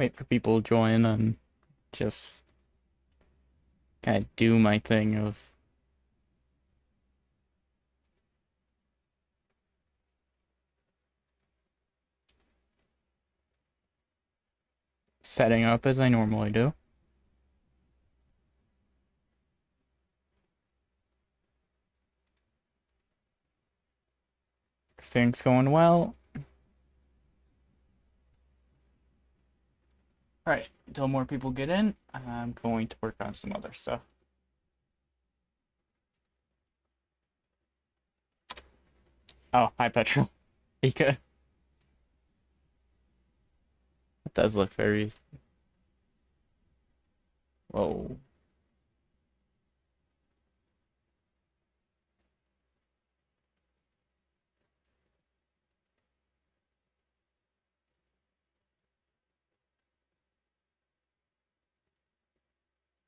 wait for people to join and just kind of do my thing of setting up as I normally do. Everything's going well. Alright, until more people get in, I'm going to work on some other stuff. Oh, hi Petra. Ika. It does look very... Whoa.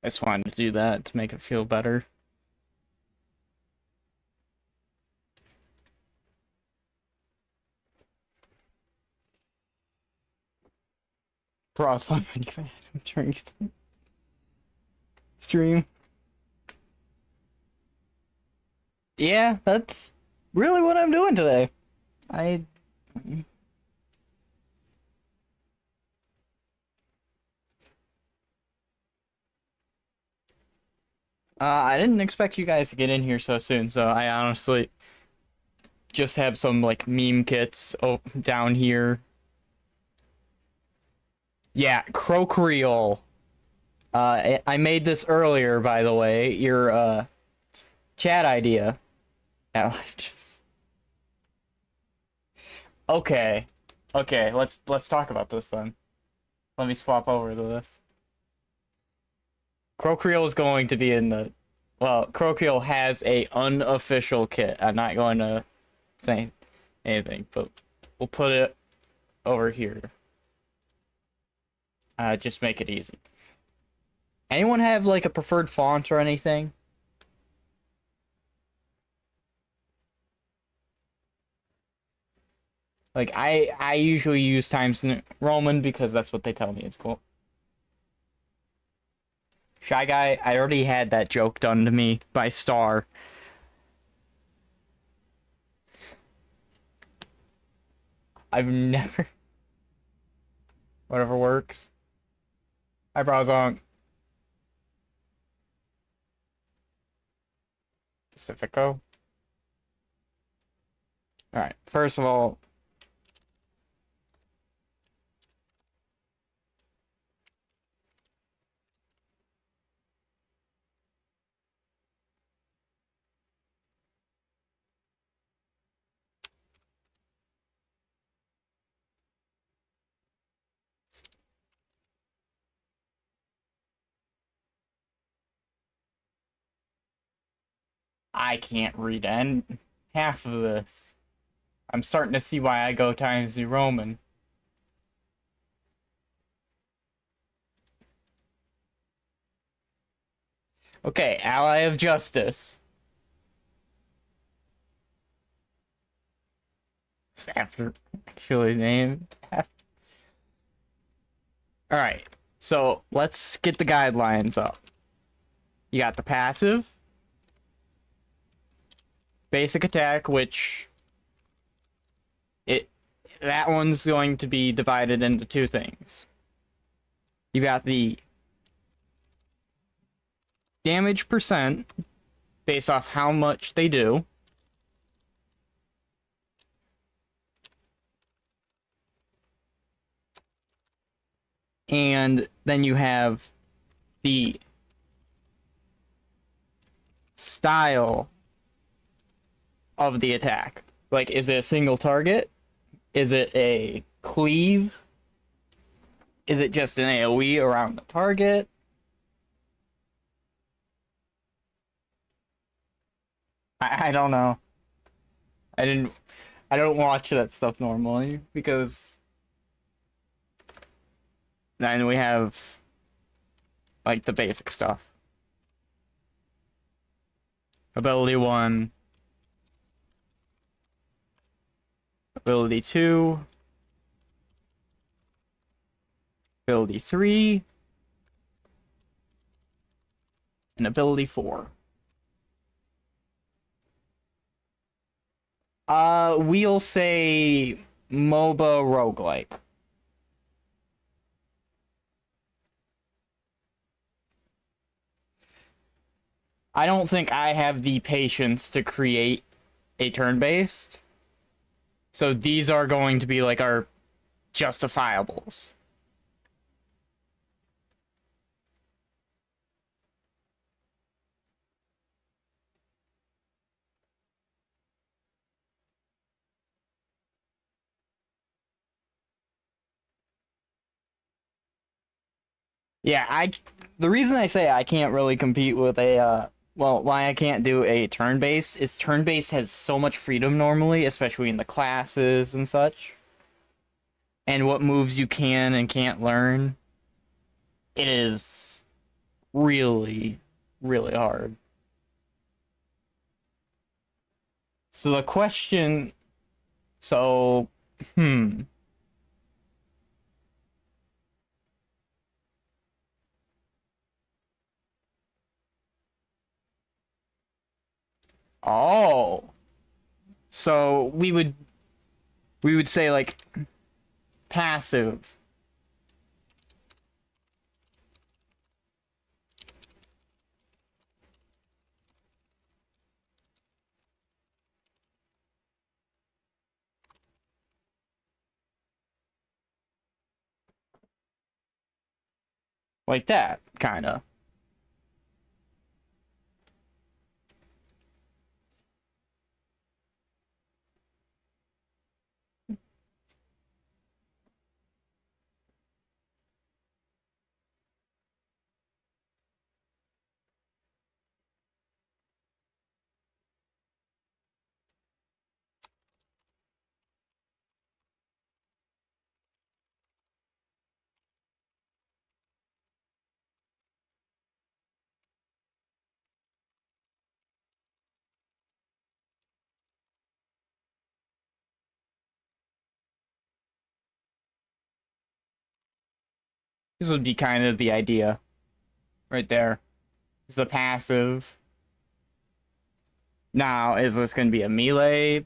I just wanted to do that to make it feel better. Cross on my during stream. Yeah, that's really what I'm doing today. I didn't expect you guys to get in here so soon, so I honestly just have some like meme kits down here. Yeah, Crocreole. I made this earlier, by the way. Your chat idea. Yeah, just okay. Okay, let's talk about this then. Let me swap over to this. Crocreole is going to be in the well, Crocreole has a unofficial kit. I'm not going to say anything, but we'll put it over here. Just make it easy. Anyone have like a preferred font or anything? Like I usually use Times New Roman because that's what they tell me it's cool. Shy Guy, I already had that joke done to me by Star. I've never whatever works. Eyebrows on. Pacifico. Alright, first of all, I can't read half of this. I'm starting to see why I go Times New Roman. Okay, Ally of Justice. It's after actually named. Alright, so let's get the guidelines up. You got the passive, basic attack, which that one's going to be divided into two things. You got the damage percent based off how much they do. And then you have the style of the attack. Like, is it a single target? Is it a cleave? Is it just an AoE around the target? I don't know. I don't watch that stuff normally because then we have like the basic stuff. Ability 1, ability 2, ability 3, and ability 4. We'll say MOBA roguelike. I don't think I have the patience to create a turn-based. So these are going to be like our justifiables. Yeah, the reason I say I can't really compete with a well, why I can't do a turn-based is turn-based has so much freedom normally, especially in the classes and such. And what moves you can and can't learn. It is really, really hard. So the question, so, hmm. Oh. So we would say like passive. Like that, kinda. This would be kind of the idea right there. Is the passive. Now, is this going to be a melee,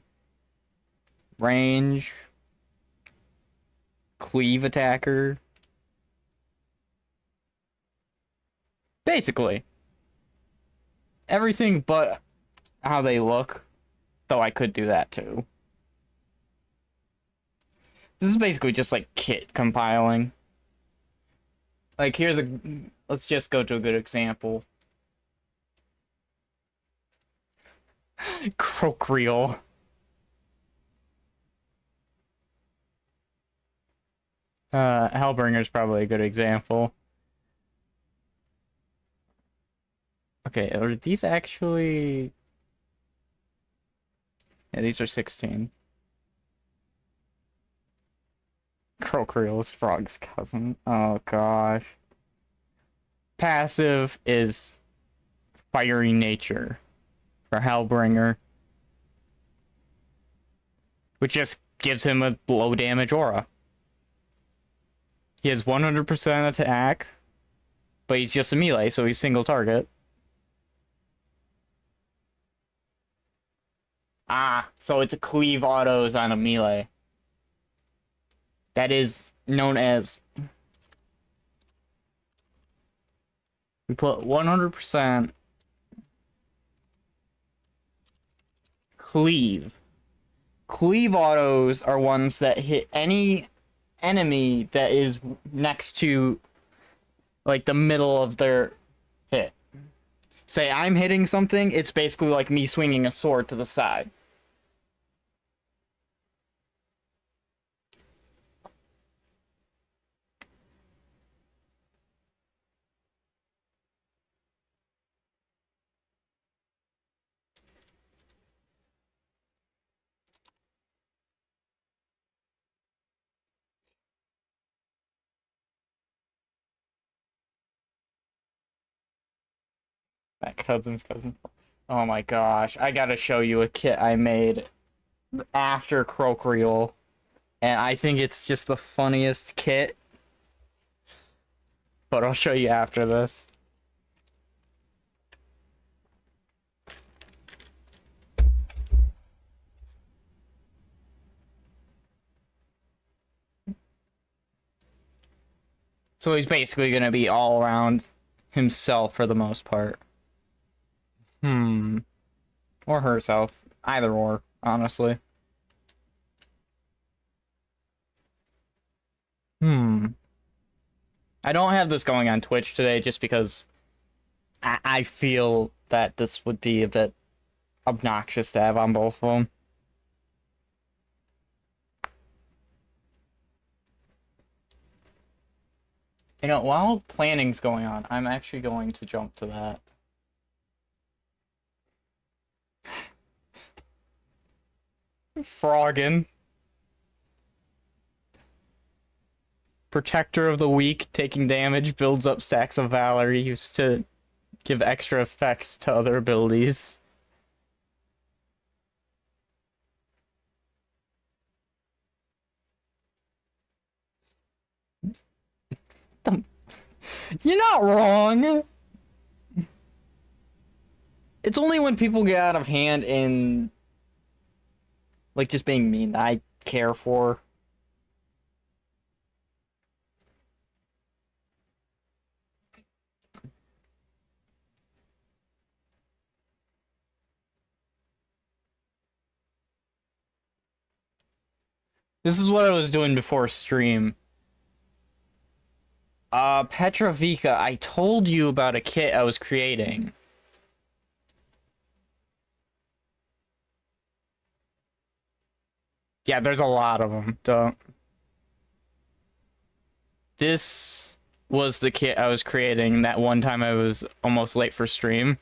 range, cleave attacker? Basically. Everything but how they look, though I could do that too. This is basically just like kit compiling. Like, let's just go to a good example. Crocreel. Hellbringer's probably a good example. Okay, are these actually... Yeah, these are 16. Crocreel is Frog's cousin. Oh, gosh. Passive is Fiery Nature for Hellbringer, which just gives him a low damage aura. He has 100% attack, but he's just a melee, so he's single target. Ah, so it's a cleave autos on a melee. That is known as... We put 100% cleave. Cleave autos are ones that hit any enemy that is next to, like, the middle of their hit. Say I'm hitting something, it's basically like me swinging a sword to the side. That cousin's cousin. Oh my gosh, I gotta show you a kit I made after Crocreel, and I think it's just the funniest kit. but I'll show you after this. So he's basically gonna be all around himself for the most part. Or herself. Either or, honestly. I don't have this going on Twitch today just because I feel that this would be a bit obnoxious to have on both of them. You know, while planning's going on, I'm actually going to jump to that. Froggen. Protector of the weak, taking damage, builds up stacks of valor, used to give extra effects to other abilities. You're not wrong! It's only when people get out of hand and like just being mean that I care for. This is what I was doing before stream. Petrovika, I told you about a kit I was creating. Yeah, there's a lot of them. Don't. This was the kit I was creating that one time I was almost late for stream.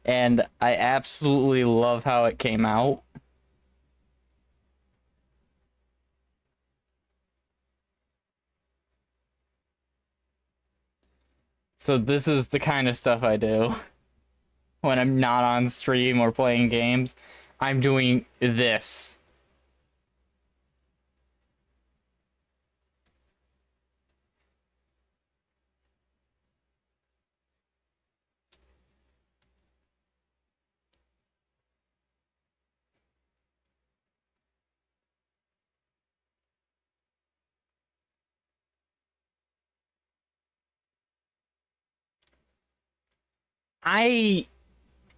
And I absolutely love how it came out. So this is the kind of stuff I do when I'm not on stream or playing games. I'm doing this.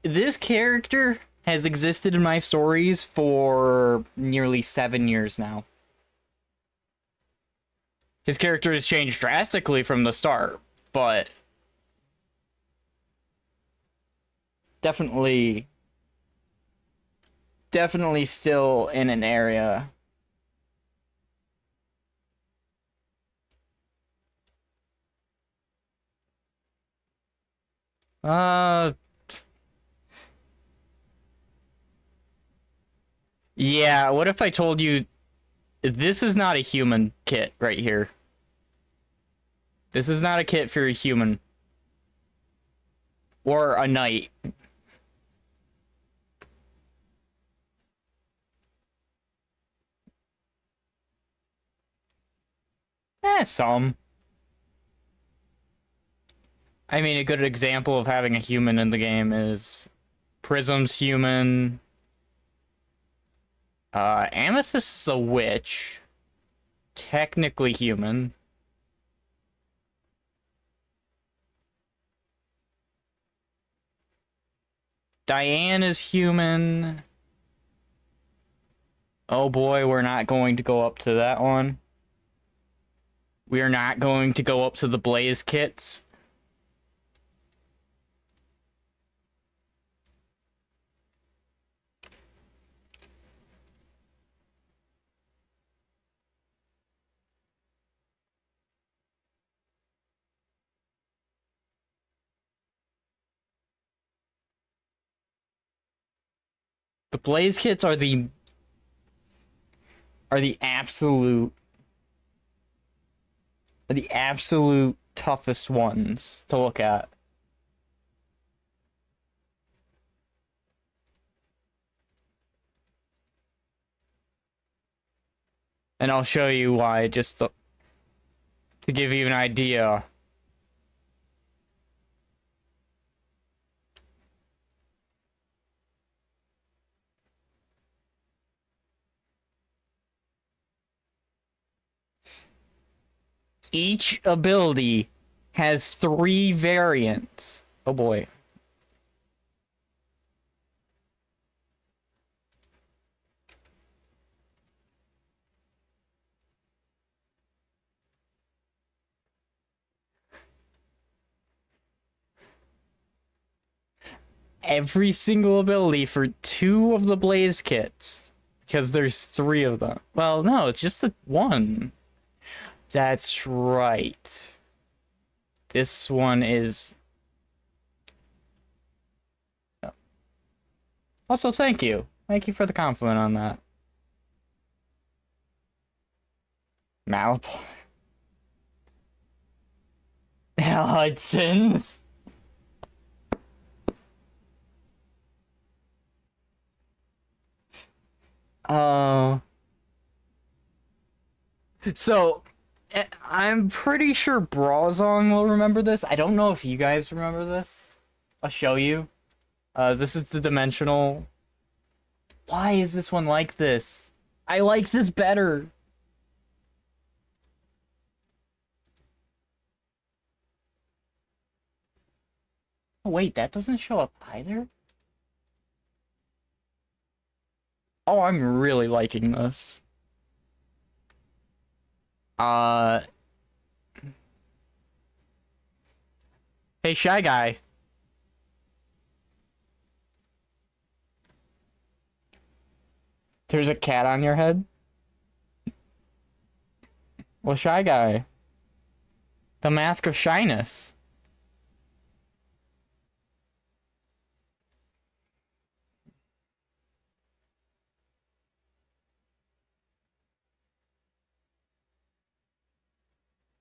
This character has existed in my stories for nearly 7 years now. His character has changed drastically from the start, but definitely still in an area. Yeah, what if I told you this is not a human kit right here? This is not a kit for a human. Or a knight. Some. I mean, a good example of having a human in the game is Prism's human. Amethyst is a witch. Technically human. Diane is human. Oh boy, we're not going to go up to that one. We are not going to go up to the Blaze kits. The Blaze kits are the absolute toughest ones to look at. And I'll show you why, just to give you an idea. Each ability has 3 variants. Oh boy. Every single ability for 2 of the Blaze kits. Because there's 3 of them. Well, no, it's just the 1. That's right. This one is... Also, thank you. Thank you for the compliment on that. Malaport. Hudson's. So, I'm pretty sure Brawlzong will remember this. I don't know if you guys remember this. I'll show you. This is the dimensional. Why is this one like this? I like this better. Oh, wait, that doesn't show up either? Oh, I'm really liking this. Hey, Shy Guy. There's a cat on your head? Well, Shy Guy. The Mask of Shyness.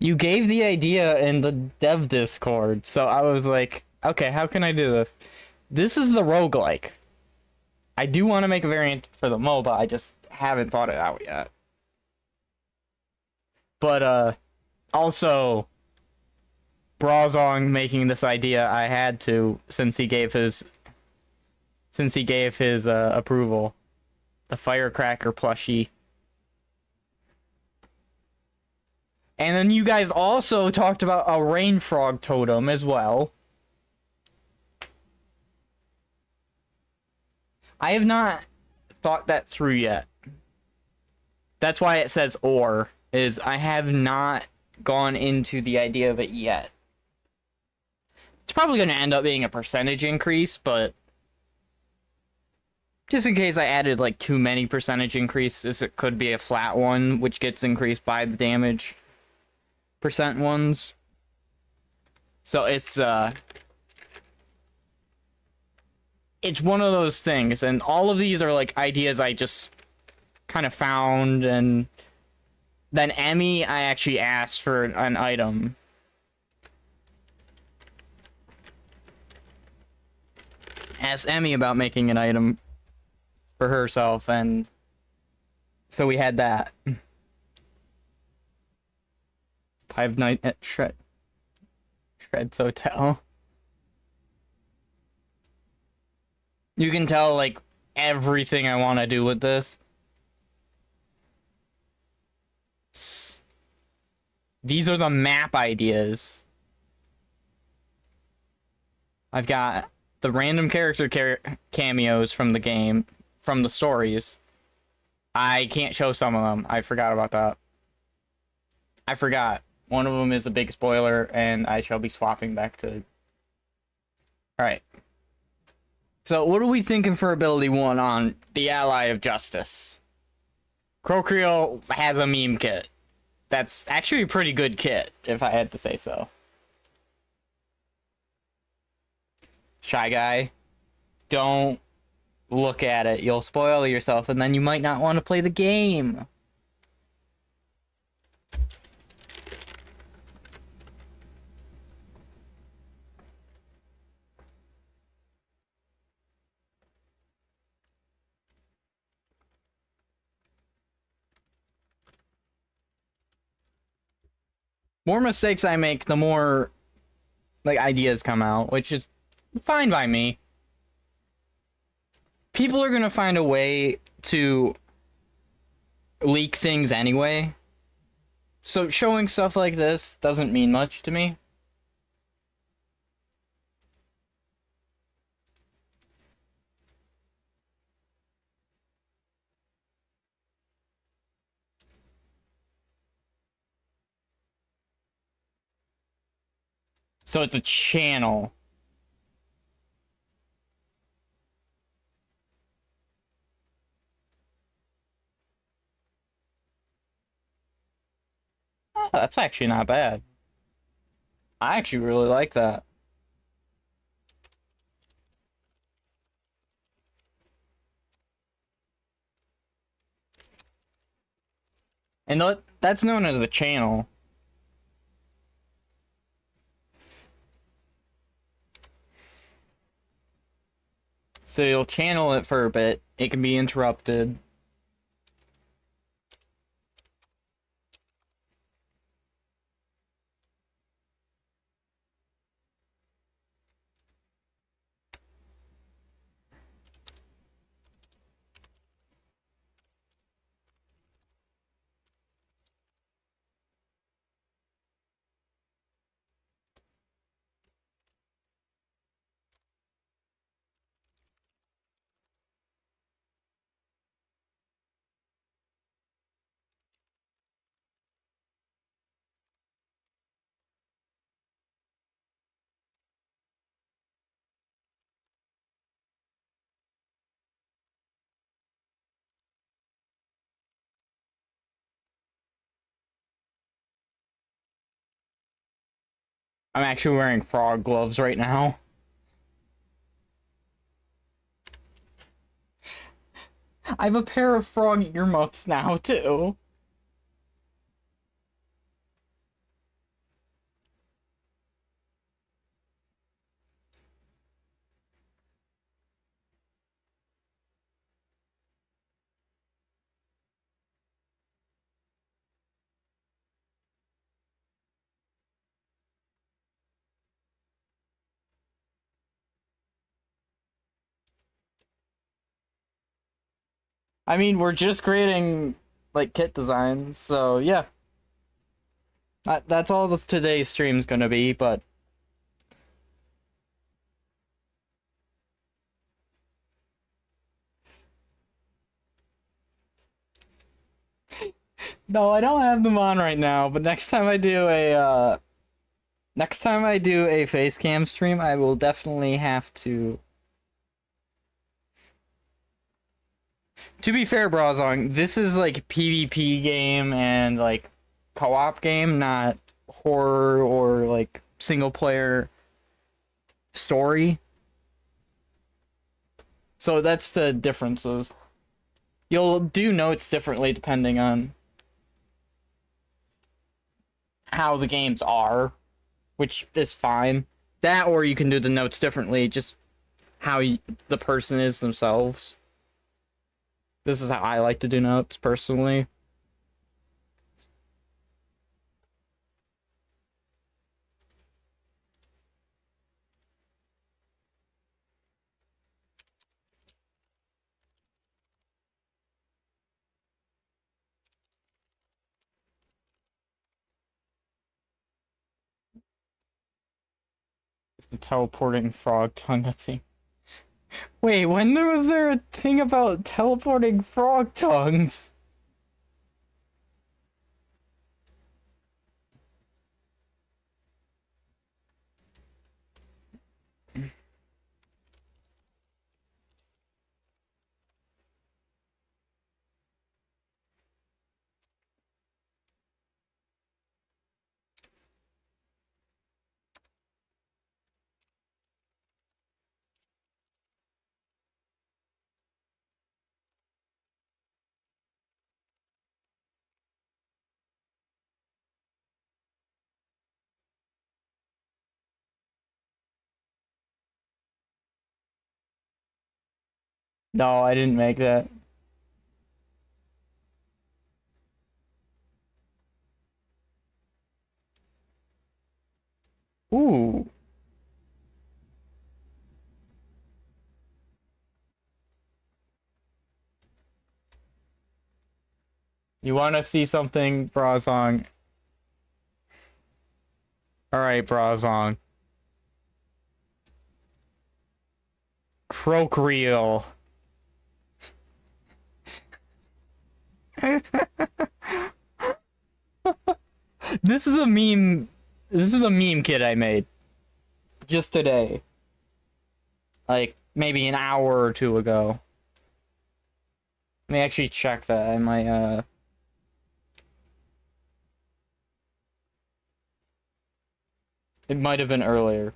You gave the idea in the dev Discord, so I was like, okay, how can I do this? This is the roguelike. I do want to make a variant for the MOBA, I just haven't thought it out yet. But, also, Brawlzong making this idea, I had to, since he gave his approval. The Firecracker plushie. And then you guys also talked about a Rain Frog totem as well. I have not thought that through yet. That's why it says or, is I have not gone into the idea of it yet. It's probably going to end up being a percentage increase, but just in case I added like too many percentage increases, it could be a flat one, which gets increased by the damage percent ones. So it's one of those things, and all of these are like ideas I just kind of found, and then Emmy, I actually asked for an item. Asked Emmy about making an item for herself, and so we had that. Five Nights at Shred's Hotel. You can tell, like, everything I want to do with this. These are the map ideas. I've got the random character cameos from the game, from the stories. I can't show some of them. I forgot about that. I forgot. One of them is a big spoiler, and I shall be swapping back to... Alright. So, what are we thinking for ability 1 on the Ally of Justice? Crocreel has a meme kit. That's actually a pretty good kit, if I had to say so. Shy Guy, don't look at it. You'll spoil yourself, and then you might not want to play the game. more mistakes I make, the more like ideas come out, which is fine by me. People are gonna find a way to leak things anyway. So showing stuff like this doesn't mean much to me. So it's a channel. Oh, that's actually not bad. I actually really like that. And that's known as the channel. So you'll channel it for a bit. It can be interrupted. I'm actually wearing frog gloves right now. I have a pair of frog earmuffs now, too. I mean, we're just creating, like, kit designs, so yeah. That's all this today's stream's gonna be, but... No, I don't have them on right now, but next time I do a, next time I do a face cam stream, I will definitely have to... To be fair, Brazong, this is like PvP game and like co-op game, not horror or like single player story. So that's the differences. You'll do notes differently depending on how the games are, which is fine. That, or you can do the notes differently, just how the person is themselves. This is how I like to do notes, personally. It's the teleporting frog tongue thing. Wait, when was there a thing about teleporting frog tongues? No, I didn't make that. Ooh. You want to see something, Brazong? All right, Brazong. Crocreel. This is a meme. This is a meme kit I made just today. Like maybe an hour or two ago. Let me actually check that. I might it might have been earlier.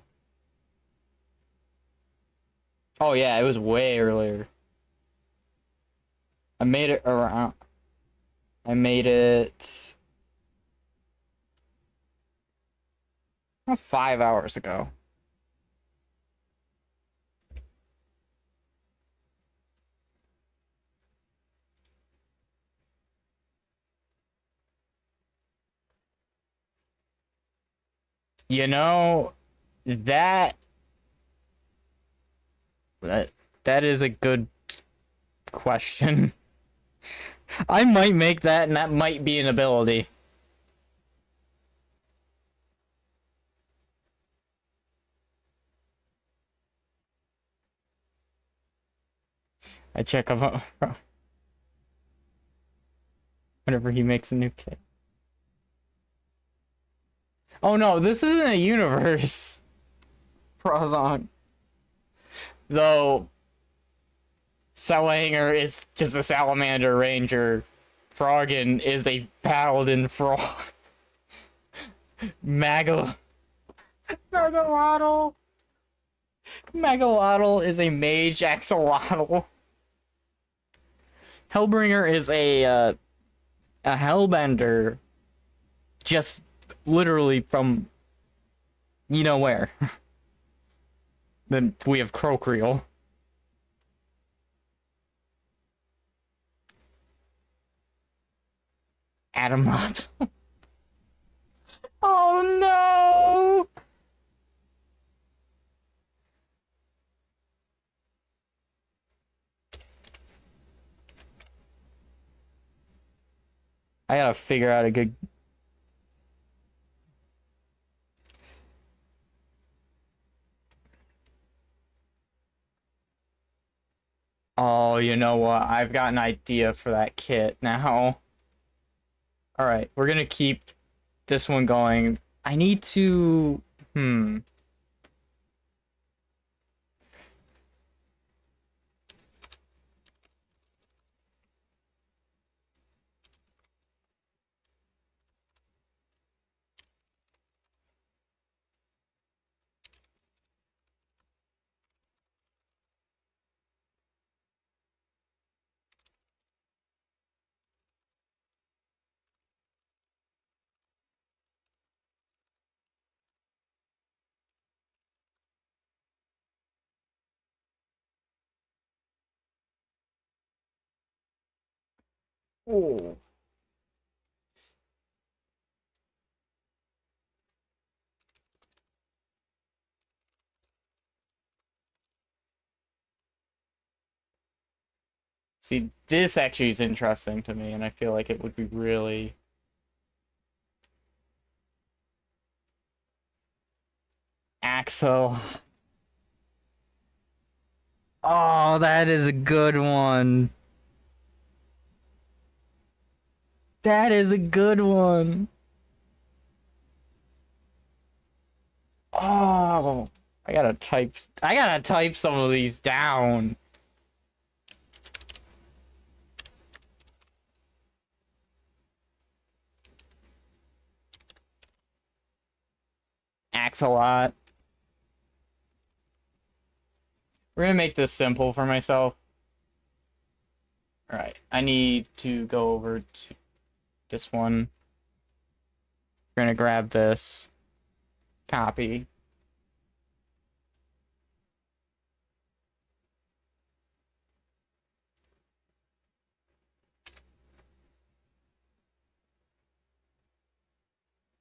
Oh yeah, it was way earlier. I made it around. I made it 5 hours ago. You know, that that that is a good question. I might make that, and that might be an ability. I check him whenever he makes a new kit. Oh no, this isn't a universe. Prozong. Though Salanger is just a salamander ranger. Froggen is a paladin frog. Magal Megalotl. Megalotl is a mage axolotl. Hellbringer is a hellbender. Just literally from you know where. Then we have Crocreel. Adamant. Oh no! I gotta figure out a good. Oh, you know what? I've got an idea for that kit now. Alright, we're gonna keep this one going. I need to... Oh. See, this actually is interesting to me, and I feel like it would be really... Axel. Oh, that is a good one. That is a good one. Oh, I gotta type some of these down. Axolot. We're gonna make this simple for myself. Alright, I need to go over to this one. We're gonna grab this. Copy.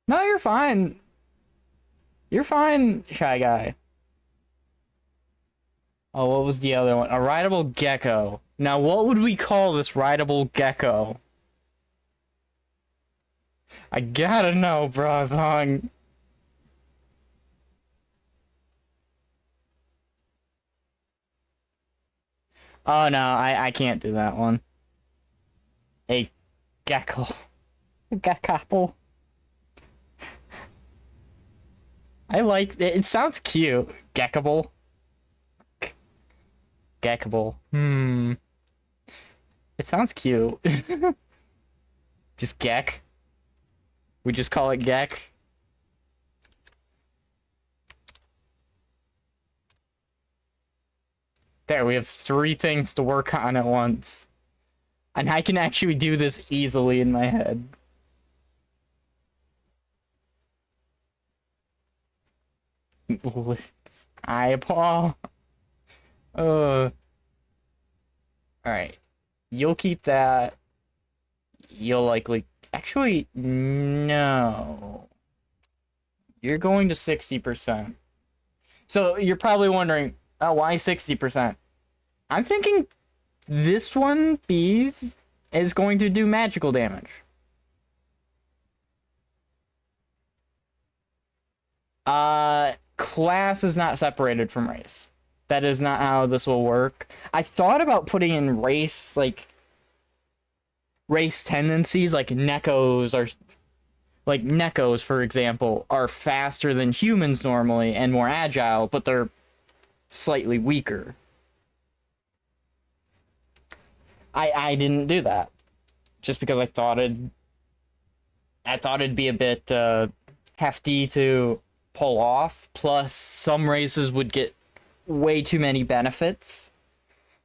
No, you're fine. You're fine, Shy Guy. Oh, what was the other one? A rideable gecko. Now, what would we call this rideable gecko? I gotta know, Brazong. Oh no, I can't do that one. A gecko. Gecko. I like it. It sounds cute. Geckable. Geckable. It sounds cute. Just Geck. We just call it Geck. There, we have 3 things to work on at once. And I can actually do this easily in my head. Eyeball. Alright. You'll keep that. You'll likely... Actually, no. You're going to 60%. So, you're probably wondering, oh, why 60%? I'm thinking this one, Bees, is going to do magical damage. Class is not separated from race. That is not how this will work. I thought about putting in race, like, race tendencies, like Nekkos are... Like, Nekkos, for example, are faster than humans normally and more agile, but they're slightly weaker. I didn't do that. Just because I thought it'd be a bit hefty to pull off. Plus, some races would get way too many benefits.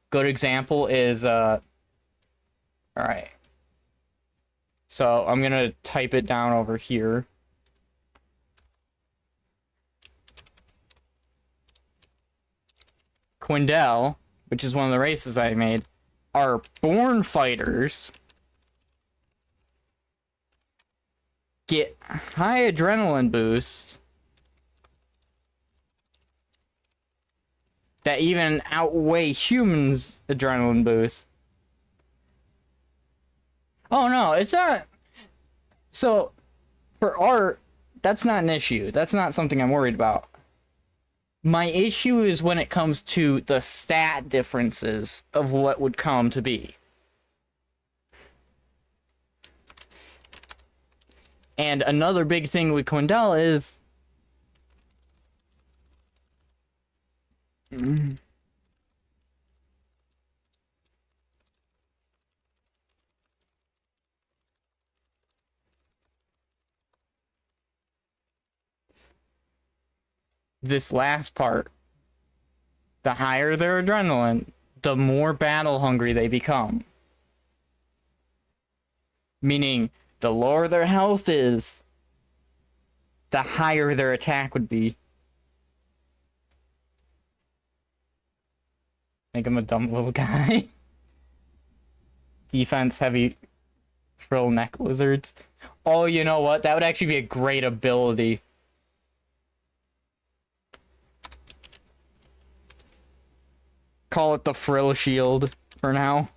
Good example is alright. So I'm gonna type it down over here. Quindel, which is one of the races I made, are born fighters, get high adrenaline boosts that even outweigh humans' adrenaline boosts. Oh no, it's not. So, for art, that's not an issue. That's not something I'm worried about. My issue is when it comes to the stat differences of what would come to be. And another big thing with Quindel is... this last part. The higher their adrenaline, the more battle hungry they become. Meaning, the lower their health is, the higher their attack would be. Make him a dumb little guy. Defense heavy frill neck lizards. Oh, you know what? That would actually be a great ability. Call it the frill shield for now.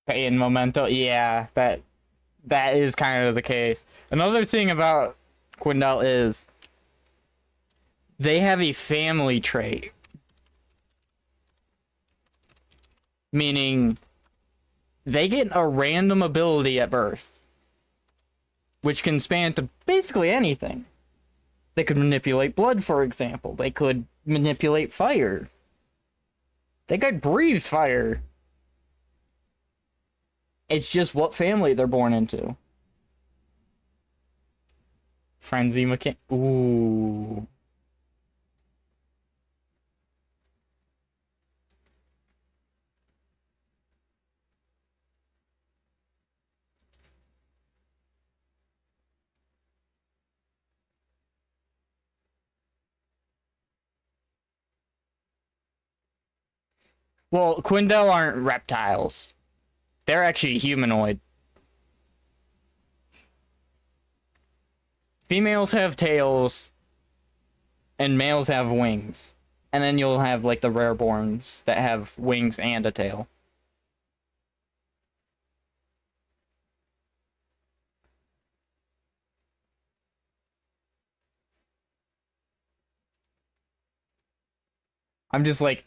In Memento, yeah, that is kind of the case. Another thing about Quindel is they have a family trait. Meaning they get a random ability at birth, which can span to basically anything. They could manipulate blood, for example. They could manipulate fire. That guy breathes fire. It's just what family they're born into. Frenzy mechanic. Ooh. Well, Quindel aren't reptiles. They're actually humanoid. Females have tails, and males have wings. And then you'll have, like, the rareborns that have wings and a tail. I'm just like,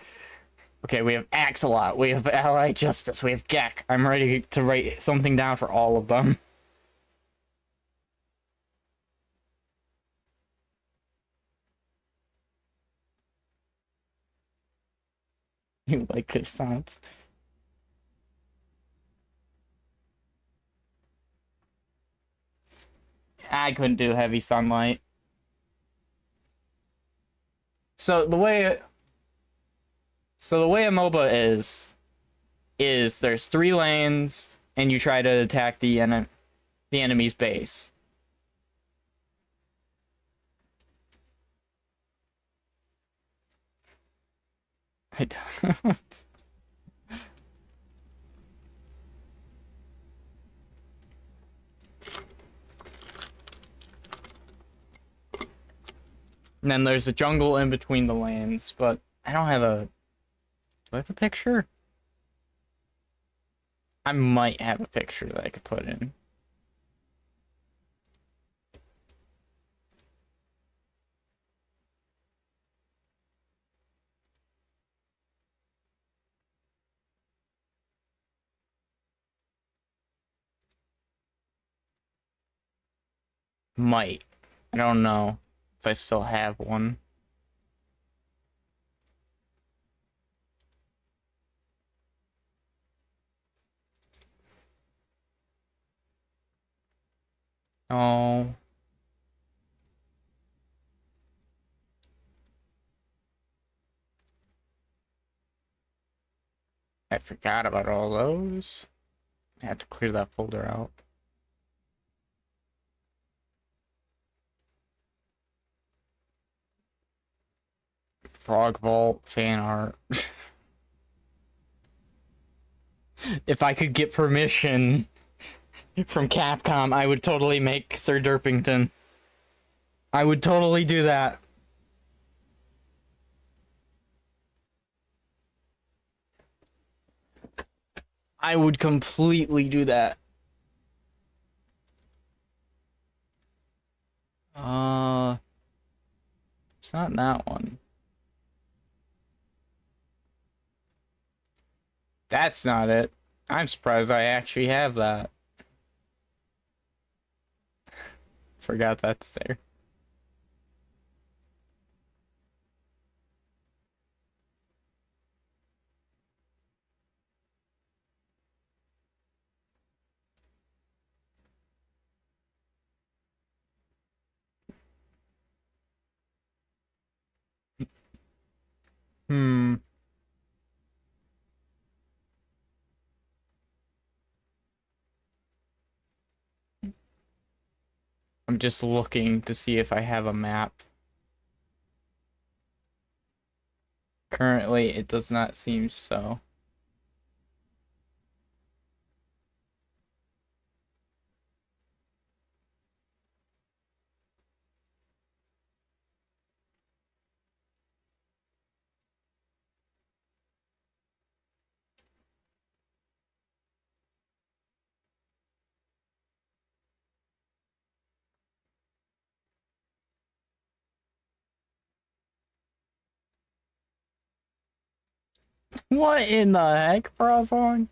okay, we have Axolot, we have Allied Justice, we have Gek. I'm ready to write something down for all of them. You like croissants. I couldn't do heavy sunlight. So the way a MOBA is there's 3 lanes and you try to attack the enemy's base. I don't. And then there's a jungle in between the lanes, but I don't have a... Do I have a picture? I might have a picture that I could put in. Might. I don't know if I still have one. Oh. I forgot about all those. I had to clear that folder out. Frog Vault fan art. If I could get permission from Capcom, I would totally make Sir Derpington. I would totally do that. I would completely do that. It's not that one. That's not it. I'm surprised I actually have that. Forgot that's there. Hmm. I'm just looking to see if I have a map. Currently, it does not seem so. What in the heck, Frozone?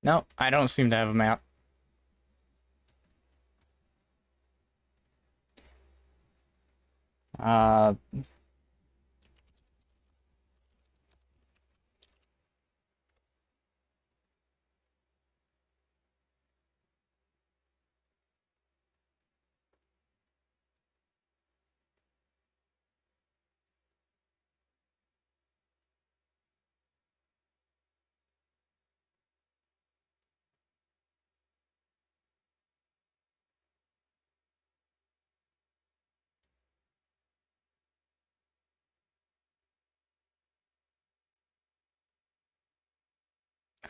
No, I don't seem to have a map. Uh,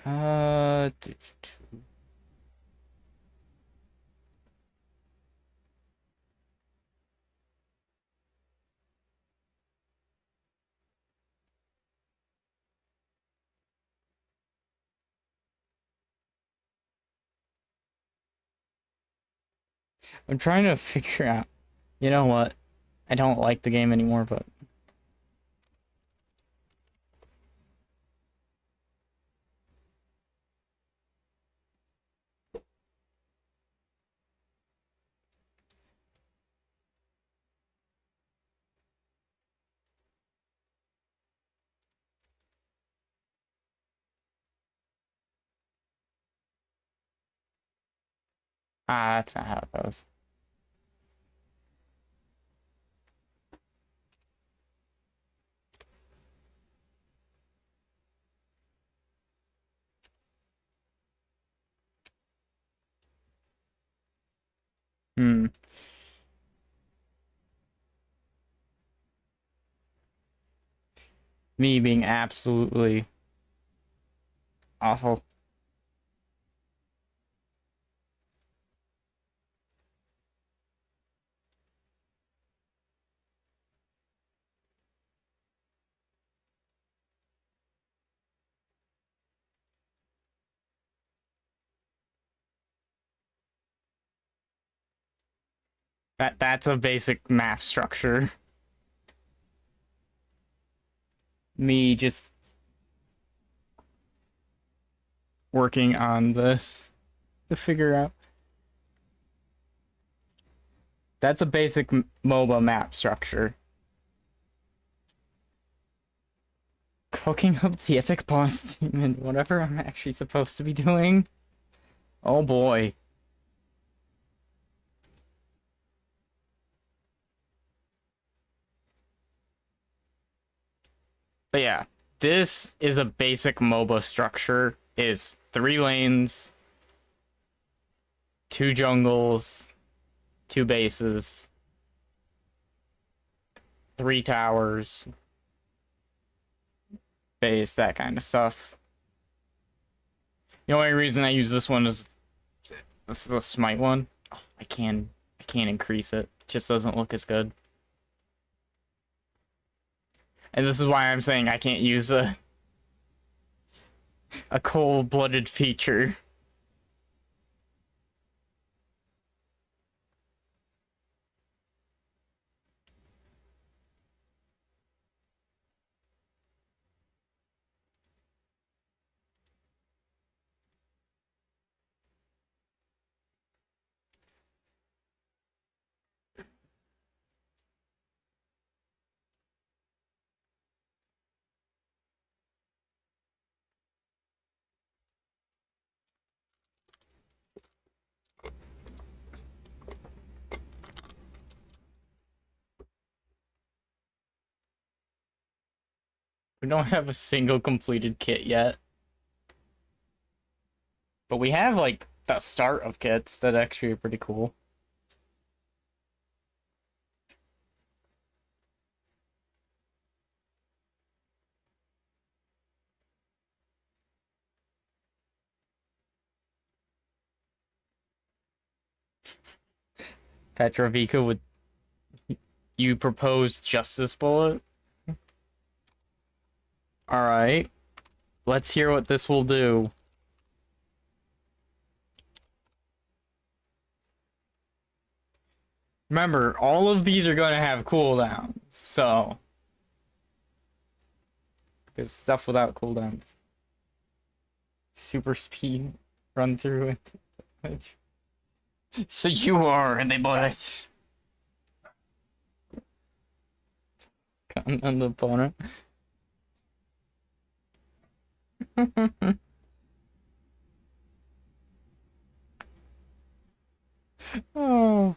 uh, I'm trying to figure out. You know what? I don't like the game anymore, but that's not how it goes. Hmm. Me being absolutely awful. That's a basic map structure. Me just working on this to figure out. That's a basic MOBA map structure. Cooking up the epic boss team and whatever I'm actually supposed to be doing. Oh boy. But yeah, this is a basic MOBA structure. Is 3 lanes, 2 jungles, 2 bases, 3 towers, base, that kind of stuff. The only reason I use this one is this is the smite one. Oh, I can't increase it. It just doesn't look as good. And this is why I'm saying I can't use a cold-blooded feature. We don't have a single completed kit yet. But we have, like, the start of kits that actually are pretty cool. Petrovika, would you propose Justice Bullet? Alright. Let's hear what this will do. Remember, all of these are going to have cooldowns, so... Because stuff without cooldowns. Super speed. Run through it. So you are the bullet. Come on the opponent. Oh.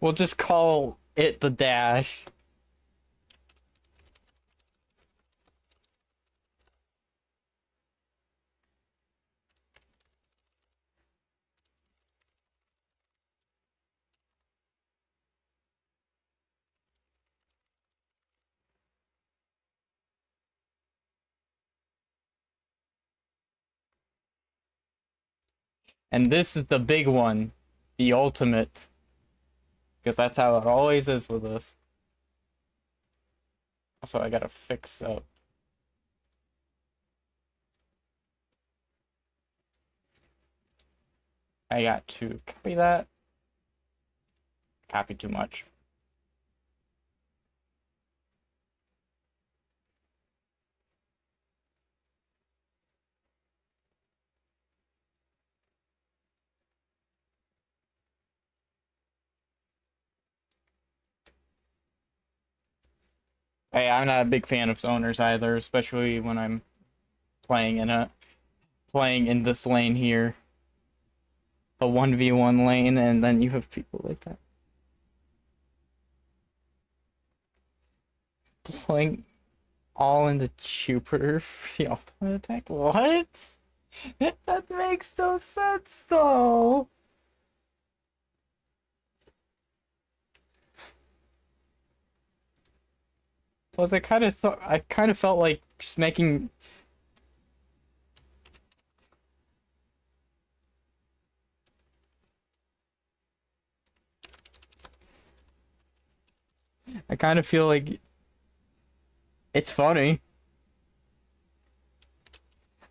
We'll just call it the dash. And this is the big one. The ultimate. Because that's how it always is with us. Also, I gotta fix up. I got to copy that. Copy too much. Hey, I'm not a big fan of zoners either, especially when I'm playing in this lane here. The 1v1 lane, and then you have people like that. Playing all into Jupiter for the ultimate attack? What? That makes no sense, though. Plus, I kind of felt like just making. I kind of feel like it's funny.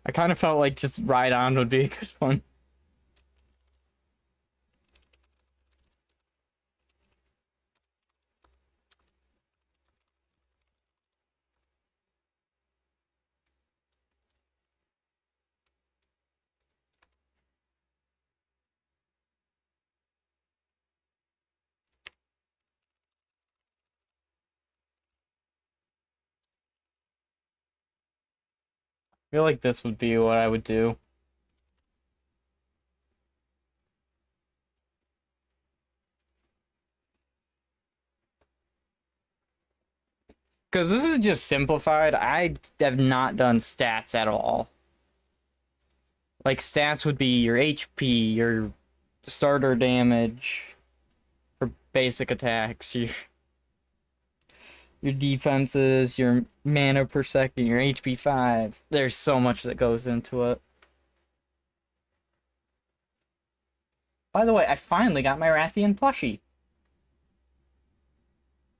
I kind of felt like just Ride On would be a good one. I feel like this would be what I would do. Because this is just simplified. I have not done stats at all. Like, stats would be your HP, your starter damage for basic attacks, your defenses, your mana per second, your HP 5. There's so much that goes into it. By the way, I finally got my Rathian plushie.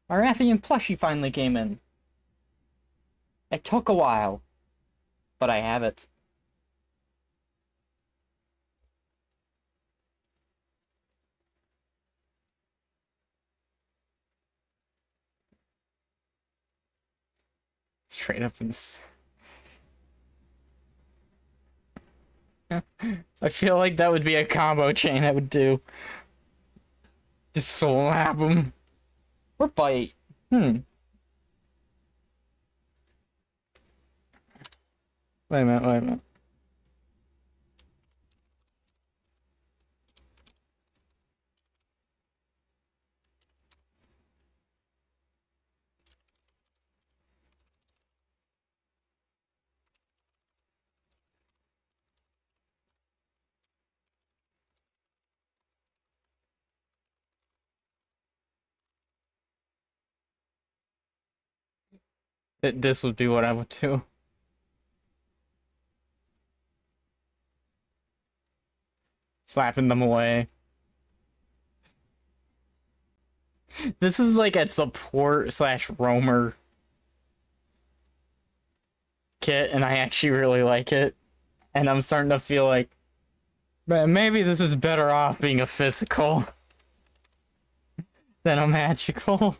My Rathian plushie finally came in. It took a while, but I have it. Straight up in this. I feel like that would be a combo chain I would do. Just slap him. Or bite. Wait a minute, wait a minute. This would be what I would do. Slapping them away. This is like a support slash roamer kit, and I actually really like it. And I'm starting to feel like, man, maybe this is better off being a physical than a magical.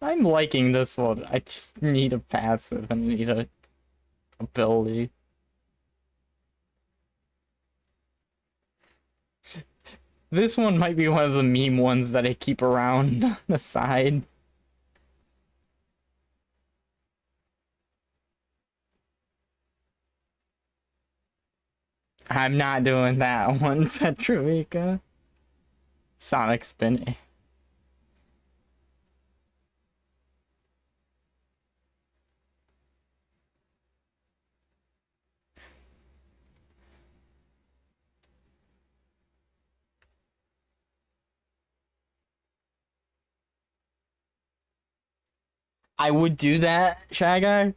I'm liking this one. I just need a passive and need a ability. This one might be one of the meme ones that I keep around on the side. I'm not doing that one, Petrovica. Sonic Spin. I would do that, Shy Guy.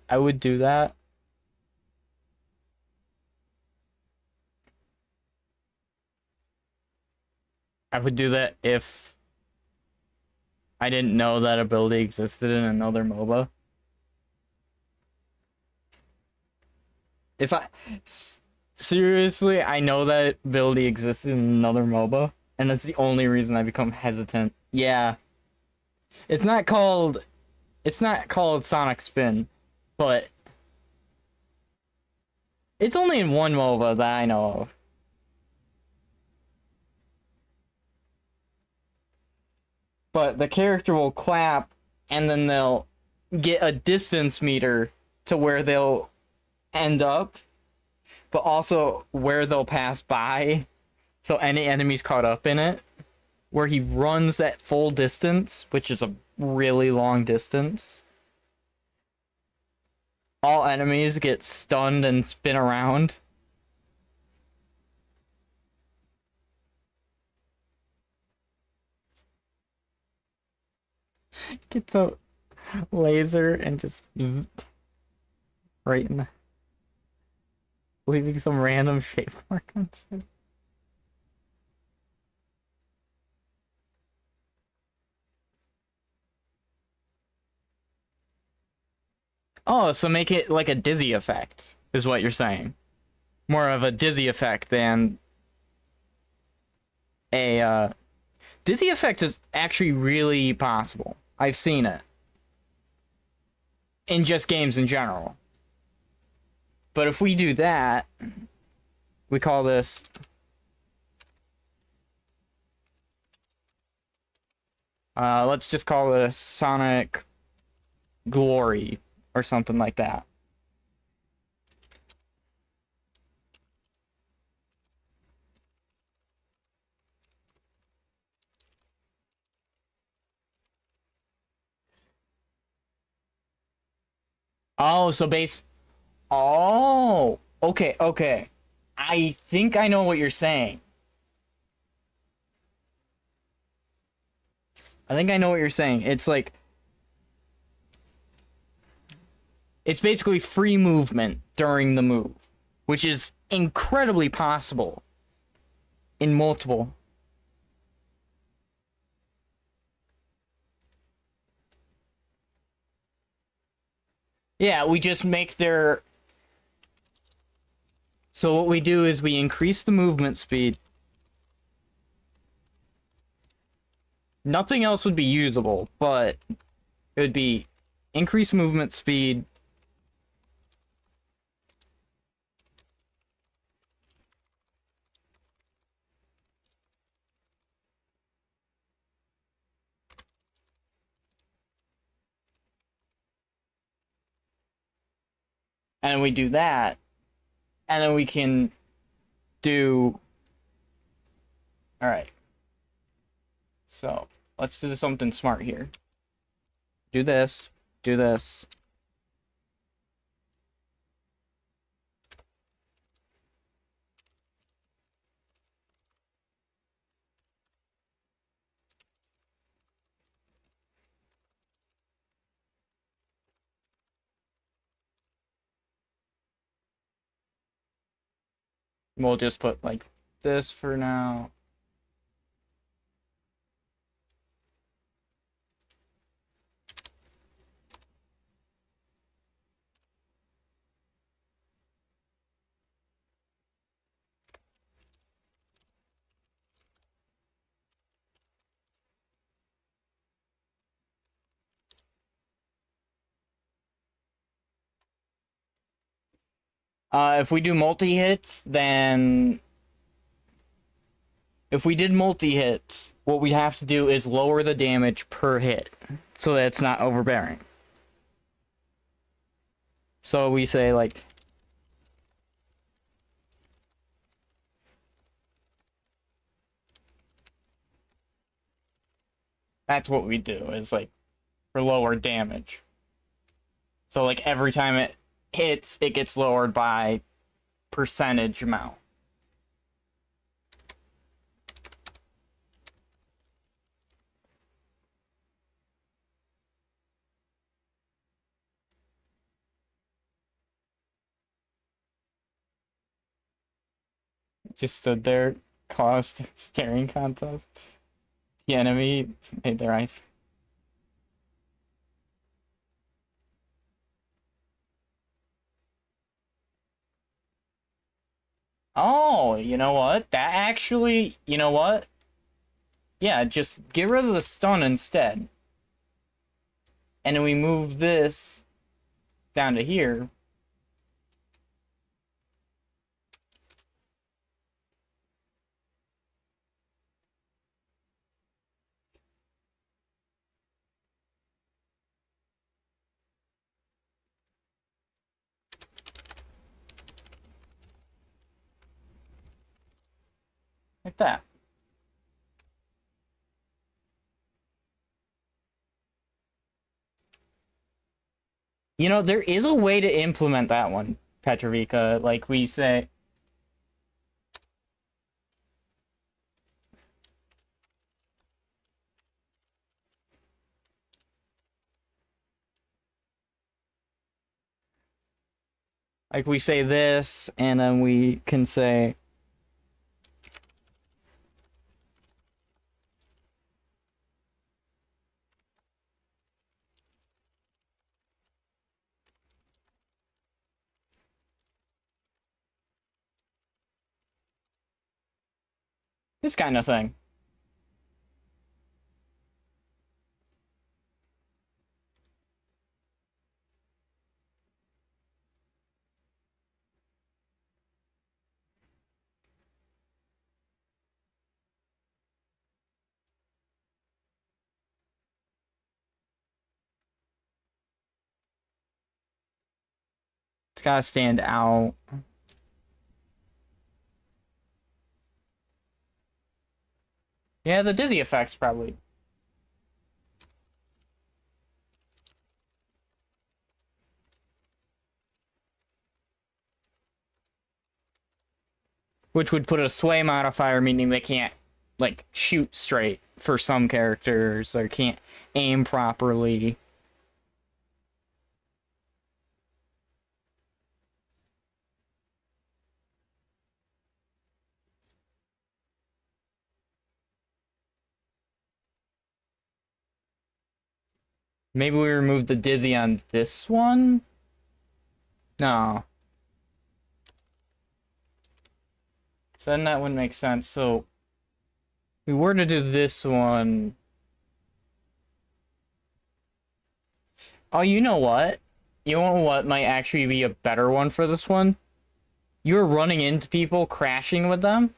I would do that. I would do that if I didn't know that ability existed in another MOBA. If I seriously, I know that ability exists in another MOBA, and that's the only reason I become hesitant. Yeah, it's not called Sonic Spin, but it's only in one MOBA that I know of. But the character will clap, and then they'll get a distance meter to where they'll end up, but also where they'll pass by. So any enemies caught up in it, where he runs that full distance, which is a really long distance. All enemies get stunned and spin around. Gets a laser and just right in the, leaving some random shape mark on it. Oh, so make it like a dizzy effect, is what you're saying. More of a dizzy effect than a dizzy effect is actually really possible. I've seen it in just games in general. But if we do that, we call this let's just call this Sonic Glory or something like that. Oh, so base. Oh, okay, okay. I think I know what you're saying. I think I know what you're saying. It's like it's basically free movement during the move, which is incredibly possible in multiple. Yeah, we just make their. So what we do is we increase the movement speed. Nothing else would be usable, but it would be increased movement speed. And we do that. And then we can do. Alright. So let's do something smart here. Do this. Do this. We'll just put like this for now. If we do multi-hits, then... If we did multi-hits, what we have to do is lower the damage per hit, so that it's not overbearing. So we say, like... That's what we do, is, like, for lower damage. So, like, every time it hits, it gets lowered by percentage amount. Just stood there, caused staring contest. The enemy made their eyes. Oh, you know what? That actually, you know what? Yeah, just get rid of the stun instead. And then we move this down to here. Like that. You know, there is a way to implement that one, Petrovica. Like we say... Like we say this, and then we can say... This kind of thing. It's gotta stand out. Yeah, the dizzy effects probably. Which would put a sway modifier, meaning they can't, like, shoot straight for some characters, or can't aim properly. Maybe we remove the dizzy on this one? No. So then that wouldn't make sense. So, we were to do this one... Oh, you know what? You know what might actually be a better one for this one? You're running into people, crashing with them.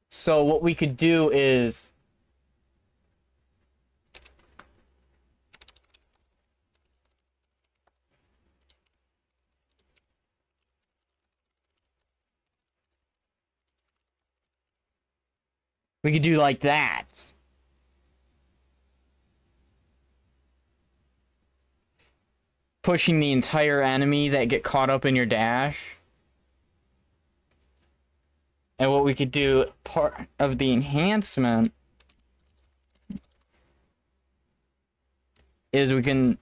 So what we could do is... We could do like that. Pushing the entire enemy that get caught up in your dash. And what we could do, part of the enhancement, is we can...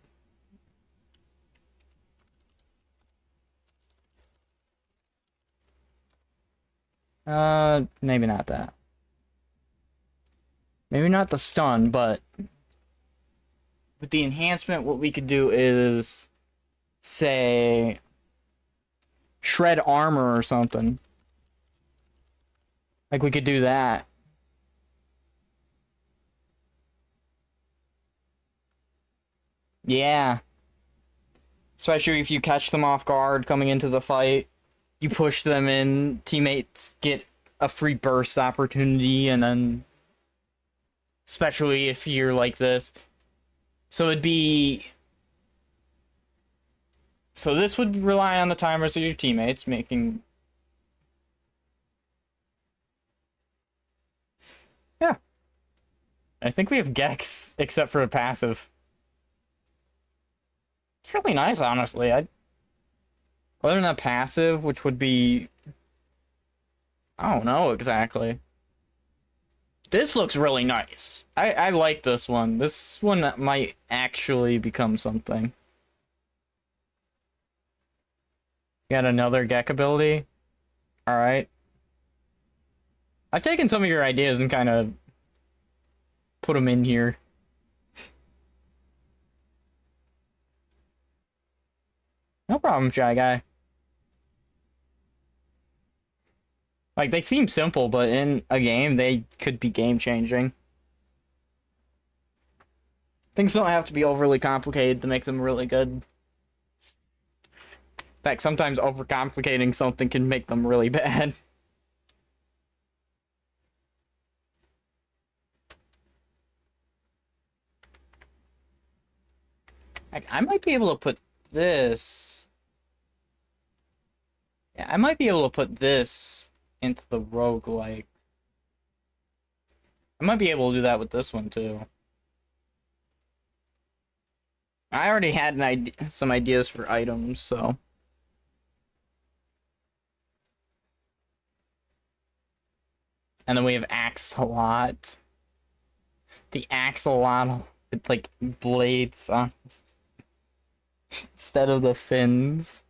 maybe not that. Maybe not the stun, but... With the enhancement, what we could do is... Say... Shred armor or something. Like, we could do that. Yeah. Especially if you catch them off guard coming into the fight. You push them in, teammates get a free burst opportunity, and then especially if you're like this. So it'd be so this would rely on the timers of your teammates making. Yeah. I think we have Gex except for a passive. It's really nice, honestly. Other than a passive, which would be I don't know exactly. This looks really nice. I like this one. This one might actually become something. Got another Gek ability. Alright. I've taken some of your ideas and kind of put them in here. No problem, Shy Guy. Like, they seem simple, but in a game, they could be game-changing. Things don't have to be overly complicated to make them really good. In fact, sometimes overcomplicating something can make them really bad. I might be able to put this... Yeah, I might be able to put this into the roguelike. I might be able to do that with this one, too. I already had some ideas for items, so... And then we have Axolot. The Axolot with, like, blades on instead of the fins.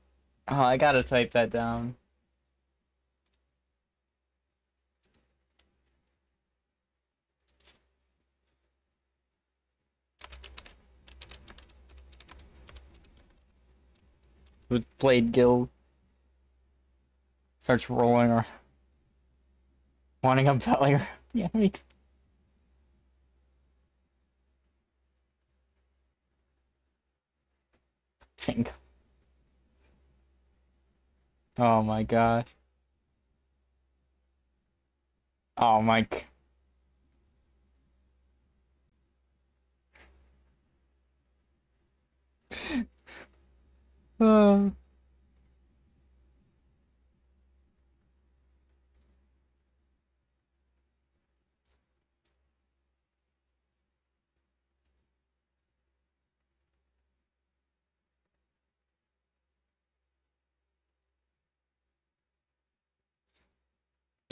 Oh, I gotta type that down. With blade gills. Starts rolling or wanting a belly. Yeah, me. Think. Oh my god. Oh my. Uh,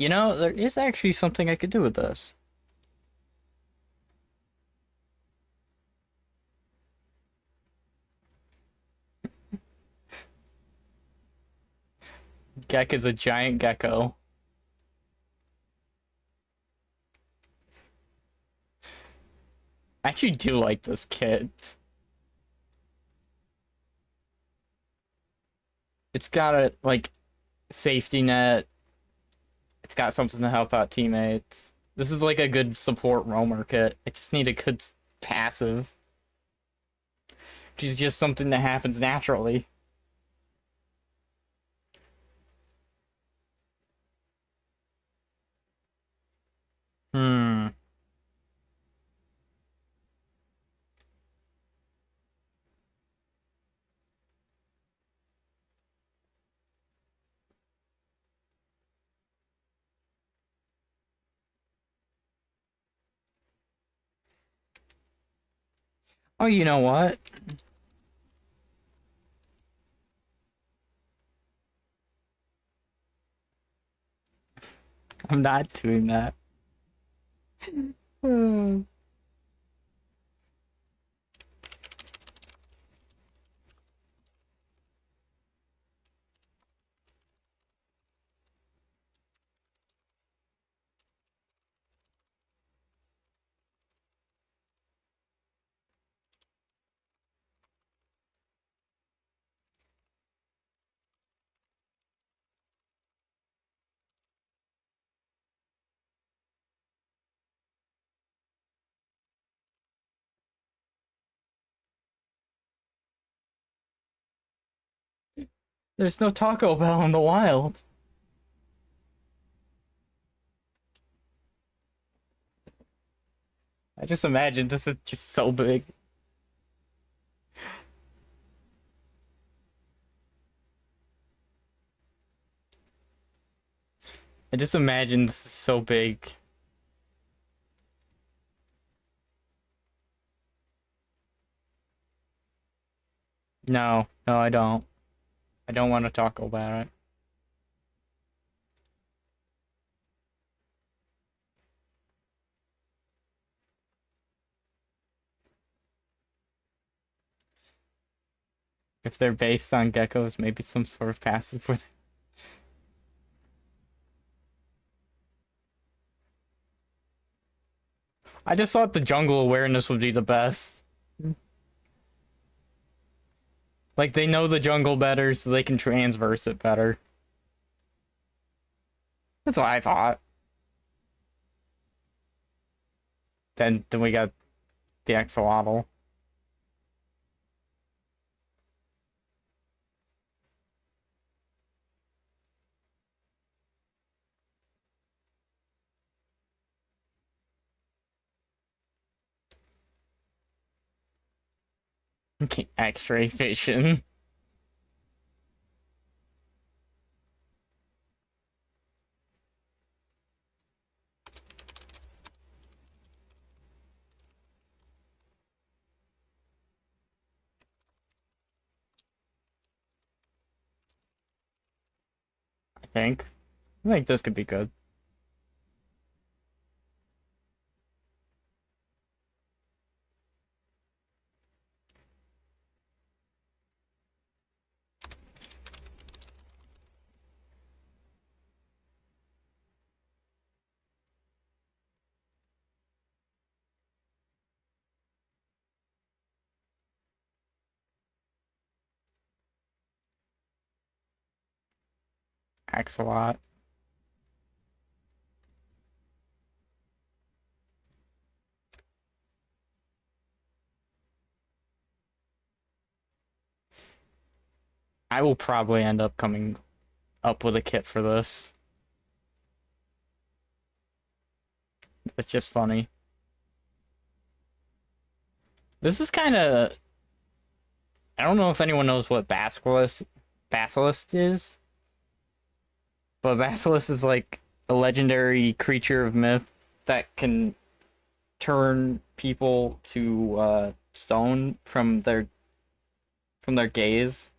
you know, there is actually something I could do with this. Gek is a giant gecko. I actually do like this kit. It's got a, like, safety net. It's got something to help out teammates. This is like a good support roamer kit. I just need a good passive. Which is just something that happens naturally. Hmm. Oh, you know what? I'm not doing that. Hmm. There's no Taco Bell in the wild. I just imagine this is just so big. I just imagine this is so big. No, no, I don't. I don't want to talk about it. If they're based on geckos, maybe some sort of passive with. I just thought the jungle awareness would be the best. Like, they know the jungle better, so they can transverse it better. That's what I thought. Then we got the axolotl. Okay, X-ray vision. I think this could be good. Axolot. I will probably end up coming up with a kit for this. It's just funny. This is kind of... I don't know if anyone knows what Basilisk is, but Basilisk is like a legendary creature of myth that can turn people to stone from their gaze.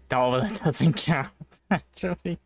Oh, that doesn't count. Actually,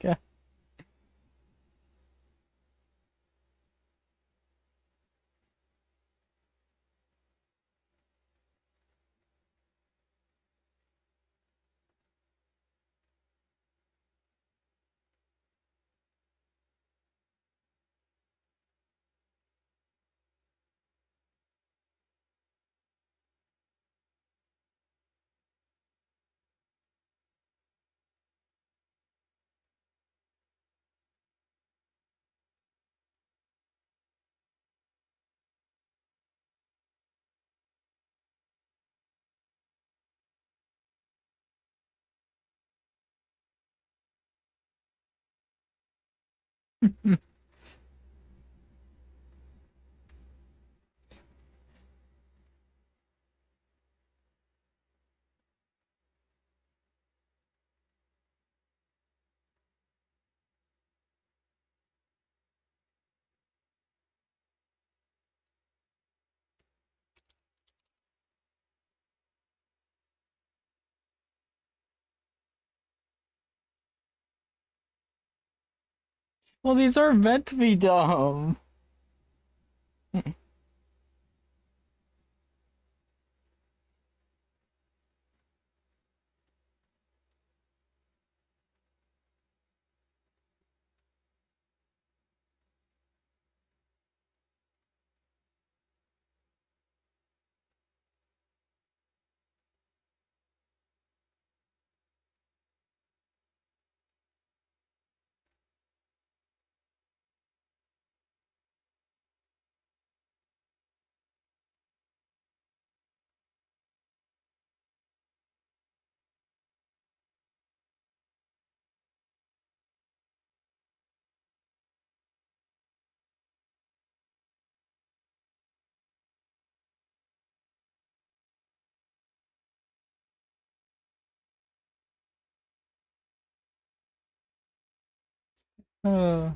well, these are meant to be dumb. Uh,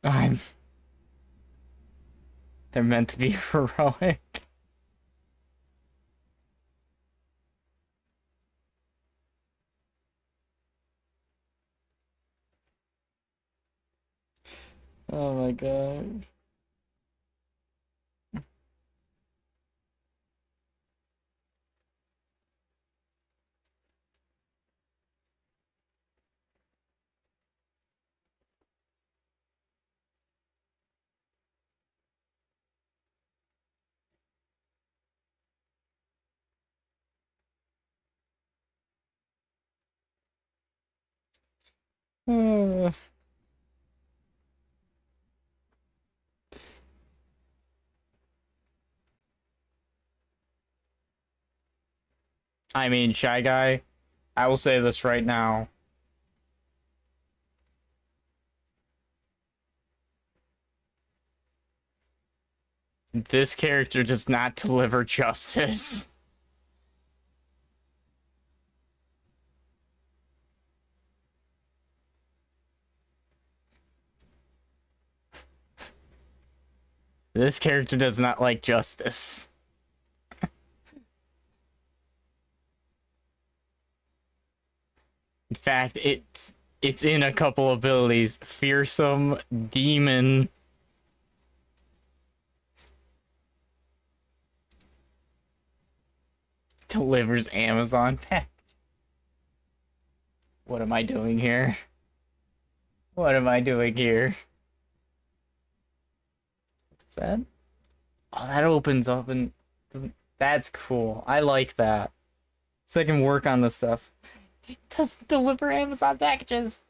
I'm. They're meant to be heroic. Oh my god. Uh, I mean, Shy Guy, I will say this right now. This character does not deliver justice. This character does not like justice. In fact, it's in a couple abilities. Fearsome Demon delivers Amazon pack. What am I doing here? What am I doing here? What's that? Oh, that opens up and doesn't. That's cool. I like that. So I can work on this stuff. It doesn't deliver Amazon packages.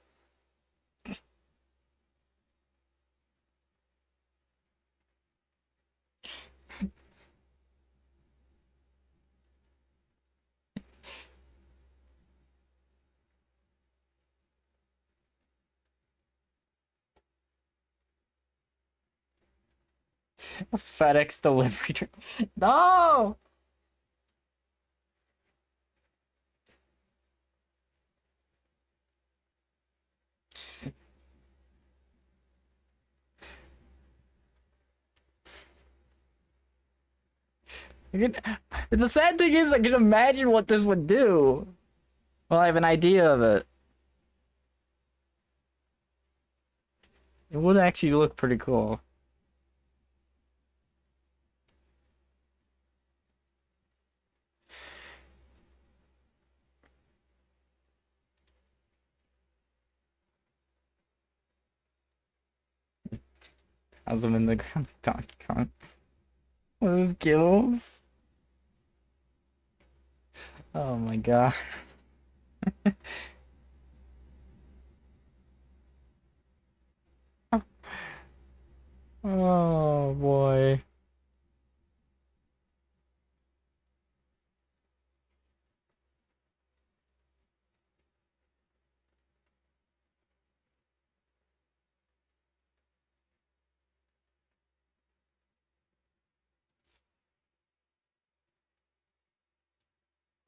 A FedEx delivery. No! The sad thing is, I can imagine what this would do. Well, I have an idea of it. It would actually look pretty cool. How's them in the ground? Donkey Kong. Those gills. Oh my god. Oh boy.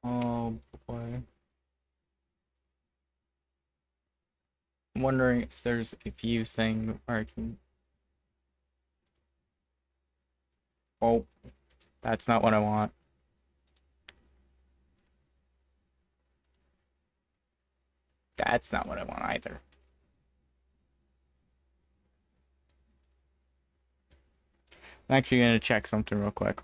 Oh boy. I'm wondering if there's a view thing where I can. Oh, that's not what I want. That's not what I want either. I'm actually gonna check something real quick.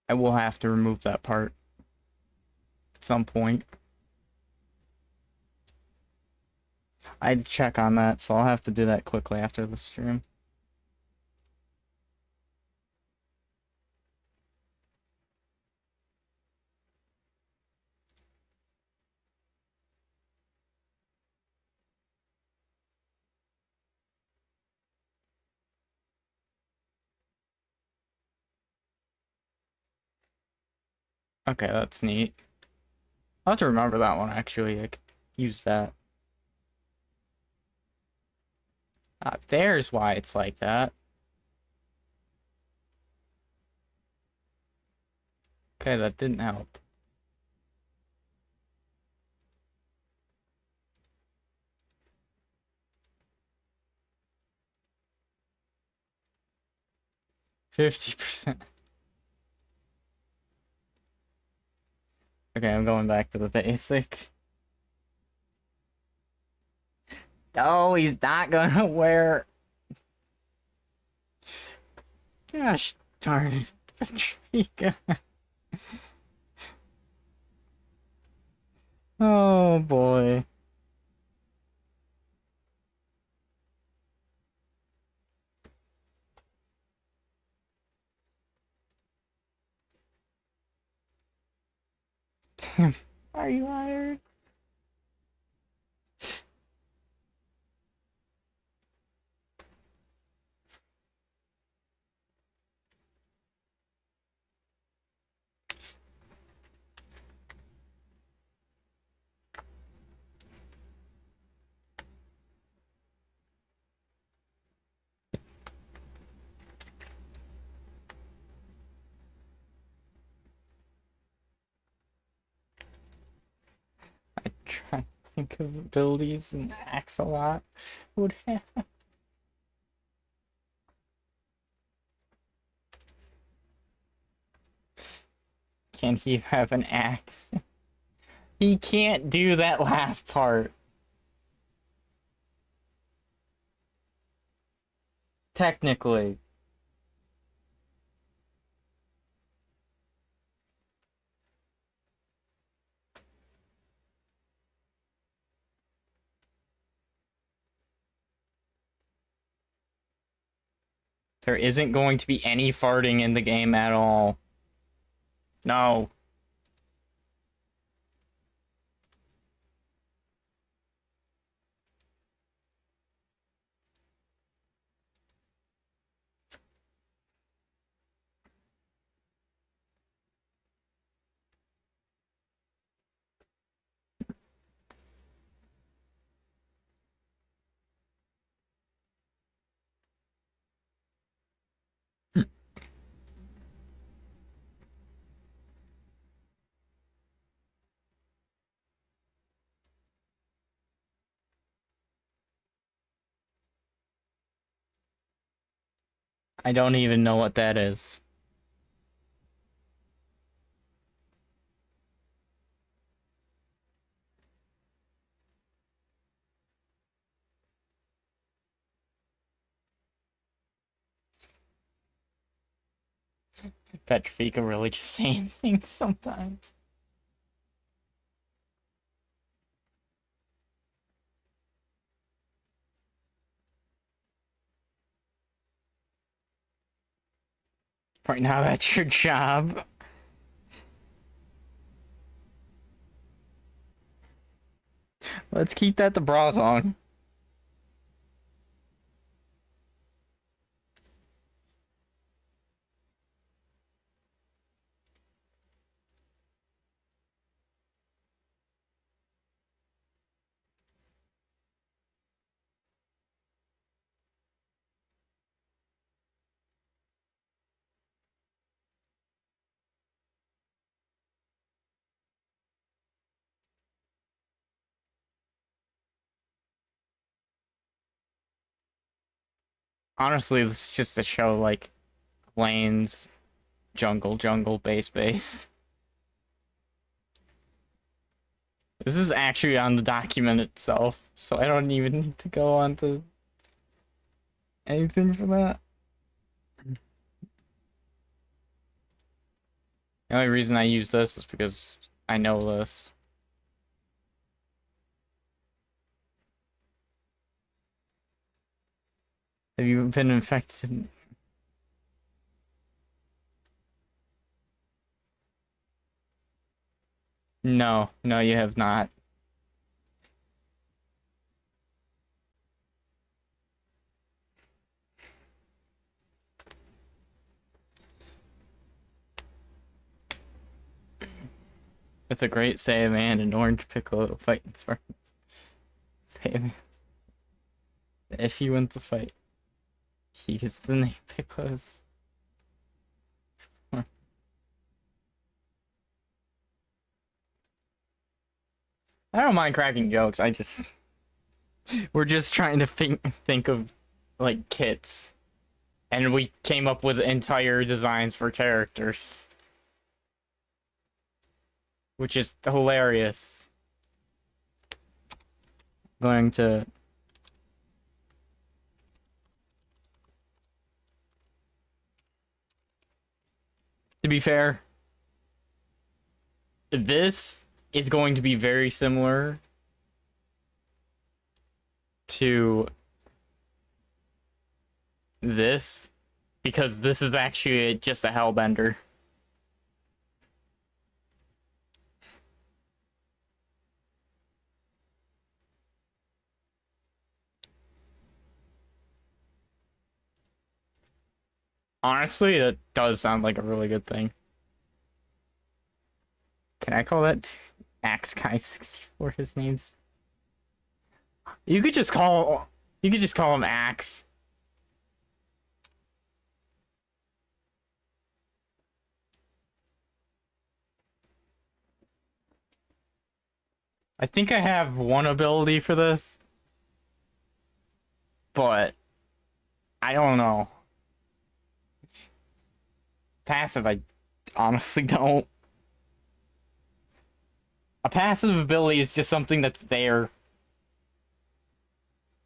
I will have to remove that part at some point. I'd check on that, so I'll have to do that quickly after the stream. Okay, that's neat. I'll have to remember that one, actually. I could use that. There's why it's like that. Okay, that didn't help. %50. Okay, I'm going back to the basic. No, he's not gonna wear... Gosh darn it. Petrifica. Oh boy. Damn. Are you hired? I try to think of abilities and Axolot would have. Can he have an axe? He can't do that last part. Technically. There isn't going to be any farting in the game at all. No. I don't even know what that is. Petrifica really just saying things sometimes. Right now, that's your job. Let's keep that the bra song. Honestly, this is just a show like lanes, jungle, jungle, base, base. This is actually on the document itself, so I don't even need to go on to anything for that. The only reason I use this is because I know this. Have you been infected? No, no, you have not. With a great Saiyaman and an orange Piccolo fighting Spartans. Saiyaman. If he wins a fight, he gets the name Piccolo's. I don't mind cracking jokes. We're just trying to think of like kits, and we came up with entire designs for characters, which is hilarious. Going to be fair, this is going to be very similar to this, because this is actually just a Hellbender. Honestly, that does sound like a really good thing. Can I call that Axe Guy 64 his name's? You could just call him Axe. I think I have one ability for this, but I don't know. Passive, I honestly don't. A passive ability is just something that's there.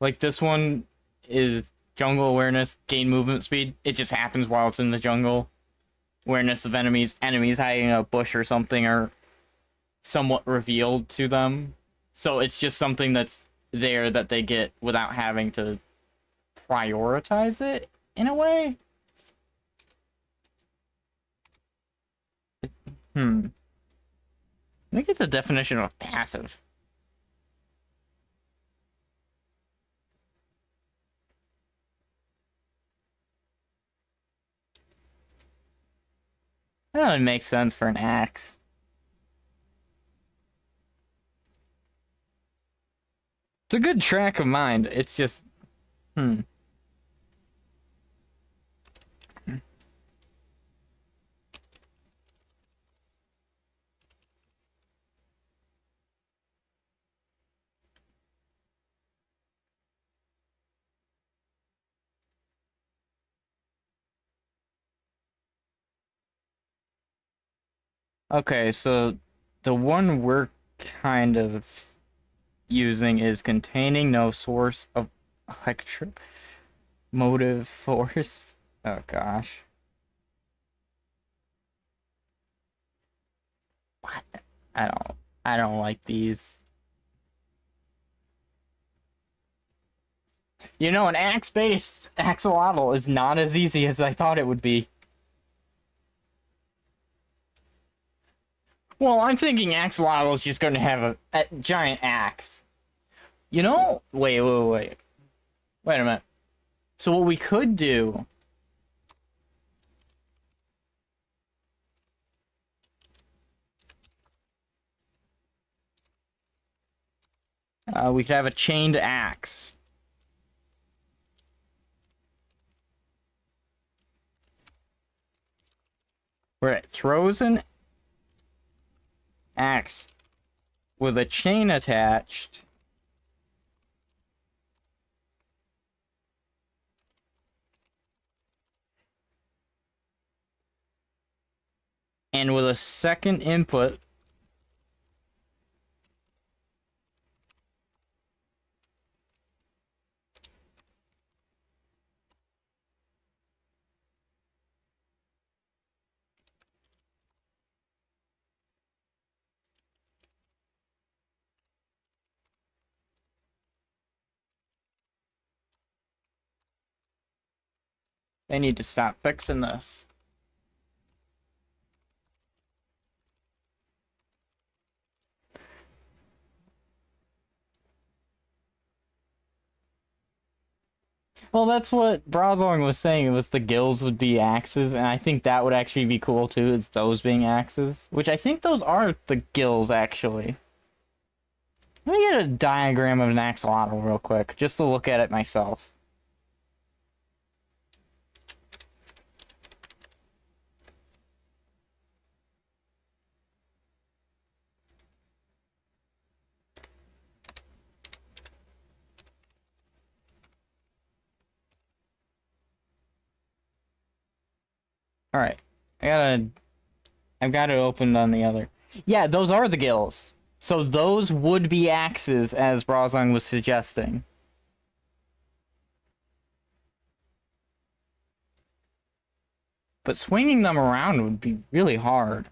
Like this one is jungle awareness, gain movement speed. It just happens while it's in the jungle. Awareness of enemies hiding in a bush or something are somewhat revealed to them. So it's just something that's there that they get without having to prioritize it in a way. I think it's a definition of passive. That would make sense for an axe. It's a good track of mind. It's just, Okay, so the one we're kind of using is containing no source of electromotive force. Oh gosh. What? I don't like these. You know, an axe-based axolotl is not as easy as I thought it would be. Well, I'm thinking axolotl is just going to have a giant axe. You know? Wait. Wait a minute. So what we could do... we could have a chained axe. Where it throws an axe with a chain attached. And with a second input. They need to stop fixing this. Well, that's what Brazong was saying. It was the gills would be axes, and I think that would actually be cool too. Is those being axes, which I think those are the gills actually. Let me get a diagram of an axolotl real quick, just to look at it myself. All right, I've got it opened on the other. Yeah, those are the gills. So those would be axes, as Brazong was suggesting. But swinging them around would be really hard.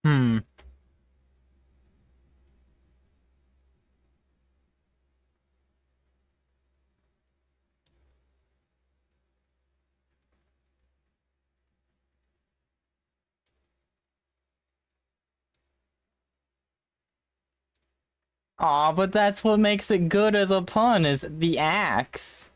Hmm. Aw, but that's what makes it good as a pun, is the axe.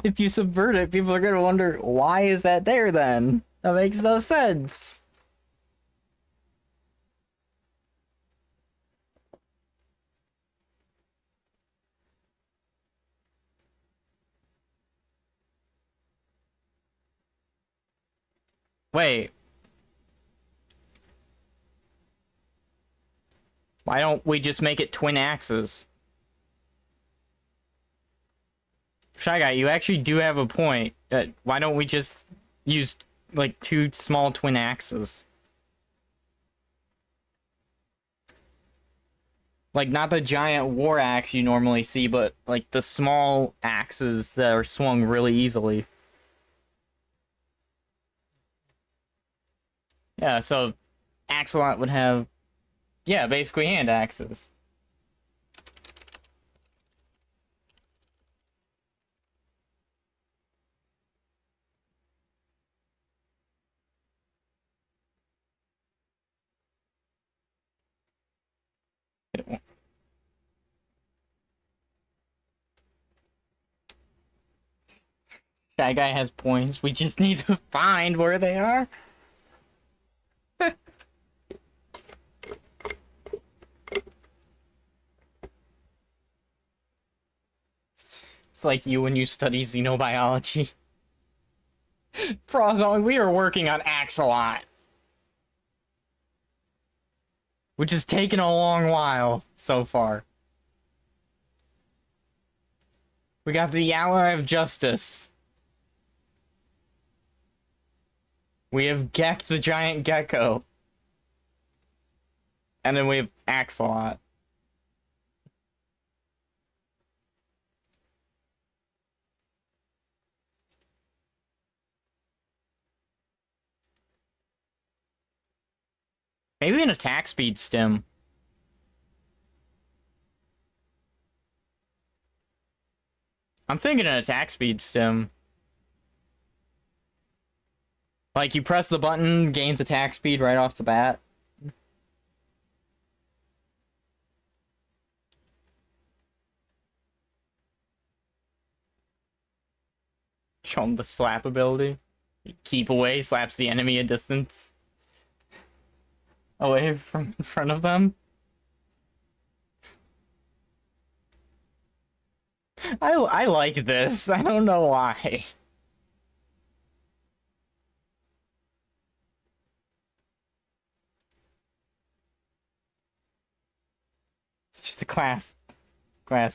If you subvert it, people are gonna wonder, why is that there then? That makes no sense. Wait. Why don't we just make it twin axes? Shy Guy, you actually do have a point. Why don't we just use, like, two small twin axes? Like, not the giant war axe you normally see, but, like, the small axes that are swung really easily. Yeah, so Axolot would have, yeah, basically hand axes. That guy has points. We just need to find where they are. It's like you when you study xenobiology. Frozone, we are working on Axolot. Which has taken a long while so far. We got the Ally of Justice. We have Gek the giant gecko. And then we have Axolot. Maybe an attack speed stem. I'm thinking an attack speed stem. Like, you press the button, gains attack speed right off the bat. Show him the slap ability. Keep away, slaps the enemy a distance away from in front of them. I like this. I don't know why. glass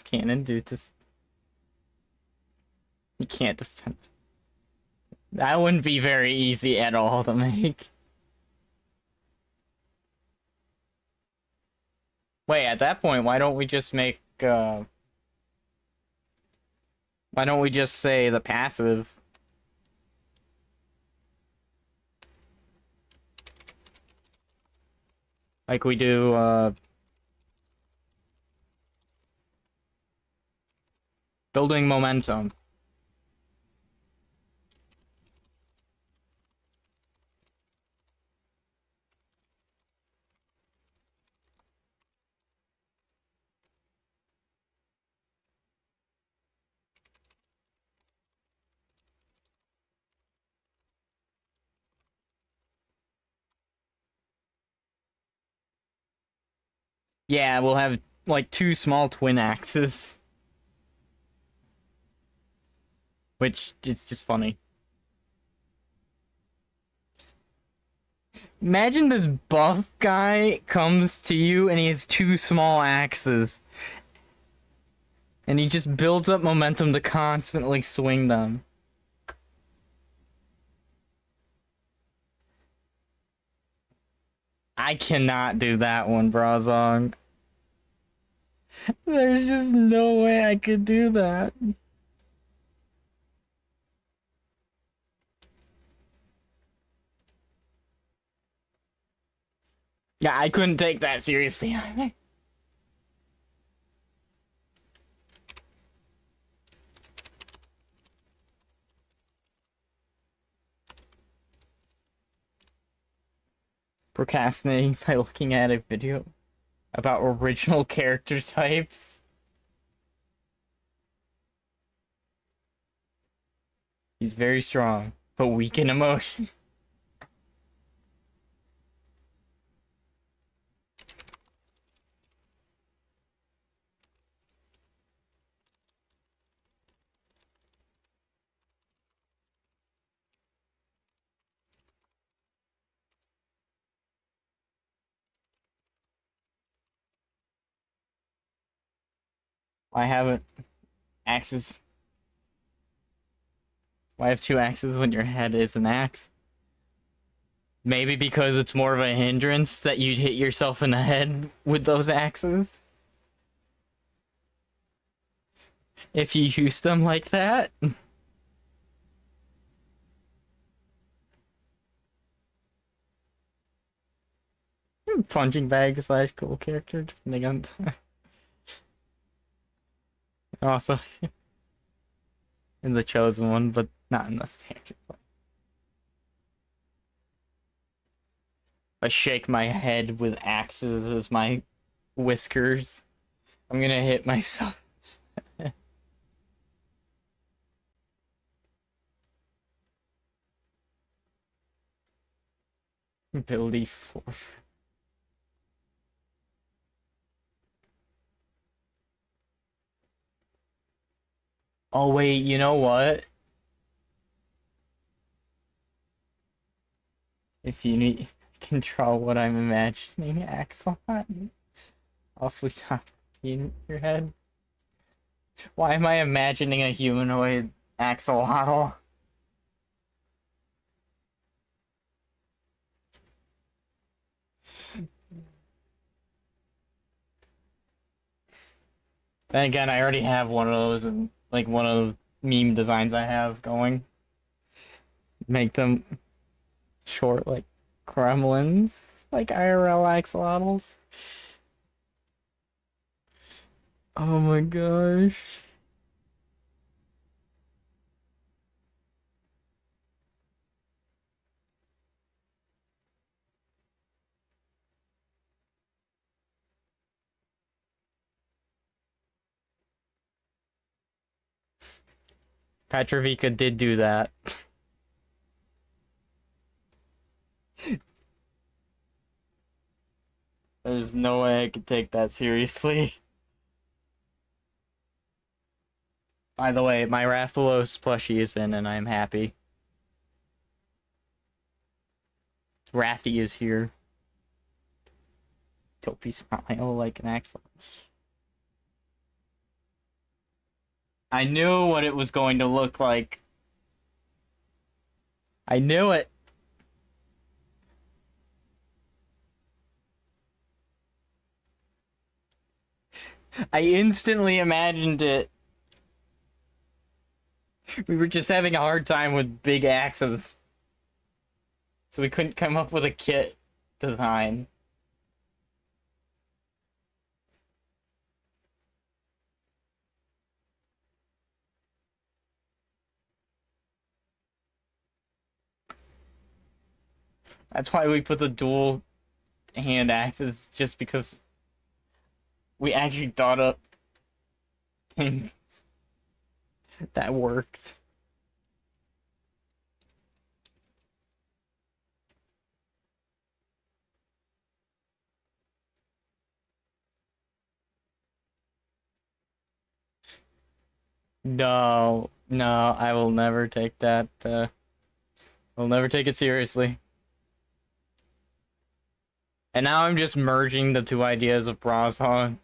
cannon due to you can't defend. That wouldn't be very easy at all to make. Wait, at that point, why don't we just make why don't we just say the passive? Like we do building momentum. Yeah, we'll have like two small twin axes. Which is just funny. Imagine this buff guy comes to you and he has two small axes. And he just builds up momentum to constantly swing them. I cannot do that one, Brazong. There's just no way I could do that. Yeah, I couldn't take that seriously either. Procrastinating by looking at a video about original character types. He's very strong, but weak in emotion. I haven't axes. Why have two axes when your head is an axe? Maybe because it's more of a hindrance that you'd hit yourself in the head with those axes. If you use them like that. Punching bag slash cool character. Also in the chosen one, but not in the standard one. I shake my head with axes as my whiskers. I'm gonna hit myself. Ability 4. Oh wait, you know what? If you need control what I'm imagining, Axel, awfully top in your head. Why am I imagining a humanoid axolotl? And again, I already have one of those, and like one of the meme designs I have going. Make them short like gremlins, like IRL axolotls. Oh my gosh. Petrovica did do that. There's no way I could take that seriously. By the way, my Rathalos plushie is in and I'm happy. Rathy is here. Topi smile like an axolotl. I knew what it was going to look like. I knew it. I instantly imagined it. We were just having a hard time with big axes. So we couldn't come up with a kit design. That's why we put the dual hand axes, just because we actually thought up things that worked. No, no, I will never take that. I'll never take it seriously. And now I'm just merging the two ideas of Brazon.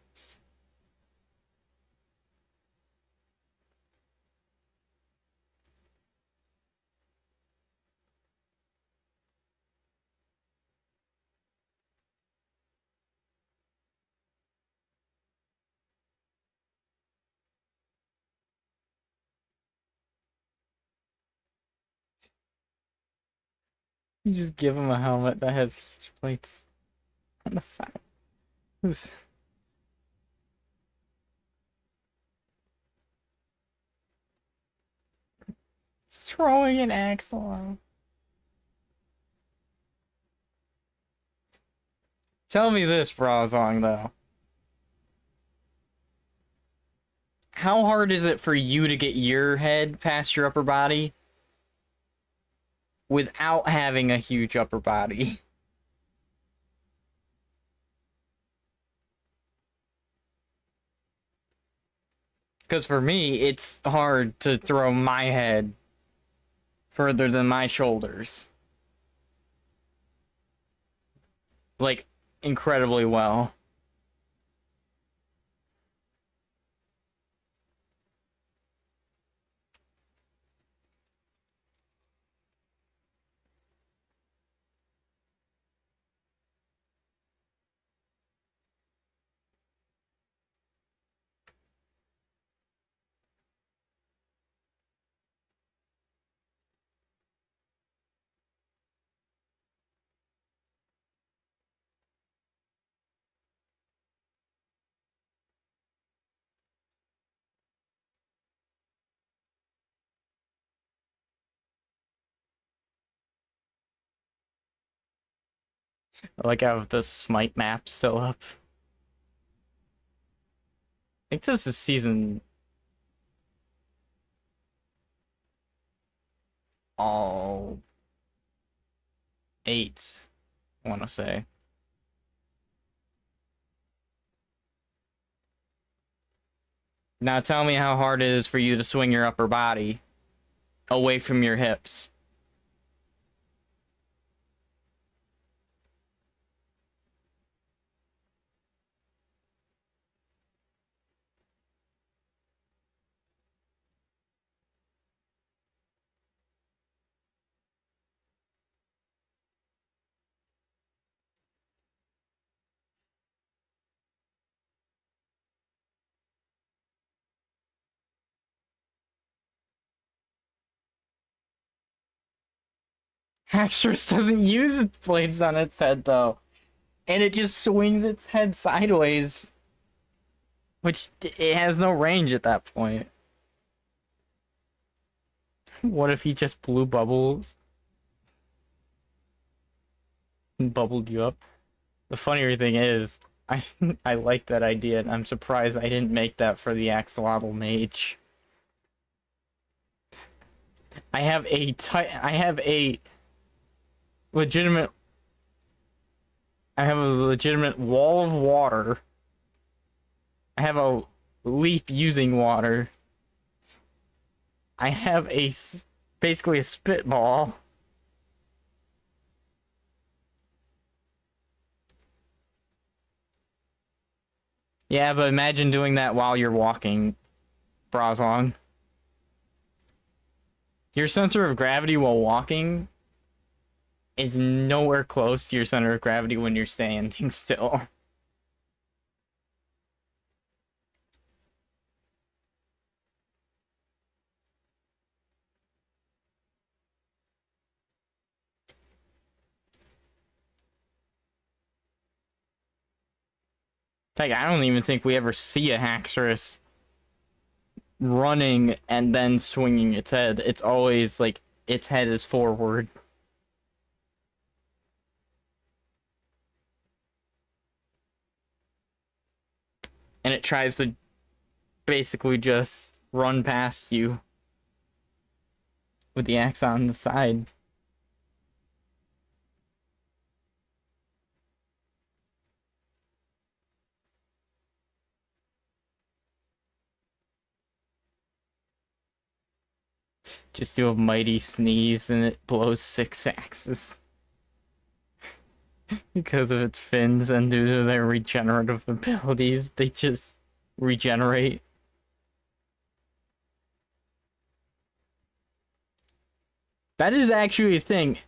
You just give him a helmet that has plates on the side. Who's throwing an axe along? Tell me this, Brazong, though. How hard is it for you to get your head past your upper body without having a huge upper body? Because for me, it's hard to throw my head further than my shoulders. Like, incredibly well. I like how the Smite map still up. I think this is season all 8, I want to say. Now tell me how hard it is for you to swing your upper body away from your hips. Haxorus doesn't use its blades on its head, though. And it just swings its head sideways. Which, it has no range at that point. What if he just blew bubbles? And bubbled you up? The funnier thing is, I I like that idea, and I'm surprised I didn't make that for the Axolotl Mage. I have a legitimate I have a legitimate wall of water. I have a leap using water. I have basically a spitball. Yeah, but imagine doing that while you're walking bras on. Your center of gravity while walking is nowhere close to your center of gravity when you're standing still. Like, I don't even think we ever see a Haxorus running and then swinging its head. It's always like its head is forward. And it tries to basically just run past you with the axe on the side. Just do a mighty sneeze and it blows 6 axes. Because of its fins and due to their regenerative abilities, they just regenerate. That is actually a thing.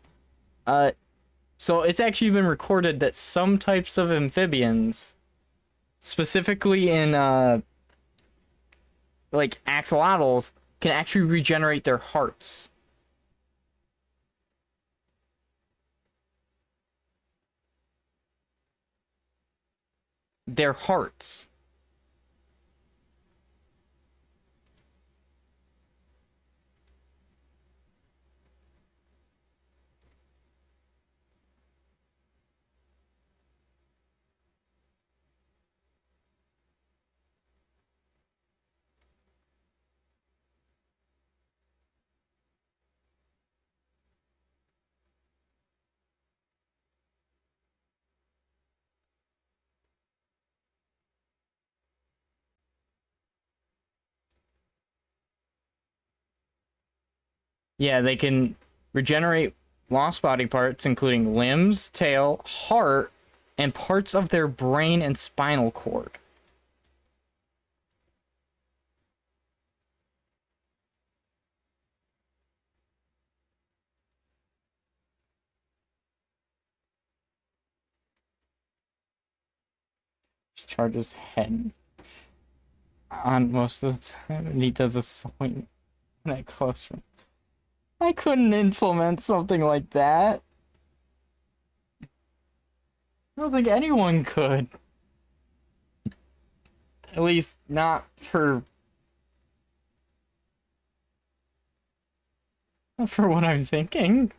So it's actually been recorded that some types of amphibians, specifically in like axolotls, can actually regenerate their hearts. Their hearts. Yeah, they can regenerate lost body parts, including limbs, tail, heart, and parts of their brain and spinal cord. Just charges head on most of the time, and he does a swing that close. I couldn't implement something like that. I don't think anyone could. At least not for what I'm thinking.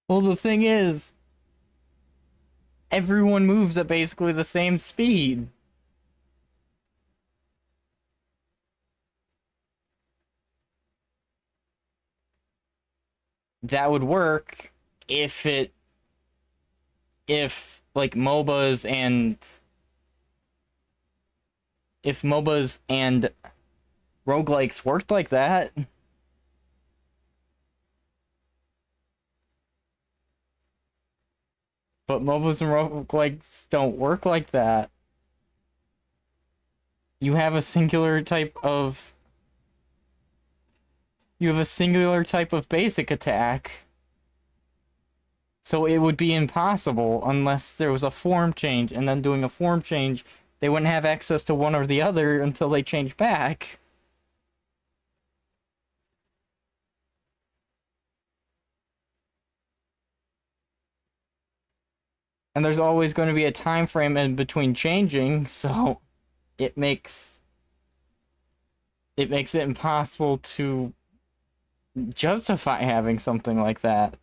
Well, the thing is, everyone moves at basically the same speed. That would work if like MOBAs and roguelikes worked like that. But MOBAs and roguelikes don't work like that. You have a singular type of basic attack. So it would be impossible unless there was a form change, and then doing a form change, they wouldn't have access to one or the other until they change back. And there's always going to be a time frame in between changing, so it makes it impossible to justify having something like that.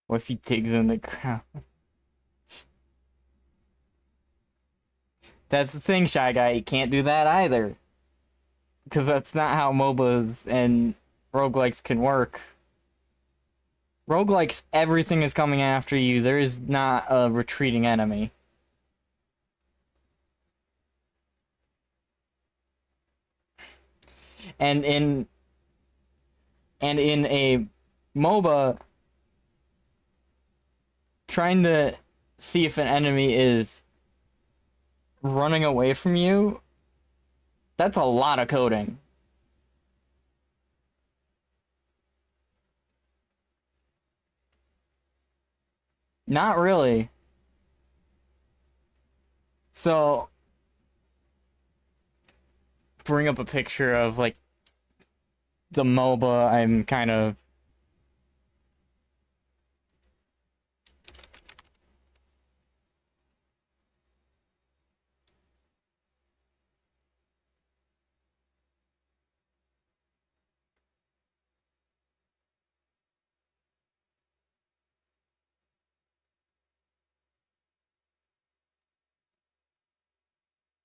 What if he digs in the ground? That's the thing, Shy Guy. You can't do that either. Because that's not how MOBAs and roguelikes can work. Roguelikes, everything is coming after you. There is not a retreating enemy. And in a MOBA, trying to see if an enemy is running away from you, that's a lot of coding. Not really. So, bring up a picture of like the MOBA I'm kind of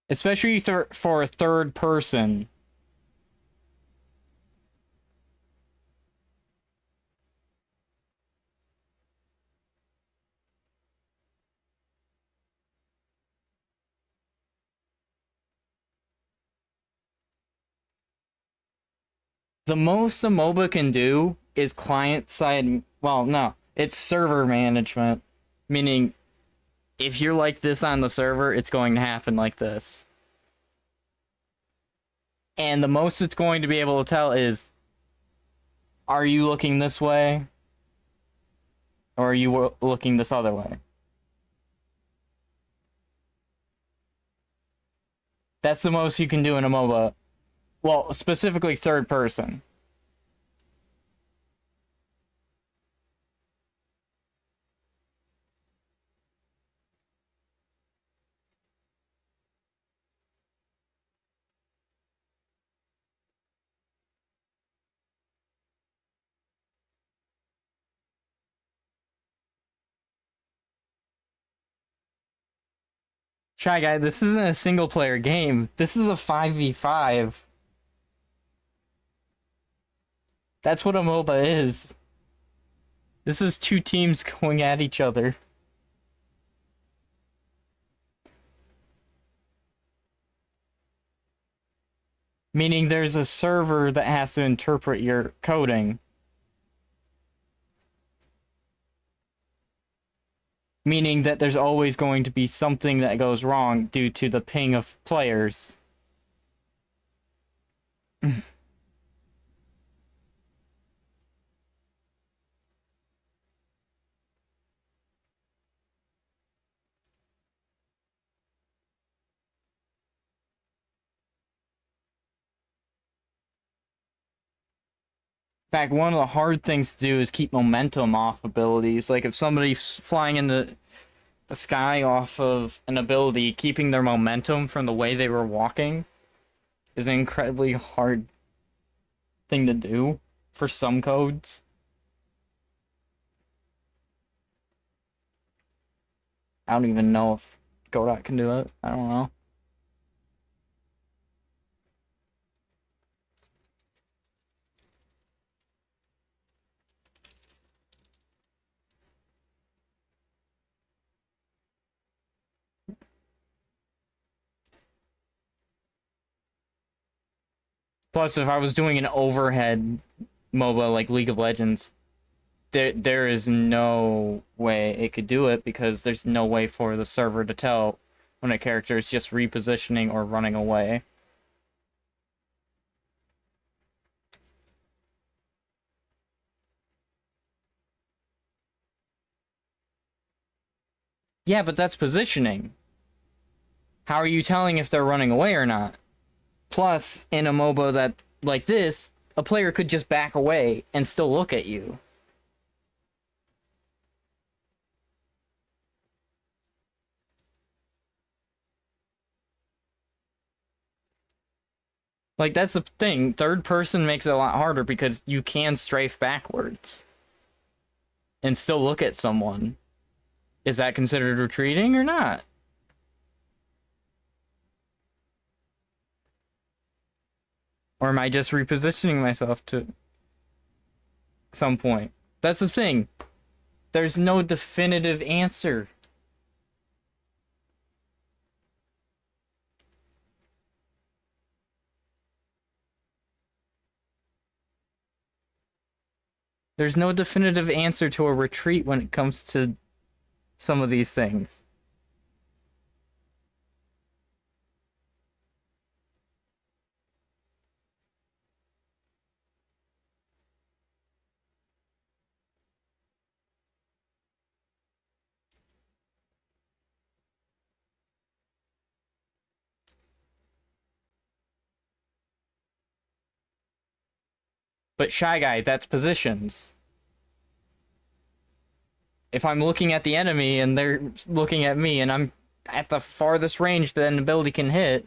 especially for a third person. The most a MOBA can do is client side. Well, no, it's server management, meaning if you're like this on the server, it's going to happen like this. And the most it's going to be able to tell is, are you looking this way? Or are you looking this other way? That's the most you can do in a MOBA. Well, specifically third person. Shy Guy, this isn't a single player game. This is a 5v5. That's what a MOBA is. This is two teams going at each other. Meaning there's a server that has to interpret your coding. Meaning that there's always going to be something that goes wrong due to the ping of players. In fact, one of the hard things to do is keep momentum off abilities. Like if somebody's flying in the sky off of an ability, keeping their momentum from the way they were walking is an incredibly hard thing to do for some codes. I don't even know if Godot can do it. I don't know. Plus, if I was doing an overhead MOBA like League of Legends, there is no way it could do it because there's no way for the server to tell when a character is just repositioning or running away. Yeah, but that's positioning. How are you telling if they're running away or not? Plus, in a MOBA that like this, a player could just back away and still look at you. Like, that's the thing. Third person makes it a lot harder because you can strafe backwards. and still look at someone, is that considered retreating or not? Or am I just repositioning myself to some point? That's the thing. There's no definitive answer. There's no definitive answer to a retreat when it comes to some of these things. But Shy Guy, that's positions. If I'm looking at the enemy and they're looking at me and I'm at the farthest range that an ability can hit,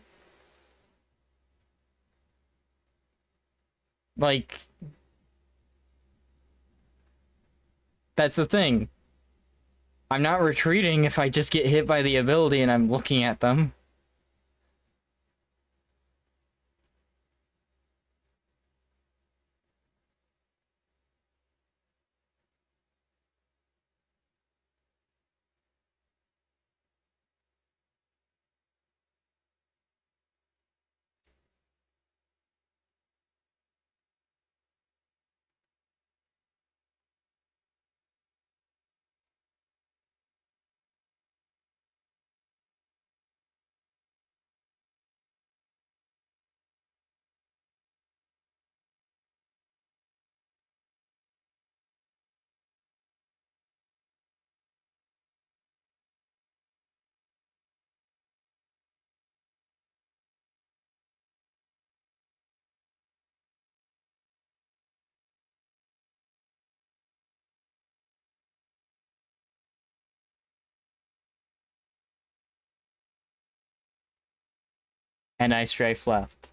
like, that's the thing. I'm not retreating if I just get hit by the ability and I'm looking at them. And I strafe left.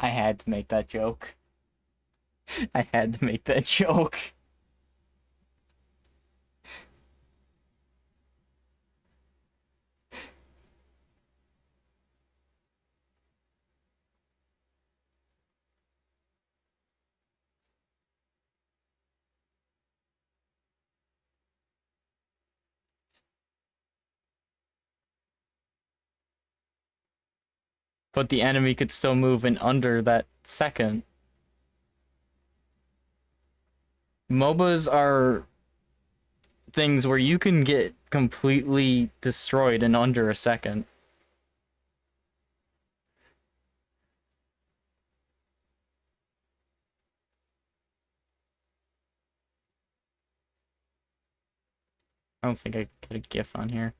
I had to make that joke. I had to make that joke. But the enemy could still move in under that second. MOBAs are things where you can get completely destroyed in under a second. I don't think I get a GIF on here.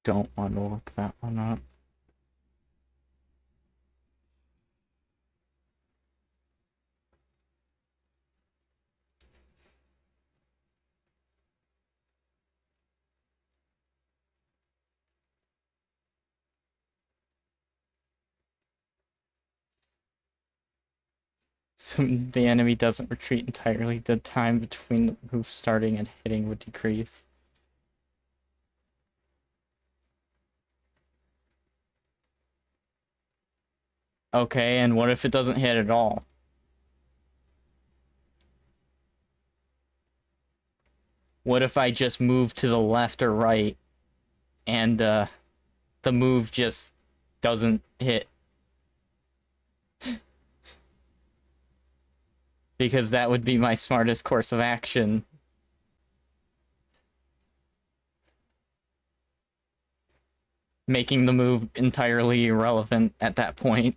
Don't want to look that one up. So the enemy doesn't retreat entirely. The time between the move starting and hitting would decrease. Okay, and what if it doesn't hit at all? What if I just move to the left or right and the move just doesn't hit? Because that would be my smartest course of action. Making the move entirely irrelevant at that point.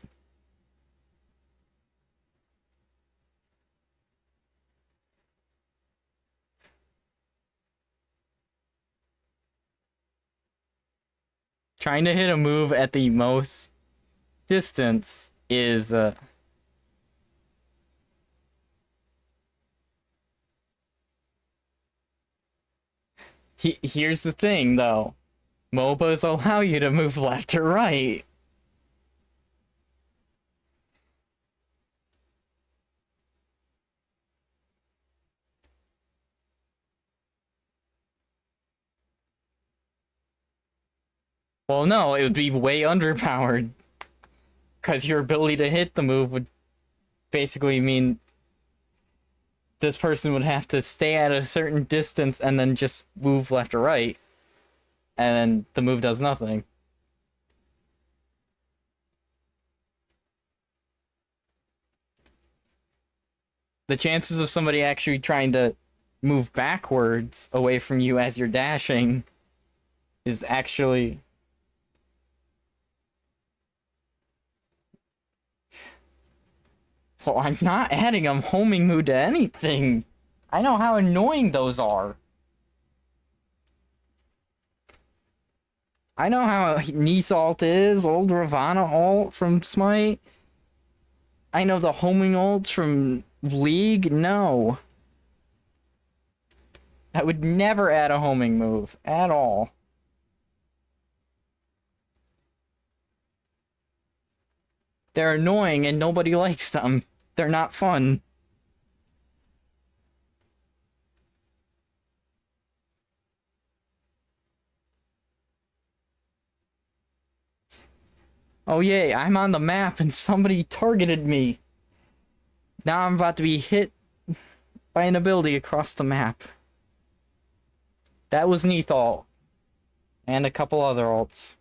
Trying to hit a move at the most distance is here's the thing though. MOBAs allow you to move left or right. Well, no, it would be way underpowered. Because your ability to hit the move would basically mean this person would have to stay at a certain distance and then just move left or right. And then the move does nothing. The chances of somebody actually trying to move backwards away from you as you're dashing is actually... Well, I'm not adding a homing mood to anything. I know how annoying those are. I know how Neath ult is, old Ravana ult from Smite. I know the homing ults from League. No. I would never add a homing move at all. They're annoying and nobody likes them. They're not fun. Oh yay, I'm on the map and somebody targeted me. Now I'm about to be hit by an ability across the map. That was Neath ult. And a couple other ults.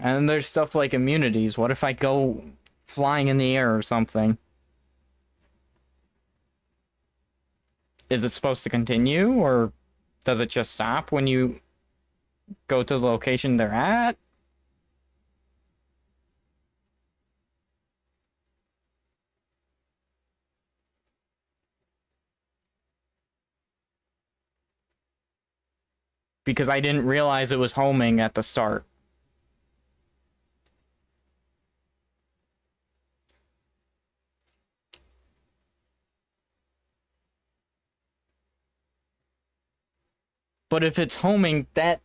And there's stuff like immunities. What if I go flying in the air or something? Is it supposed to continue, or does it just stop when you go to the location they're at? Because I didn't realize it was homing at the start. But if it's homing, that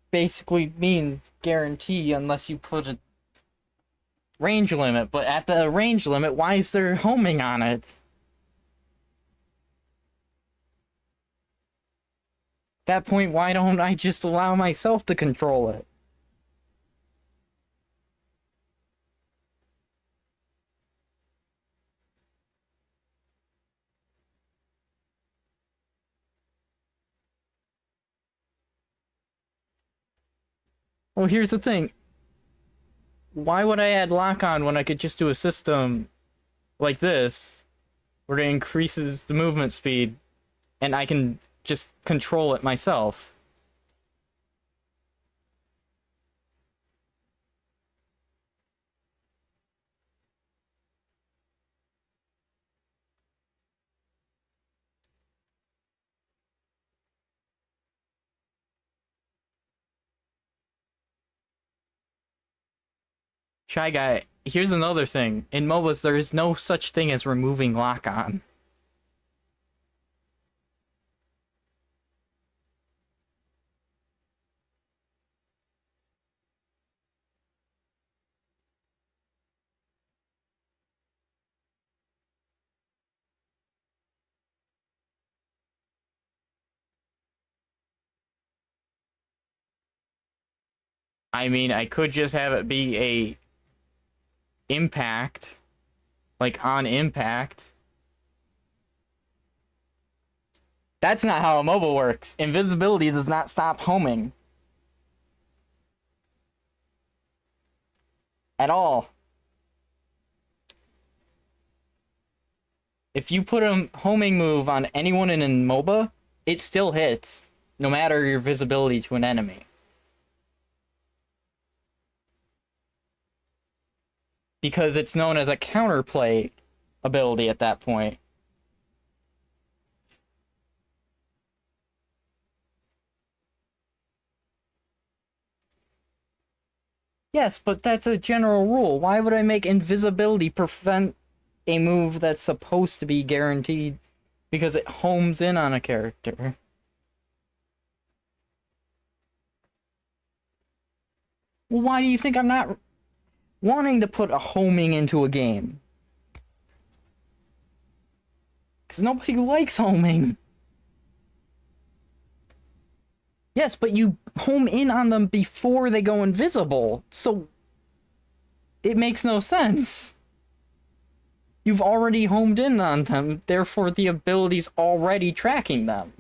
basically means guarantee unless you put a range limit. But at the range limit, why is there homing on it? At that point, why don't I just allow myself to control it? Well, here's the thing. Why would I add lock-on when I could just do a system like this, where it increases the movement speed, and I can just control it myself? Shy Guy, here's another thing. In MOBAs, there is no such thing as removing lock-on. I mean, I could just have it be a impact, like on impact. That's not how a mobile works. Invisibility does not stop homing. At all. If you put a homing move on anyone in a MOBA, it still hits, no matter your visibility to an enemy. Because it's known as a counterplay ability at that point. Yes, but that's a general rule. Why would I make invisibility prevent a move that's supposed to be guaranteed because it homes in on a character? Well, why do you think I'm not wanting to put a homing into a game? Because nobody likes homing. Yes, but you home in on them before they go invisible, so it makes no sense. You've already homed in on them, therefore the ability's already tracking them.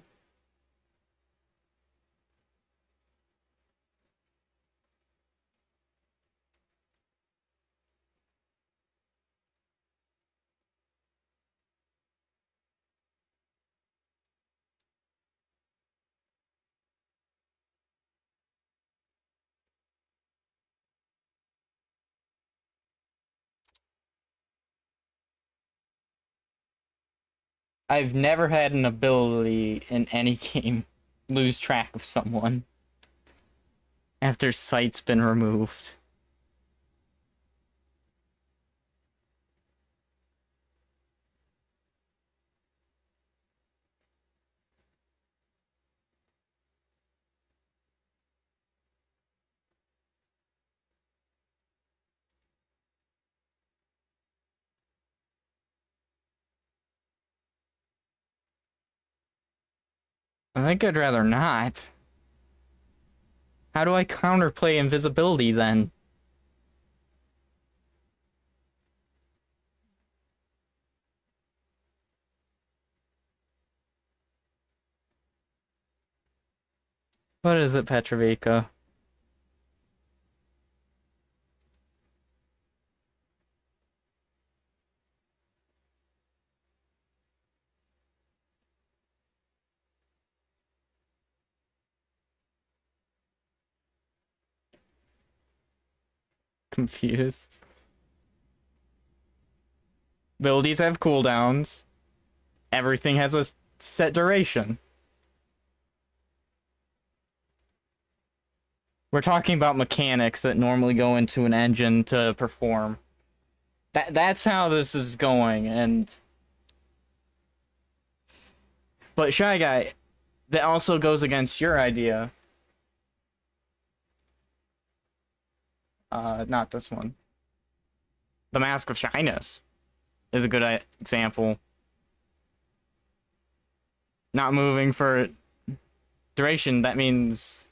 I've never had an ability in any game lose track of someone after sight's been removed. I think I'd rather not. How do I counterplay invisibility then? What is it, Petrovica? Confused. Abilities have cooldowns. Everything has a set duration. We're talking about mechanics that normally go into an engine to perform. That's how this is going, and... But Shy Guy, that also goes against your idea. Not this one. The Mask of Shyness is a good example. Not moving for duration, that means...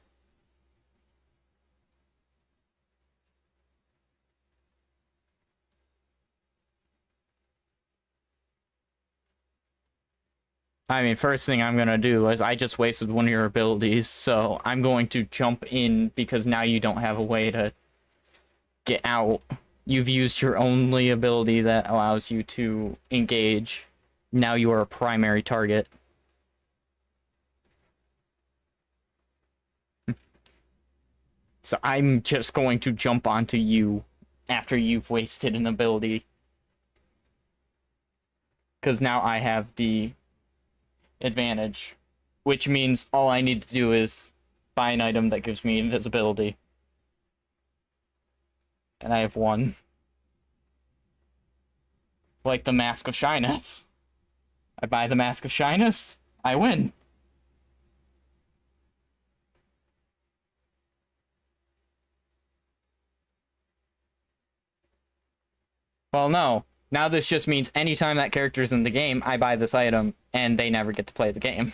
I mean, first thing I'm gonna do is I just wasted one of your abilities, so I'm going to jump in because now you don't have a way to get out. You've used your only ability that allows you to engage. Now you are a primary target. So I'm just going to jump onto you after you've wasted an ability. Because now I have the advantage. Which means all I need to do is buy an item that gives me invisibility. And I have one. Like the Mask of Shyness. I buy the Mask of Shyness, I win. Well, no. Now this just means anytime that character's in the game, I buy this item, and they never get to play the game.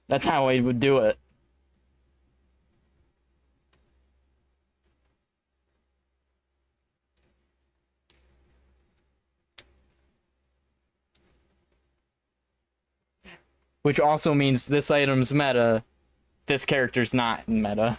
That's how I would do it. Which also means this item's meta, this character's not in meta.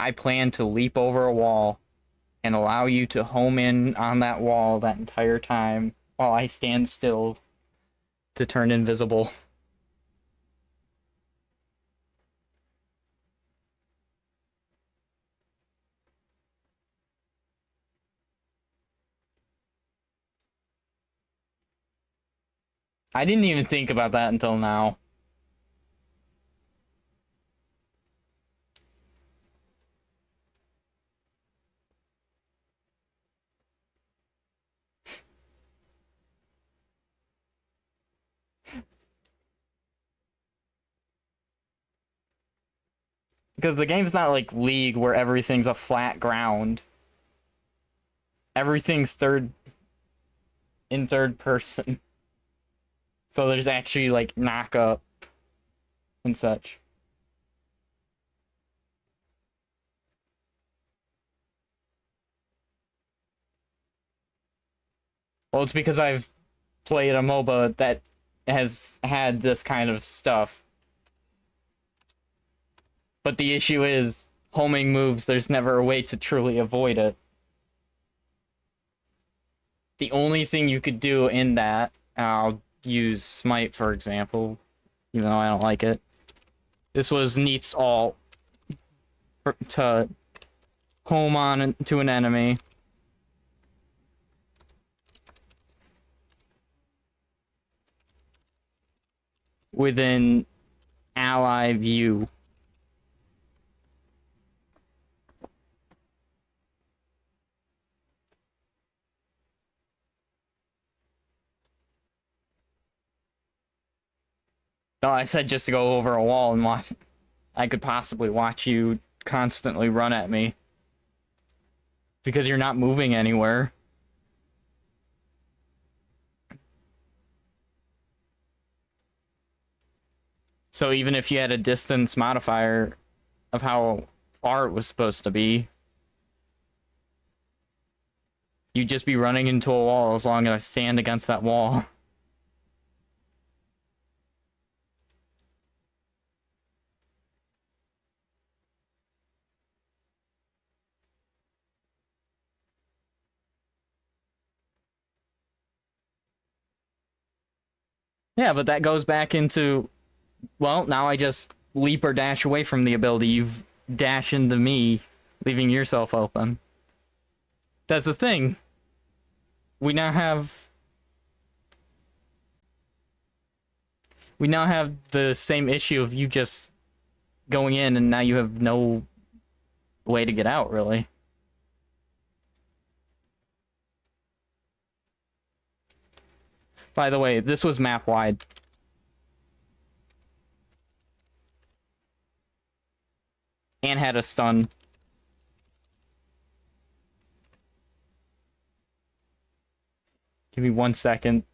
I plan to leap over a wall and allow you to home in on that wall that entire time while I stand still to turn invisible. I didn't even think about that until now. Because the game's not like League where everything's a flat ground. Everything's in third person. So there's actually like knock up and such. Well, it's because I've played a MOBA that has had this kind of stuff. But the issue is, homing moves, there's never a way to truly avoid it. The only thing you could do in that, I'll use Smite for example, even though I don't like it. This was Neith's ult to home on to an enemy. Within ally view. No, I said just to go over a wall and watch. I could possibly watch you constantly run at me. Because you're not moving anywhere. So even if you had a distance modifier of how far it was supposed to be, you'd just be running into a wall as long as I stand against that wall. Yeah, but that goes back into, well, now I just leap or dash away from the ability. You've dashed into me, leaving yourself open. That's the thing. We now have the same issue of you just going in and now you have no way to get out, really. By the way, this was map wide. And had a stun. Give me 1 second.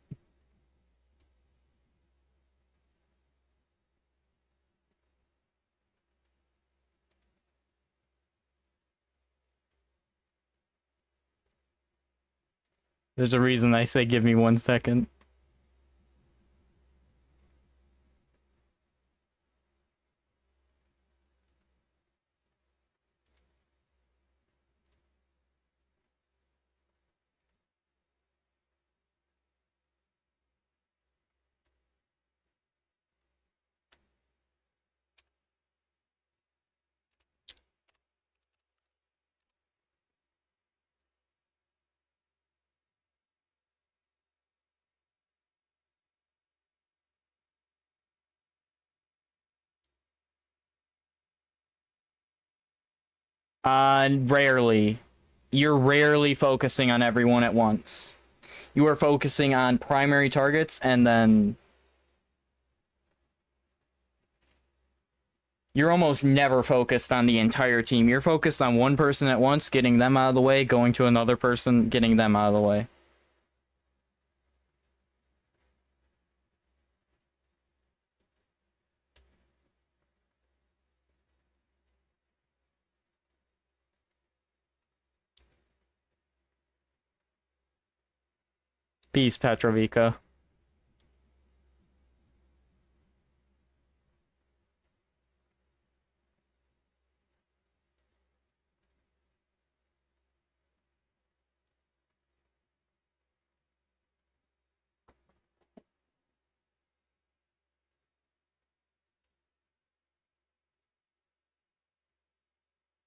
There's a reason I say give me 1 second. Rarely. You're rarely focusing on everyone at once. You are focusing on primary targets and then you're almost never focused on the entire team. You're focused on one person at once, getting them out of the way, going to another person, getting them out of the way. Peace, Petrovica.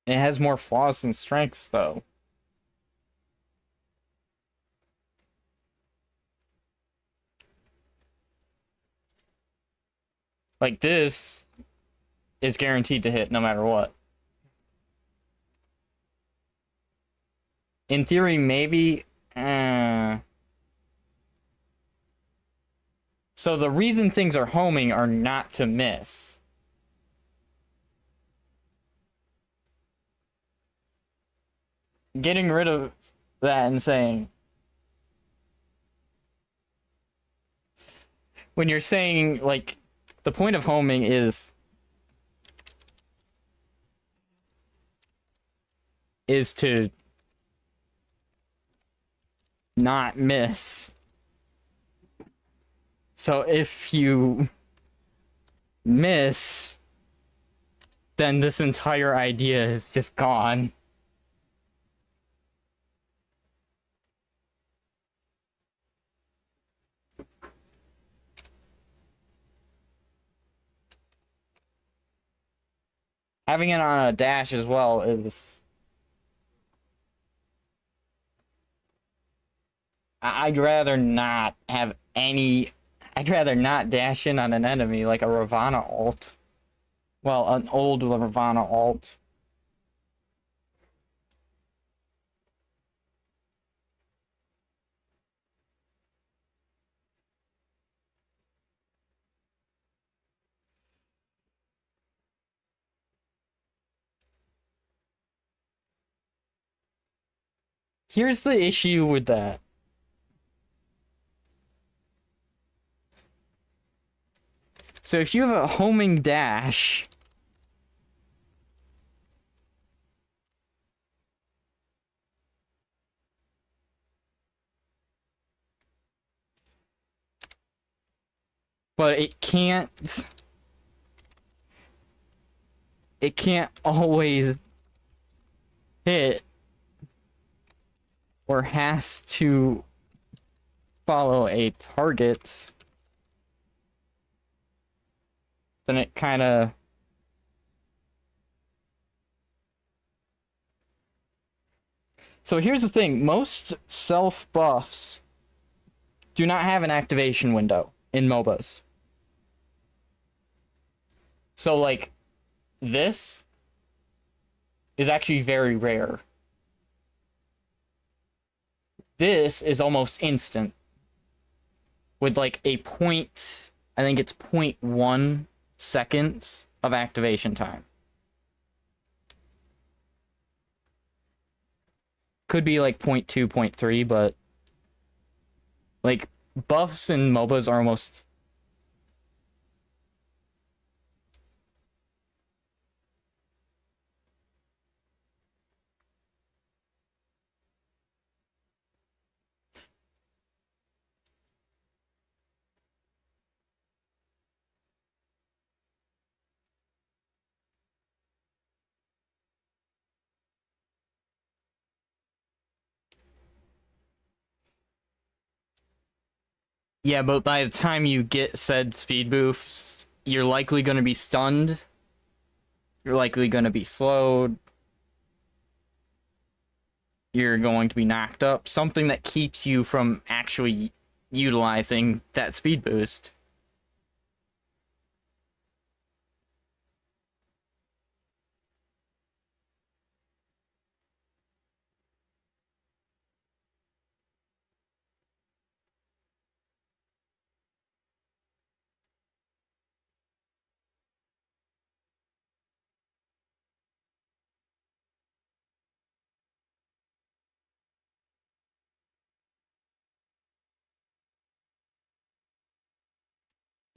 It has more flaws than strengths, though. Like, this is guaranteed to hit no matter what. In theory, maybe... So the reason things are homing are not to miss. Getting rid of that and saying... When you're saying, like, the point of homing is to not miss. So if you miss, then this entire idea is just gone. Having it on a dash as well is... I'd rather not have any... I'd rather not dash in on an enemy like a Ravana ult. Well, an old Ravana ult. Here's the issue with that. So if you have a homing dash... But it can't always hit, or has to follow a target, then it kind of... So here's the thing, most self buffs do not have an activation window in MOBAs. So like, this is actually very rare. This is almost instant. With like a point, I think it's 0.1 seconds of activation time. Could be like 0.2, 0.3, but like buffs in MOBAs are almost... Yeah, but by the time you get said speed boosts, you're likely going to be stunned. You're likely going to be slowed. You're going to be knocked up. Something that keeps you from actually utilizing that speed boost.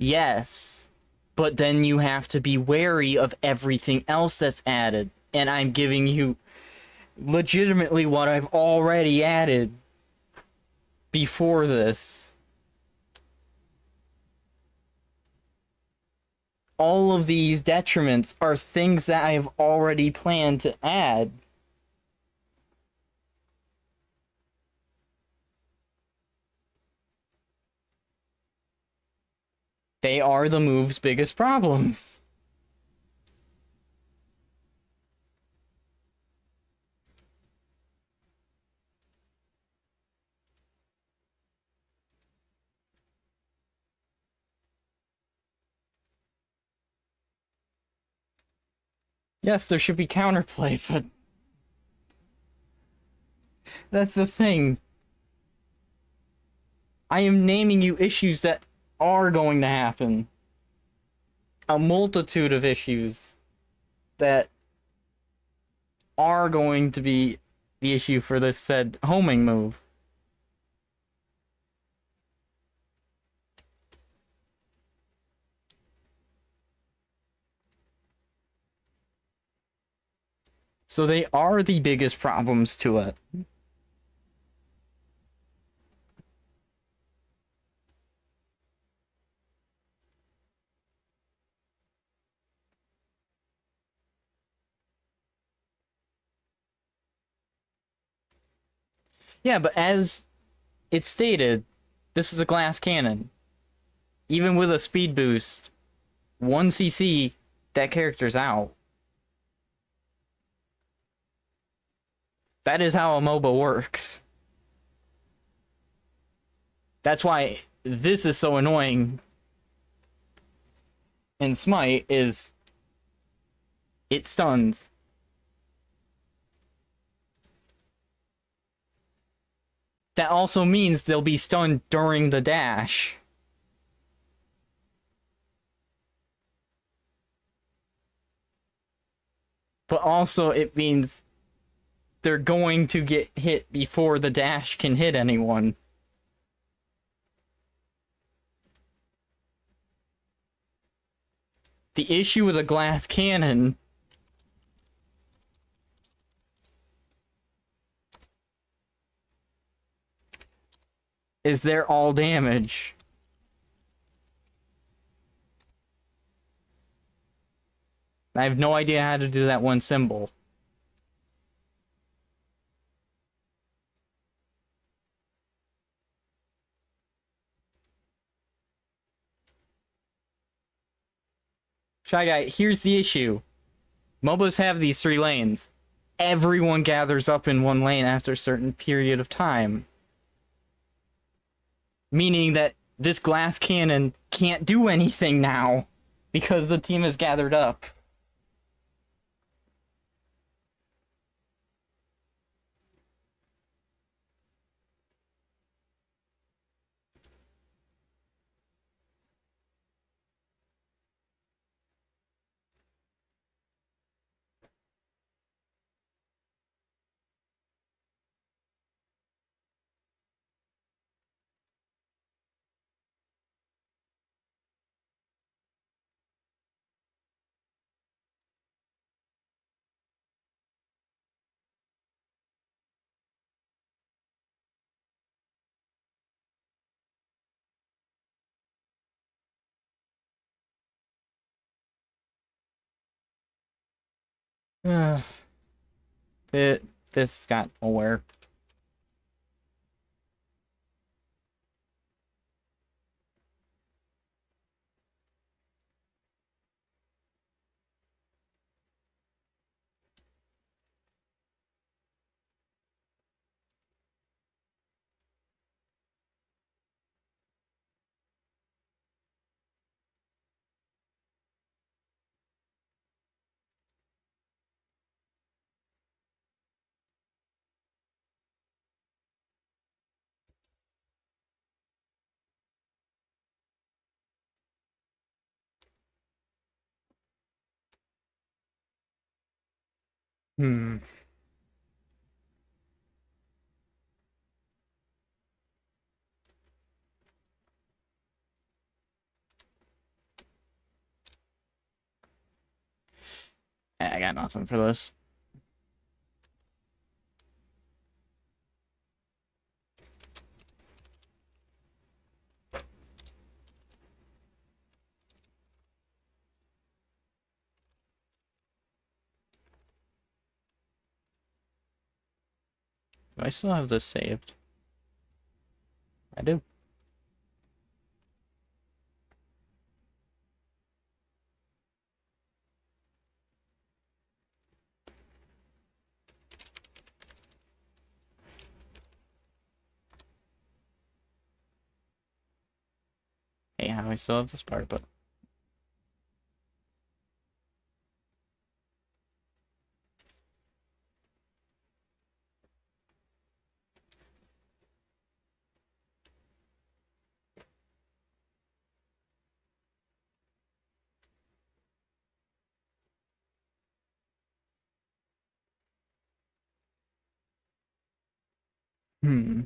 Yes, but then you have to be wary of everything else that's added. And I'm giving you legitimately what I've already added before this. All of these detriments are things that I have already planned to add. They are the move's biggest problems. Yes, there should be counterplay, but that's the thing. I am naming you issues that are going to happen. A multitude of issues that are going to be the issue for this said homing move. So they are the biggest problems to it. Yeah, but as it's stated, this is a glass cannon. Even with a speed boost, 1cc, that character's out. That is how a MOBA works. That's why this is so annoying in Smite, is it stuns. That also means they'll be stunned during the dash. But also it means they're going to get hit before the dash can hit anyone. The issue with a glass cannon is they're all damage. I have no idea how to do that one symbol. Shy Guy, here's the issue. MOBAs have these 3 lanes. Everyone gathers up in one lane after a certain period of time. Meaning that this glass cannon can't do anything now because the team is gathered up. This got nowhere. Hmm. I got nothing for this. Do I still have this saved? I do. Hey, how I still have this part, but hmm.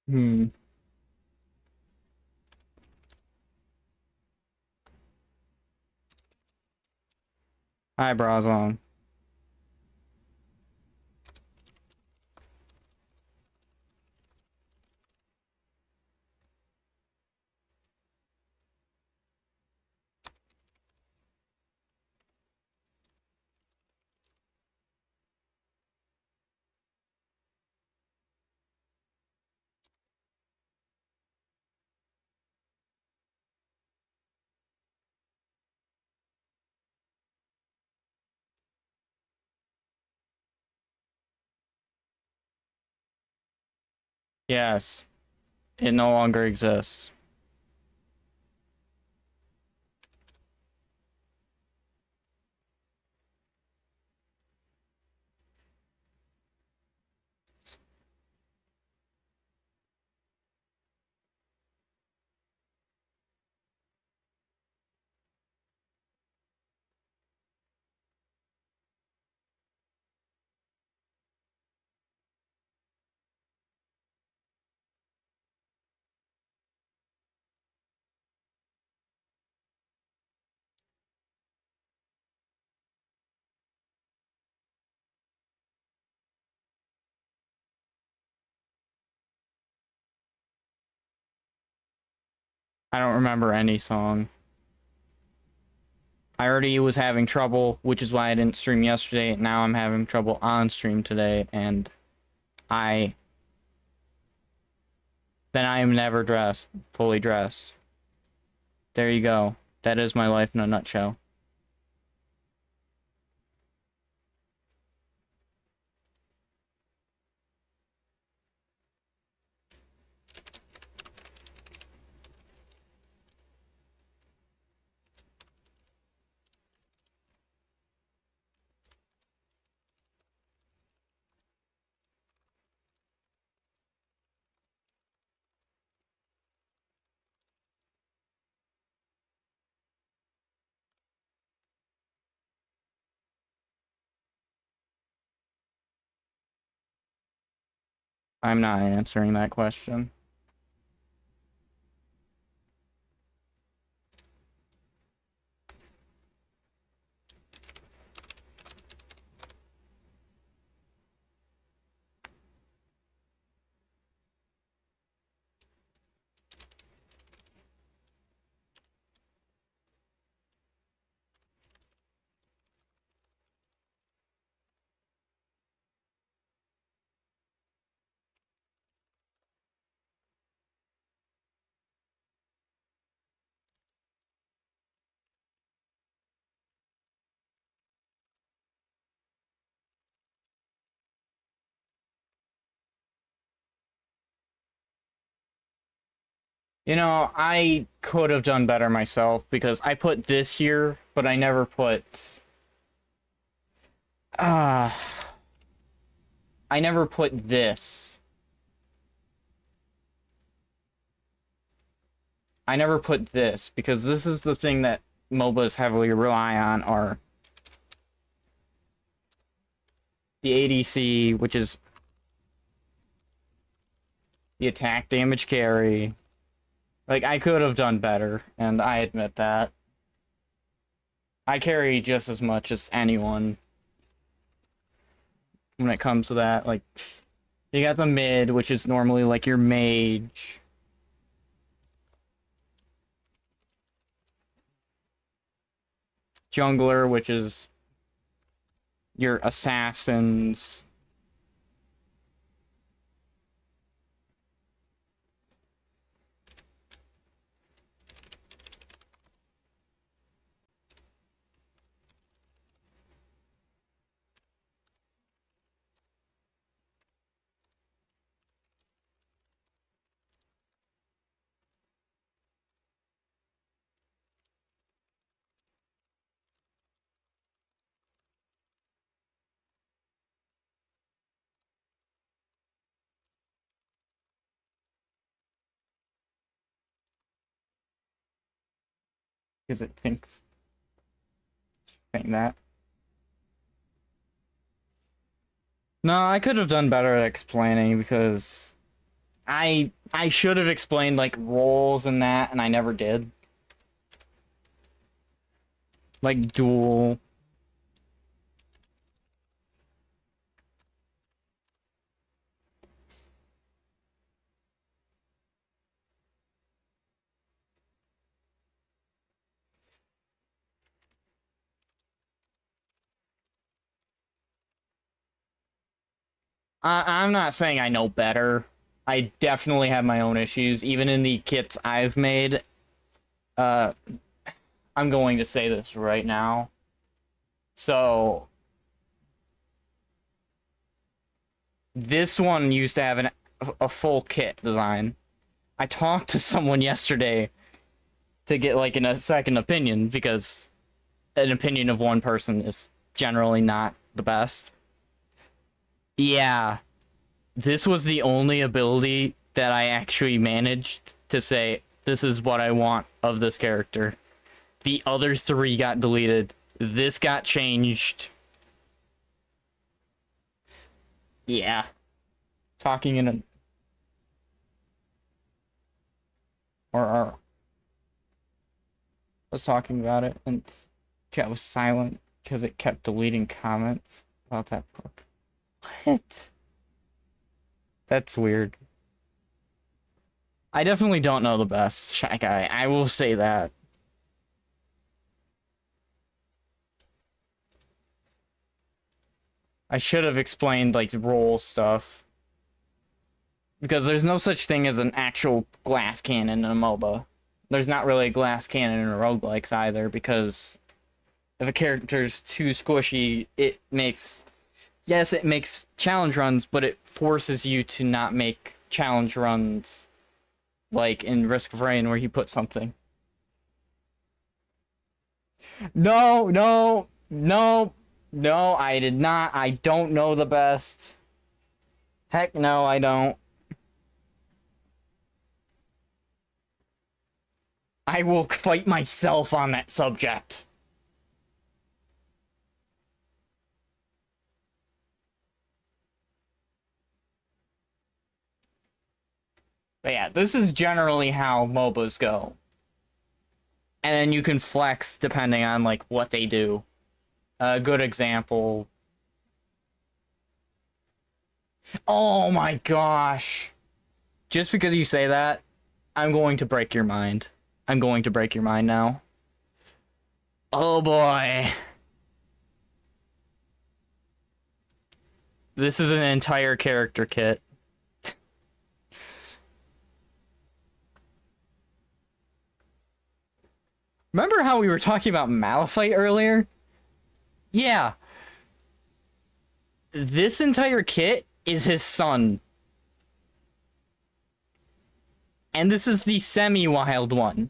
Hmm. Eyebrows on. Yes. It no longer exists. I don't remember any song. I already was having trouble, which is why I didn't stream yesterday. Now I'm having trouble on stream today, and I... Then I am never dressed, fully dressed. There you go. That is my life in a nutshell. I'm not answering that question. You know, I could have done better myself because I put this here, but I never put uh I never put this. I never put this because this is the thing that MOBAs heavily rely on are the ADC, which is the attack damage carry. Like, I could have done better, and I admit that. I carry just as much as anyone when it comes to that. Like, you got the mid, which is normally like your mage. Jungler, which is your assassins. Because it thinks saying that. No, I could have done better at explaining because I should have explained like roles and that, and I never did. Like duel. I'm not saying I know better. I definitely have my own issues, even in the kits I've made. Uh, I'm going to say this right now. So, this one used to have a full kit design. I talked to someone yesterday to get like a second opinion because an opinion of one person is generally not the best. Yeah, this was the only ability that I actually managed to say, this is what I want of this character. The other three got deleted. This got changed. Yeah. Talking in a... Or I was talking about it, and chat was silent because it kept deleting comments about that book. What? That's weird. I definitely don't know the best Shy Guy. I will say that. I should have explained, like, role stuff. Because there's no such thing as an actual glass cannon in a MOBA. There's not really a glass cannon in a roguelikes either, because if a character's too squishy, it makes... Yes, it makes challenge runs, but it forces you to not make challenge runs like in Risk of Rain where you put something. No, no, no, no, I did not. I don't know the best. Heck no, I don't. I will fight myself on that subject. But yeah, this is generally how MOBAs go. And then you can flex depending on like what they do. A good example. Oh my gosh. Just because you say that, I'm going to break your mind. I'm going to break your mind now. Oh boy. This is an entire character kit. Remember how we were talking about Malphite earlier? Yeah. This entire kit is his son. And this is the semi-wild one.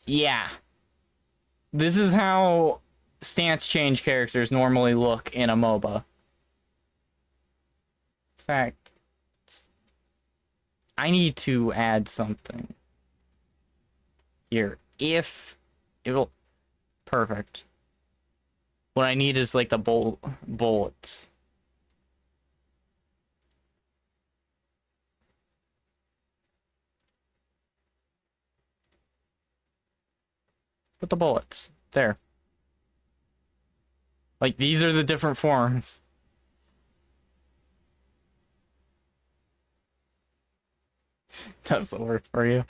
Yeah. This is how stance change characters normally look in a MOBA. In fact, I need to add something here. If it'll... Perfect. What I need is like the bullets. Put the bullets. There. Like, these are the different forms. Does it work for you?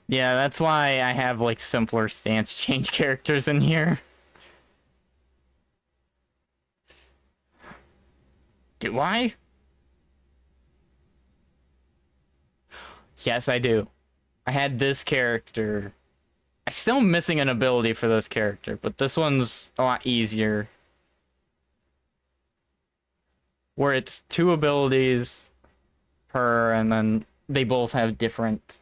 Yeah, that's why I have, like, simpler stance change characters in here. Do I? Yes, I do. I had this character. I'm still missing an ability for this character, but this one's a lot easier. Where it's 2 abilities per, and then they both have different...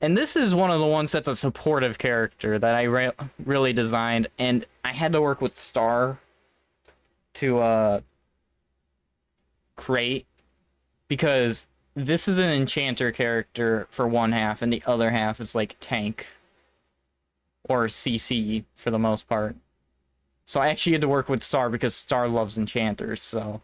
And this is one of the ones that's a supportive character that I really designed, and I had to work with Star to create, because this is an enchanter character for one half, and the other half is like tank or CC for the most part. So I actually had to work with Star because Star loves enchanters, so...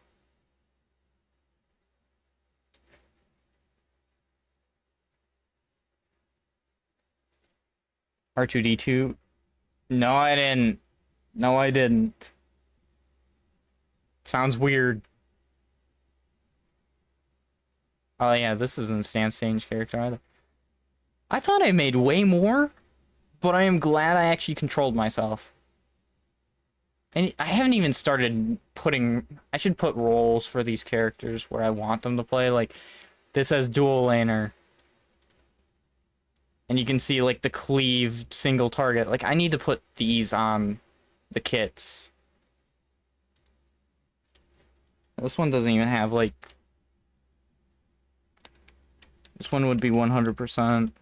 R2-D2? No, I didn't. No, I didn't. Sounds weird. Oh yeah, this isn't a stance change character either. I thought I made way more, but I am glad I actually controlled myself. And I haven't even started putting... I should put roles for these characters where I want them to play. Like, this has dual laner. And you can see, like, the cleave single target. Like, I need to put these on the kits. This one doesn't even have, like... This one would be 100%.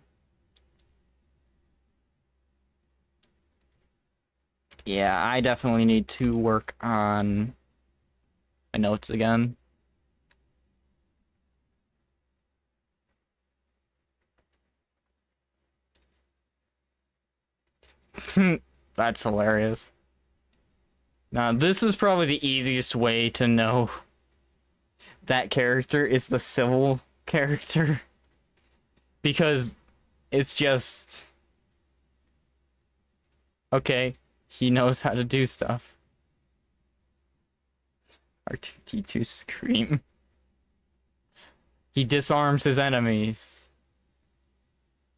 Yeah, I definitely need to work on my notes again. That's hilarious. Now, this is probably the easiest way to know that character is the civil character. Because it's just... Okay, he knows how to do stuff. R2-D2 scream. He disarms his enemies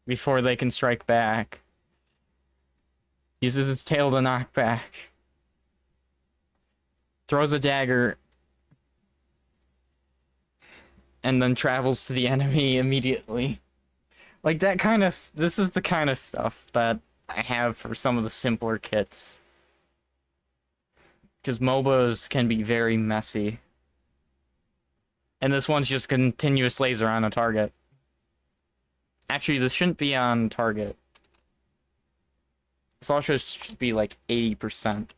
before they can strike back. Uses his tail to knock back. Throws a dagger. And then travels to the enemy immediately. Like, that kind of... This is the kind of stuff that I have for some of the simpler kits. Because MOBAs can be very messy. And this one's just continuous laser on a target. Actually, this shouldn't be on target. This also should be like 80%.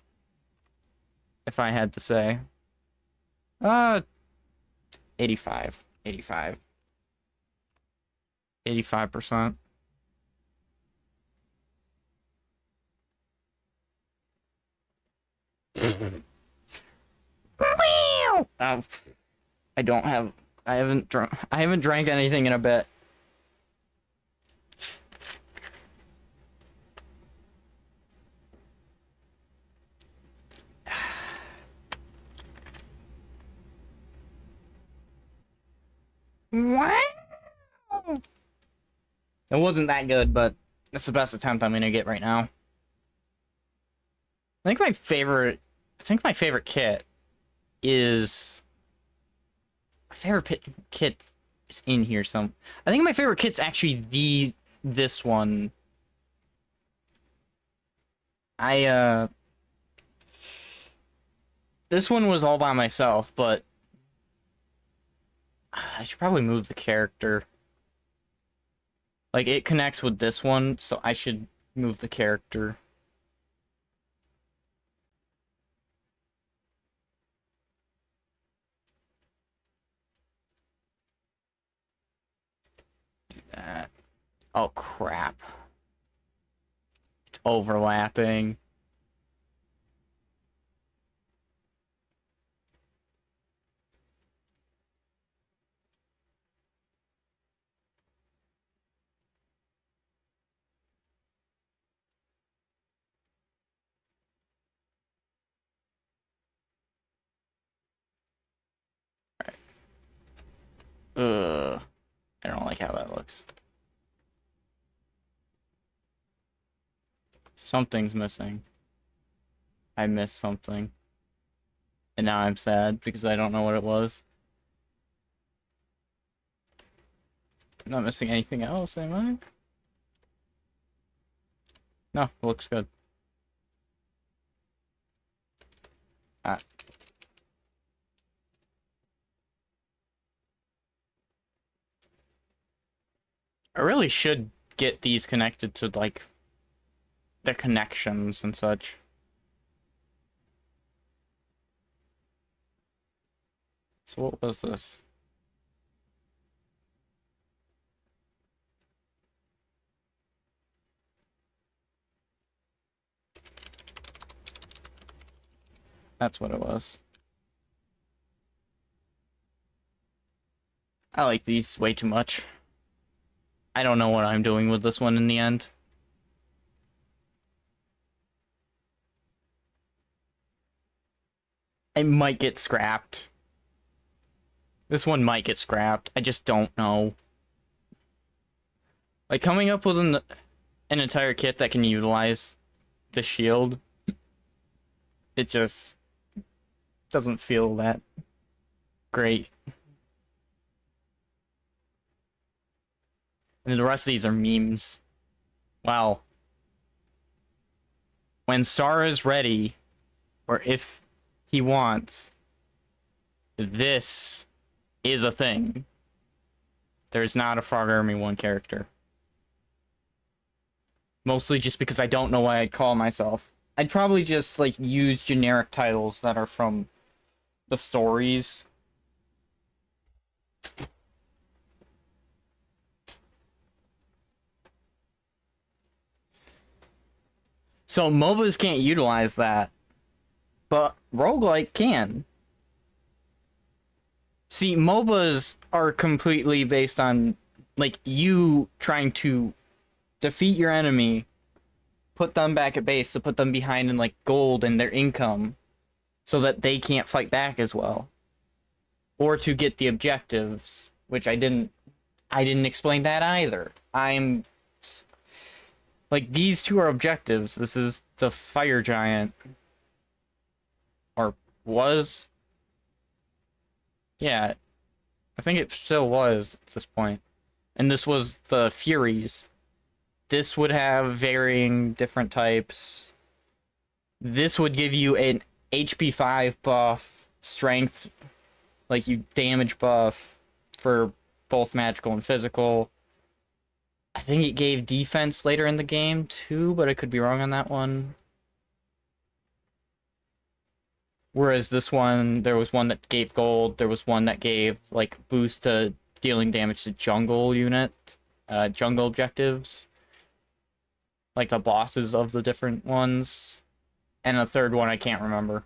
If I had to say. 85. 85. 85%. I haven't drank anything in a bit. Wow. It wasn't that good, but it's the best attempt I'm gonna get right now. I think my favorite kit is... My favorite kit is in here some. I think my favorite kit's actually this one. This one was all by myself, but I should probably move the character. Like, it connects with this one, so I should move the character. Do that. Oh, crap. It's overlapping. Ugh. I don't like how that looks. Something's missing. I missed something. And now I'm sad because I don't know what it was. I'm not missing anything else, am I? No, it looks good. Ah. I really should get these connected to, like, the connections and such. So what was this? That's what it was. I like these way too much. I don't know what I'm doing with this one in the end. It might get scrapped. This one might get scrapped. I just don't know. Like, coming up with an entire kit that can utilize the shield, it just doesn't feel that great. And the rest of these are memes. Wow. When Star is ready, or if he wants, this is a thing. There's not a Frog Army 1 character. Mostly just because I don't know what I'd call myself. I'd probably just, like, use generic titles that are from the stories. So MOBAs can't utilize that, but roguelike can. See, MOBAs are completely based on, like, you trying to defeat your enemy, put them back at base to put them behind in, like, gold and their income, so that they can't fight back as well. Or to get the objectives, which I didn't explain that either. Like, these two are objectives. This is the Fire Giant. Or was. Yeah, I think it still was at this point. And this was the Furies. This would have varying different types. This would give you an HP 5 buff, strength, like you damage buff for both magical and physical. I think it gave defense later in the game too, but I could be wrong on that one. Whereas this one, there was one that gave gold, there was one that gave, like, boost to dealing damage to jungle units, jungle objectives. Like the bosses of the different ones. And a third one I can't remember.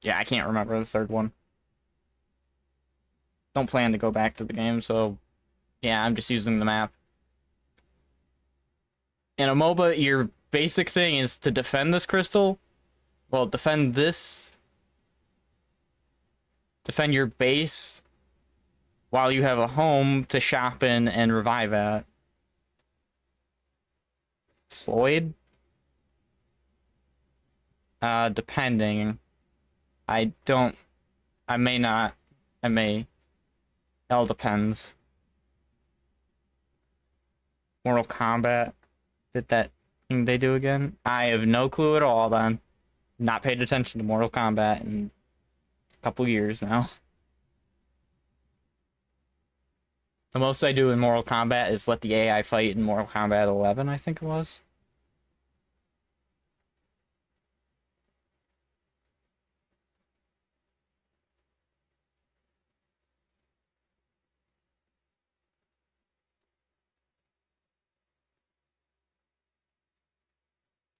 Yeah, I can't remember the third one. Don't plan to go back to the game, so yeah, I'm just using the map. In a MOBA, your basic thing is to defend this crystal. Well, defend this. Defend your base while you have a home to shop in and revive at. Floyd? Depending. I may not. I may. It all depends. Mortal Kombat. Did that thing they do again? I have no clue at all then. Not paid attention to Mortal Kombat in couple years now. The most I do in Mortal Kombat is let the AI fight in Mortal Kombat 11, I think it was.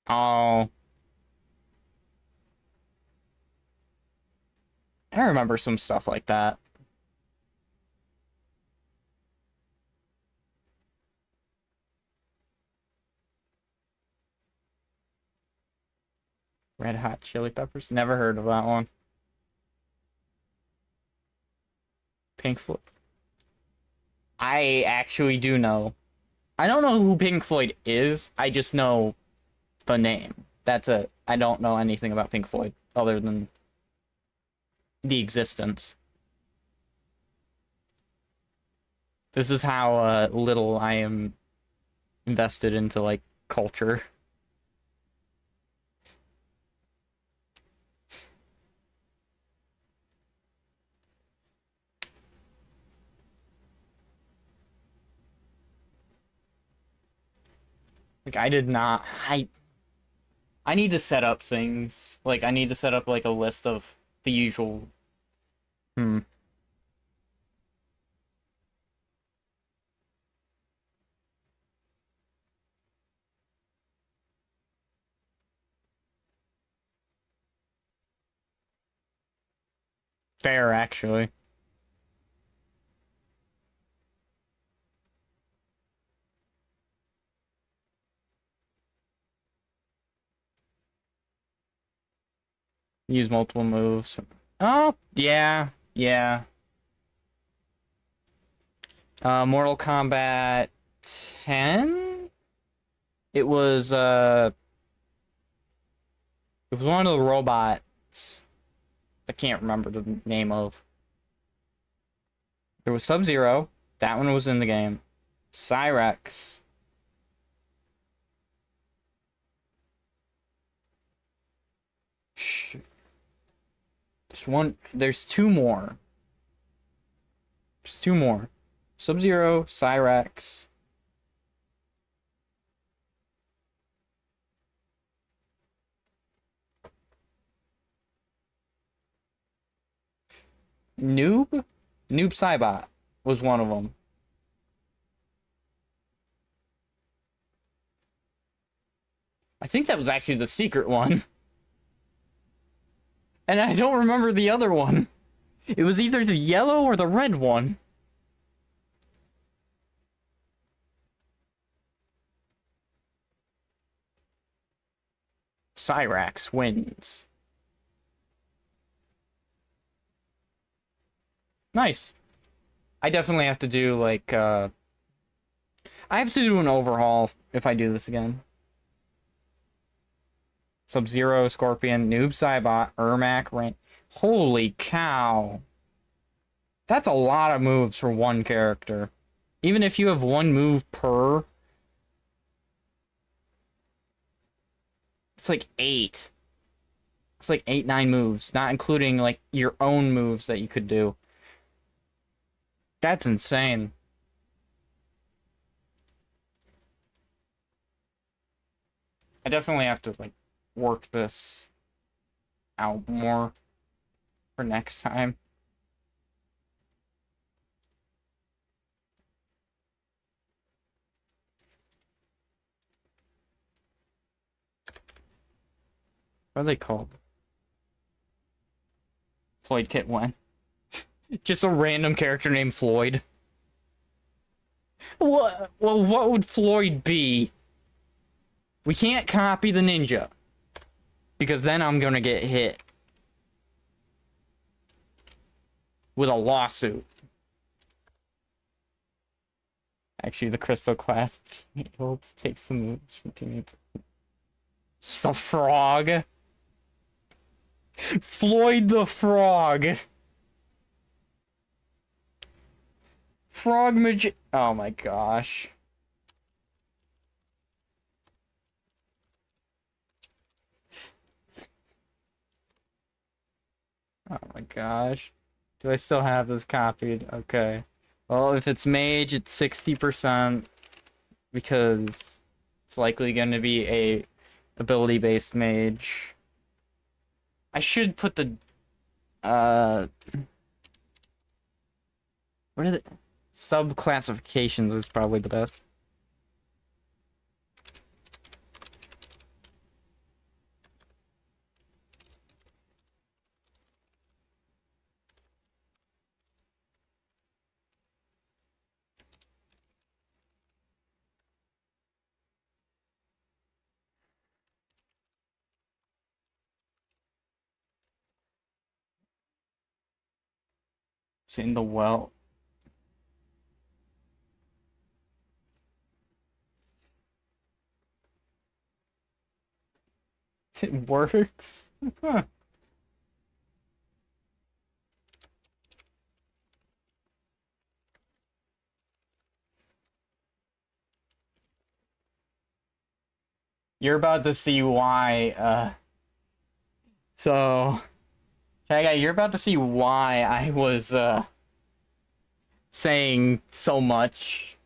Oh, I remember some stuff like that. Red Hot Chili Peppers? Never heard of that one. Pink Floyd. I actually do know. I don't know who Pink Floyd is. I just know the name. That's it. I don't know anything about Pink Floyd other than the existence. This is how little I am invested into like culture. Like I did not I need to set up things. Like I need to set up like a list of the usual hmm. Fair actually. Use multiple moves. Oh, yeah. Yeah. Mortal Kombat 10? It was one of the robots I can't remember the name of. There was Sub-Zero. That one was in the game. Cyrex. There's two more. There's two more. Sub-Zero, Cyrex. Noob? Noob Saibot was one of them. I think that was actually the secret one. And I don't remember the other one. It was either the yellow or the red one. Cyrax wins. Nice. I definitely have to do, like, I have to do an overhaul if I do this again. Sub-Zero, Scorpion, Noob Saibot, Ermac, Rain. Holy cow. That's a lot of moves for one character. Even if you have one move per... It's like 8. It's like 8, 9 moves, not including, like, your own moves that you could do. That's insane. I definitely have to, like, work this out more for next time. What are they called? Floyd Kit 1. Just a random character named Floyd. What? Well, what would Floyd be? We can't copy the ninja. Because then I'm gonna get hit. With a lawsuit. Actually, the Crystal Clasp able to take some moves from teammates. He's a frog. Floyd the Frog. Frog Magi- Oh my gosh. Oh my gosh. Do I still have this copied? Okay. Well, if it's mage, it's 60% because it's likely going to be a ability-based mage. I should put the what are the sub-classifications is probably the best. It's in the well. It works. Huh. You're about to see why, so, Chaga, you're about to see why I was, saying so much.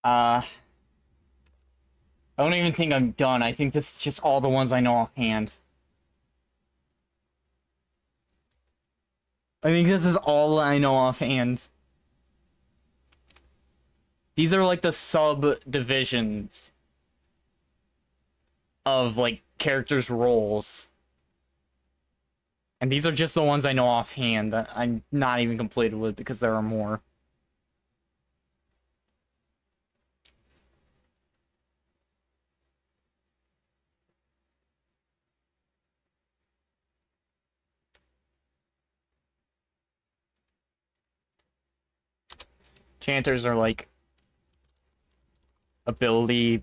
Uh, I don't even think I'm done. I think this is just all the ones I know offhand. I think this is all I know offhand. These are like the subdivisions of like characters' roles. And these are just the ones I know offhand that I'm not even completed with because there are more. Chanters are like ability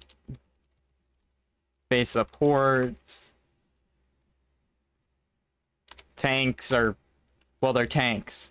based supports. Tanks are, well, they're tanks.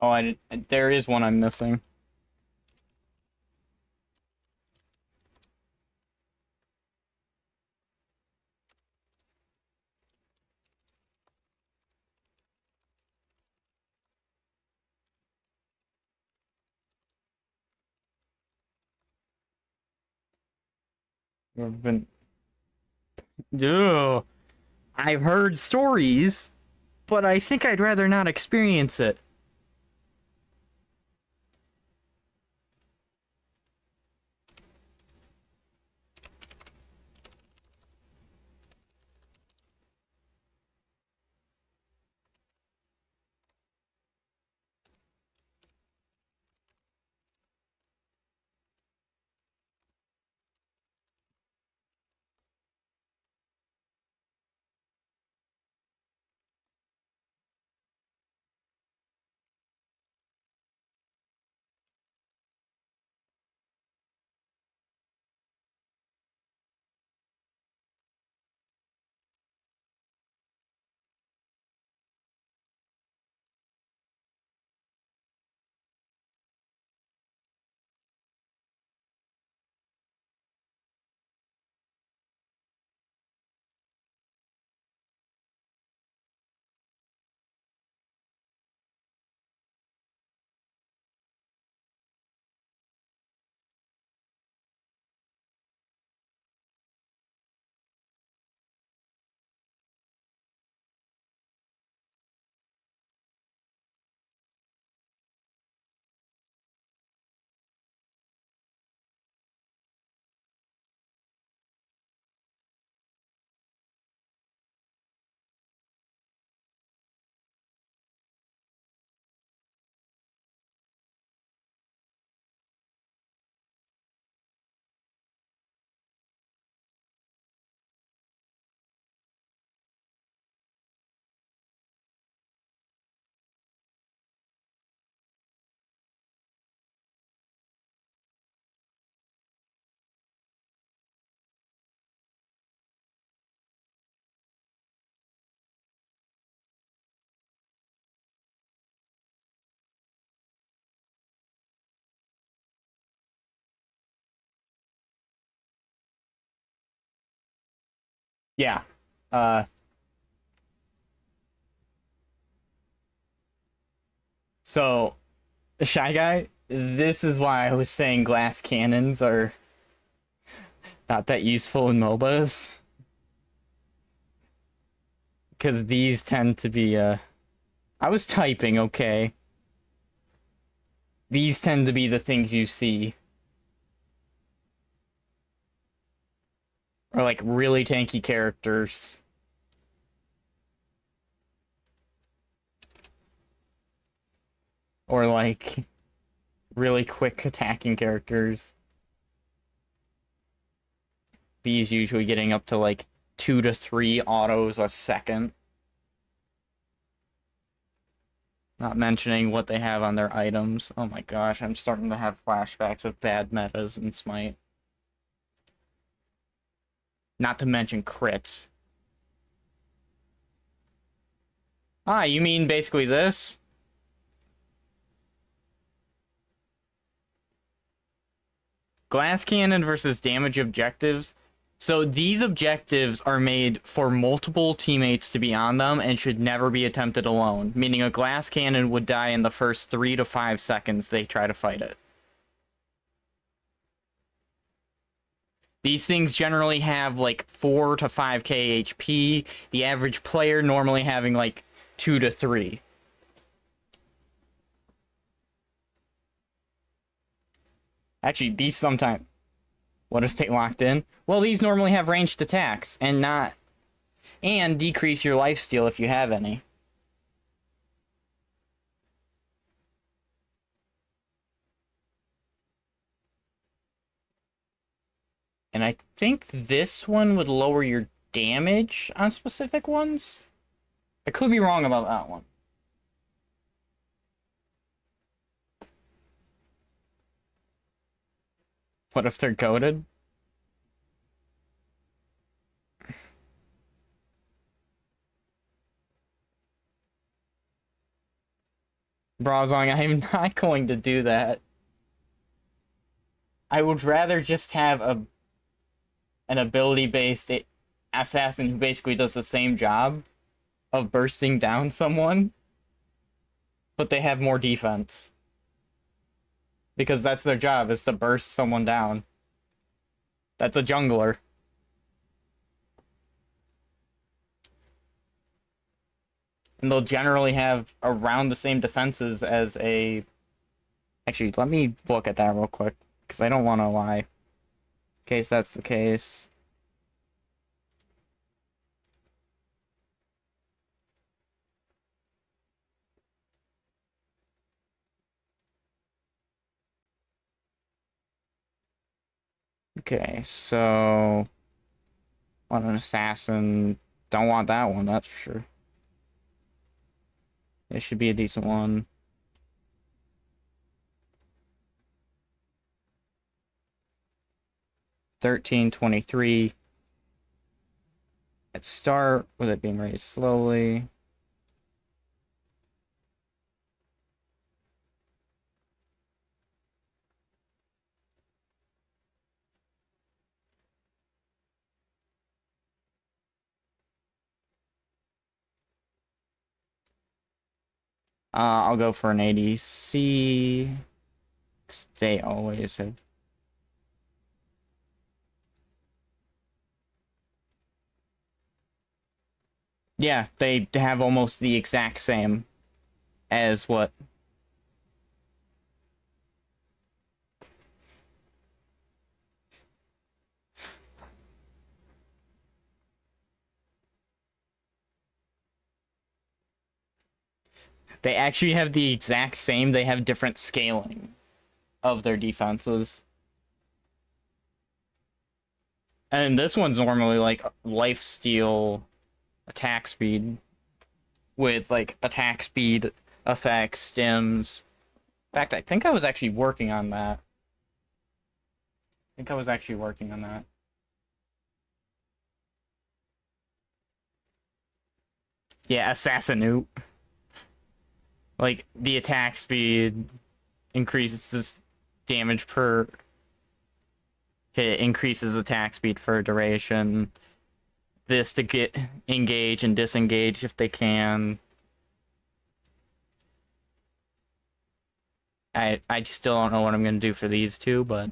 Oh, there is one I'm missing. I've been, Ugh. I've heard stories, but I think I'd rather not experience it. Yeah. So Shy Guy, this is why I was saying glass cannons are not that useful in MOBAs. Because these tend to be, I was typing, okay. These tend to be the things you see. Or like really tanky characters. Or like really quick attacking characters. These usually getting up to like 2 to 3 autos a second. Not mentioning what they have on their items. Oh my gosh, I'm starting to have flashbacks of bad metas in Smite. Not to mention crits. Ah, you mean basically this? Glass cannon versus damage objectives. So these objectives are made for multiple teammates to be on them and should never be attempted alone, meaning a glass cannon would die in the first 3 to 5 seconds they try to fight it. These things generally have like 4 to 5k HP, the average player normally having like 2 to 3. Actually, these sometimes... What if they locked in? Well, these normally have ranged attacks and not... And decrease your lifesteal if you have any. And I think this one would lower your damage on specific ones. I could be wrong about that one. What if they're goated? Brazong, I'm not going to do that. I would rather just have an ability-based assassin who basically does the same job of bursting down someone, but they have more defense. Because that's their job, is to burst someone down. That's a jungler. And they'll generally have around the same defenses as a... Actually, let me look at that real quick, because I don't want to lie. In case that's the case. Okay, so... Want an assassin. Don't want that one, that's for sure. It should be a decent one. $13.23. Let's start with it being raised slowly. I'll go for an ADC. Because they always have. Yeah, they have almost the exact same as what. They actually have the exact same. They have different scaling of their defenses. And this one's normally like lifesteal attack speed with like attack speed effects, stims. In fact, I think I was actually working on that. Yeah, Assassinute. Like, the attack speed increases damage per hit, increases attack speed for duration. this to get engage and disengage if they can. I just still don't know what I'm gonna do for these two, but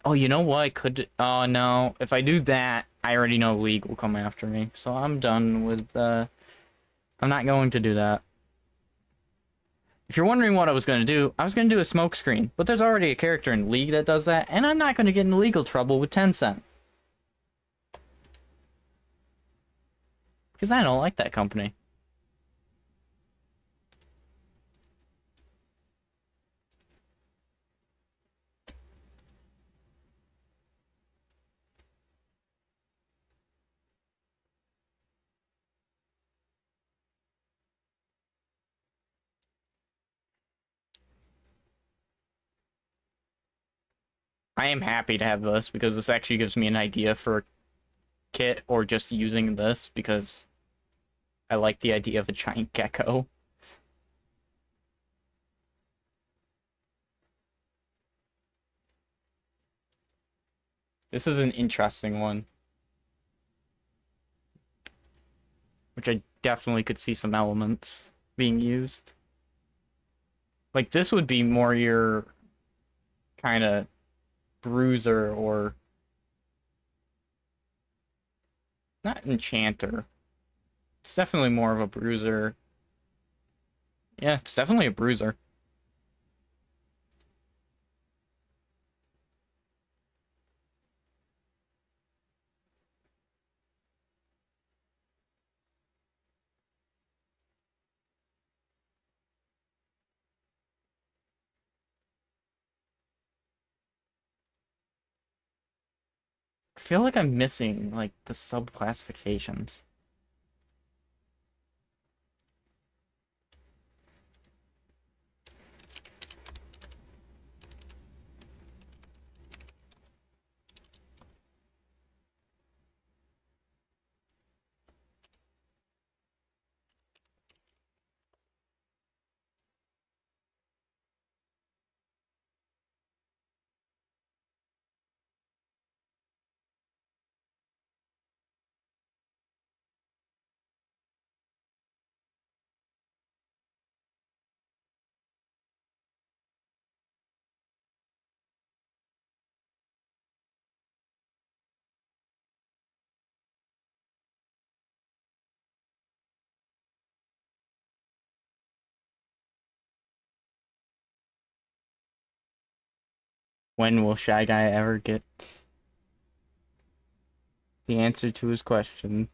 oh, you know what? I could. Oh no, if I do that, I already know League will come after me, so I'm done with. I'm not going to do that. If you're wondering what I was gonna do, I was gonna do a smoke screen, but there's already a character in League that does that, and I'm not gonna get into legal trouble with Tencent because I don't like that company. I am happy to have this because this actually gives me an idea for a kit or just using this because I like the idea of a giant gecko. This is an interesting one, which I definitely could see some elements being used. Like, this would be more your kind of bruiser or not enchanter. It's definitely more of a bruiser. Yeah, it's definitely a bruiser. I feel like I'm missing, like, the sub-classifications. When will Shy Guy ever get the answer to his question?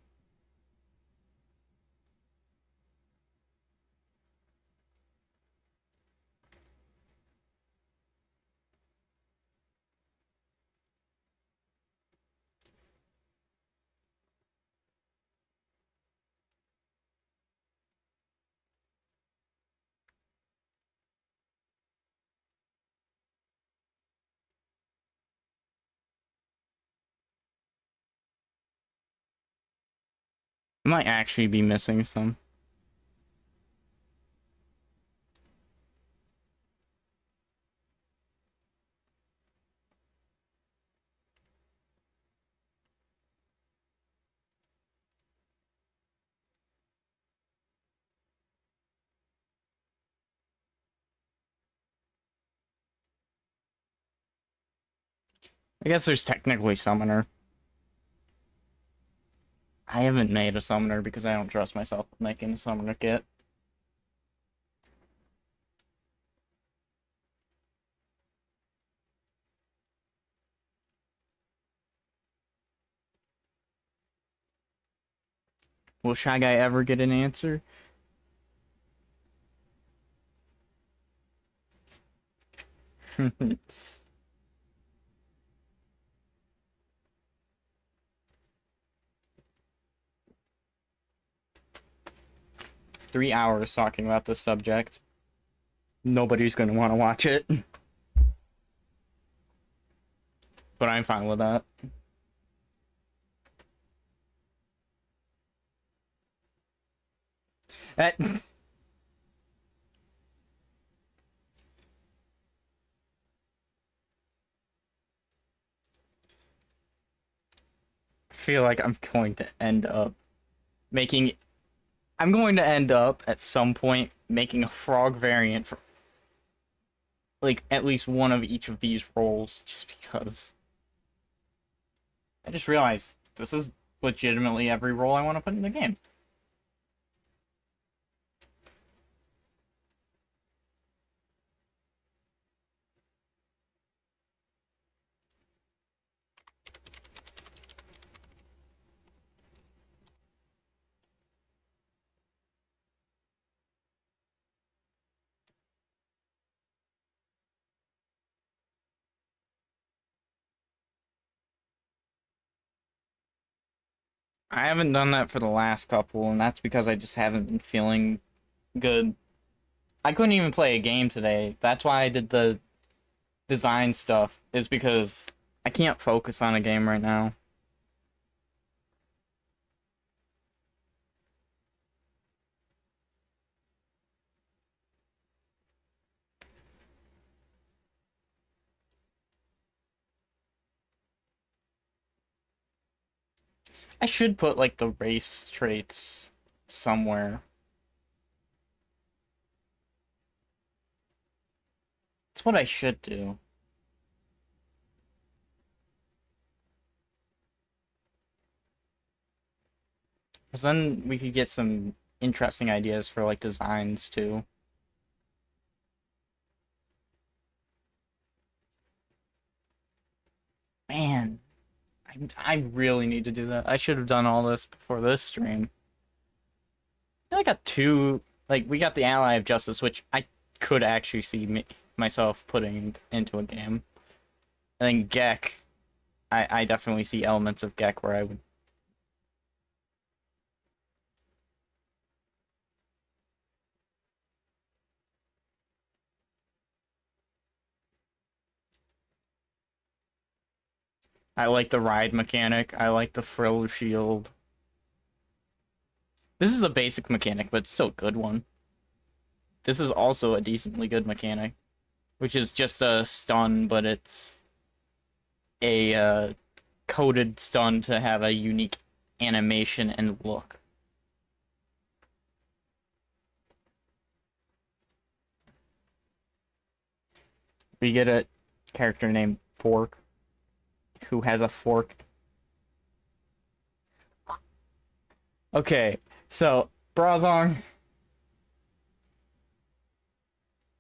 I might actually be missing some. I guess there's technically Summoner. I haven't made a Summoner because I don't trust myself with making a Summoner kit. Will Shy Guy ever get an answer? Three hours talking about this subject. Nobody's going to want to watch it. But I'm fine with that. That feel like I'm going to end up making. I'm going to end up at some point making a frog variant for like at least one of each of these roles, just because I just realized this is legitimately every role I want to put in the game. I haven't done that for the last couple, and that's because I just haven't been feeling good. I couldn't even play a game today. That's why I did the design stuff, is because I can't focus on a game right now. I should put like the race traits somewhere. That's what I should do. Because then we could get some interesting ideas for like designs too. Man, I really need to do that. I should have done all this before this stream. I got two, like, we got the Ally of Justice, which I could actually see myself putting into a game. And then Gek, I definitely see elements of Gek where I would. I like the ride mechanic. I like the frill shield. This is a basic mechanic, but still a good one. This is also a decently good mechanic, which is just a stun, but it's a coded stun to have a unique animation and look. We get a character named Fork, who has a fork. Okay, so Brazong,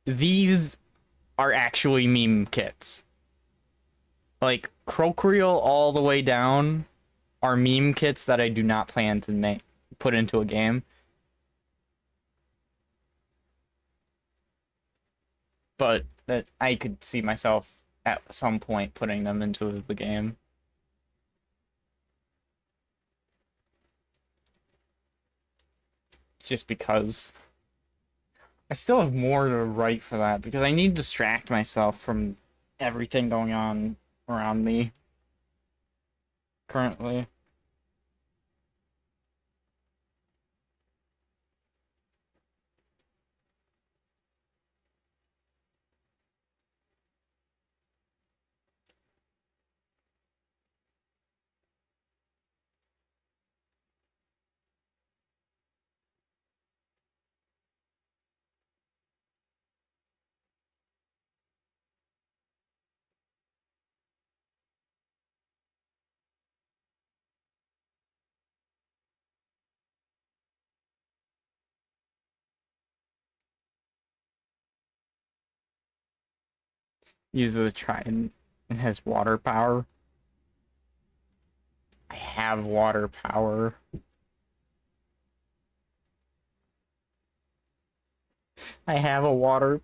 these are actually meme kits. Like Crocreel all the way down are meme kits that I do not plan to put into a game. But that I could see myself at some point putting them into the game. Just because I still have more to write for that, because I need to distract myself from everything going on around me currently. Uses a trident and has water power. I have water power. I have a water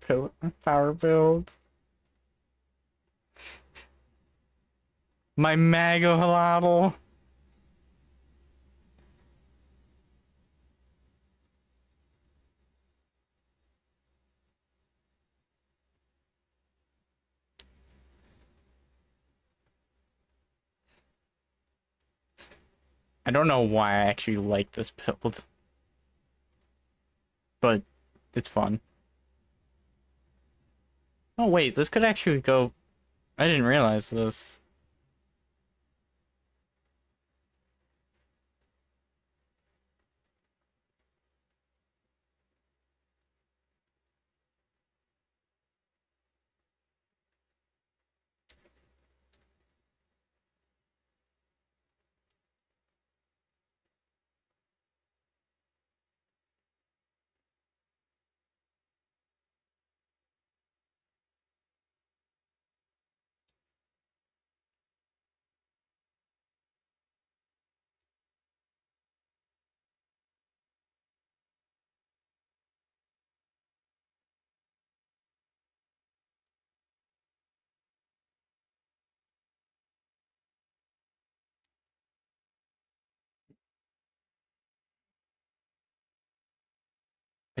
power build. My Magohalotl. I don't know why I actually like this build, but it's fun. Oh wait, this could actually go. I didn't realize this.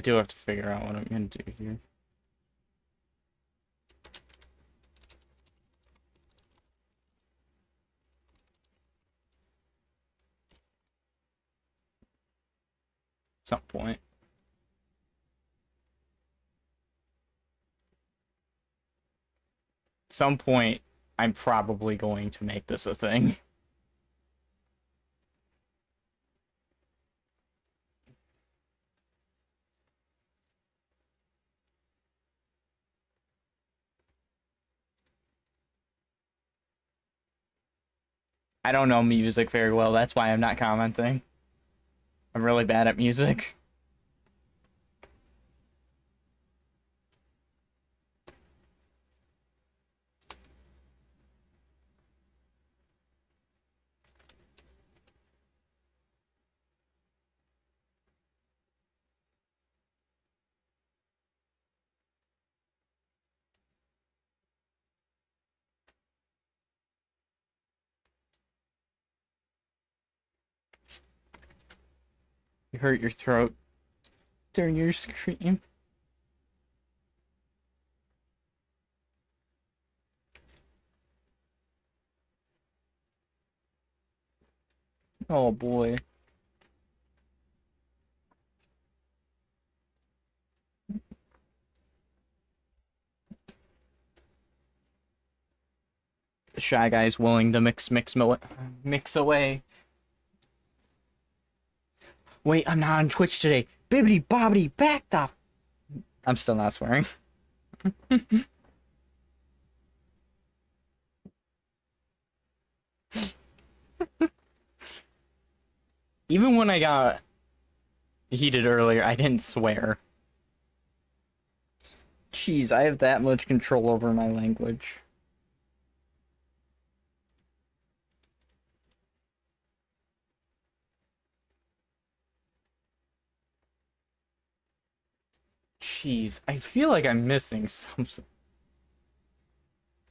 do have to figure out what I'm gonna do here. At some point. At some point, I'm probably going to make this a thing. I don't know music very well, that's why I'm not commenting. I'm really bad at music. You hurt your throat during your scream. Oh boy. The Shy Guy's willing to mix away. Wait, I'm not on Twitch today. Bibbity bobbity back the. I'm still not swearing. Even when I got heated earlier, I didn't swear. Jeez, I have that much control over my language. Jeez, I feel like I'm missing something.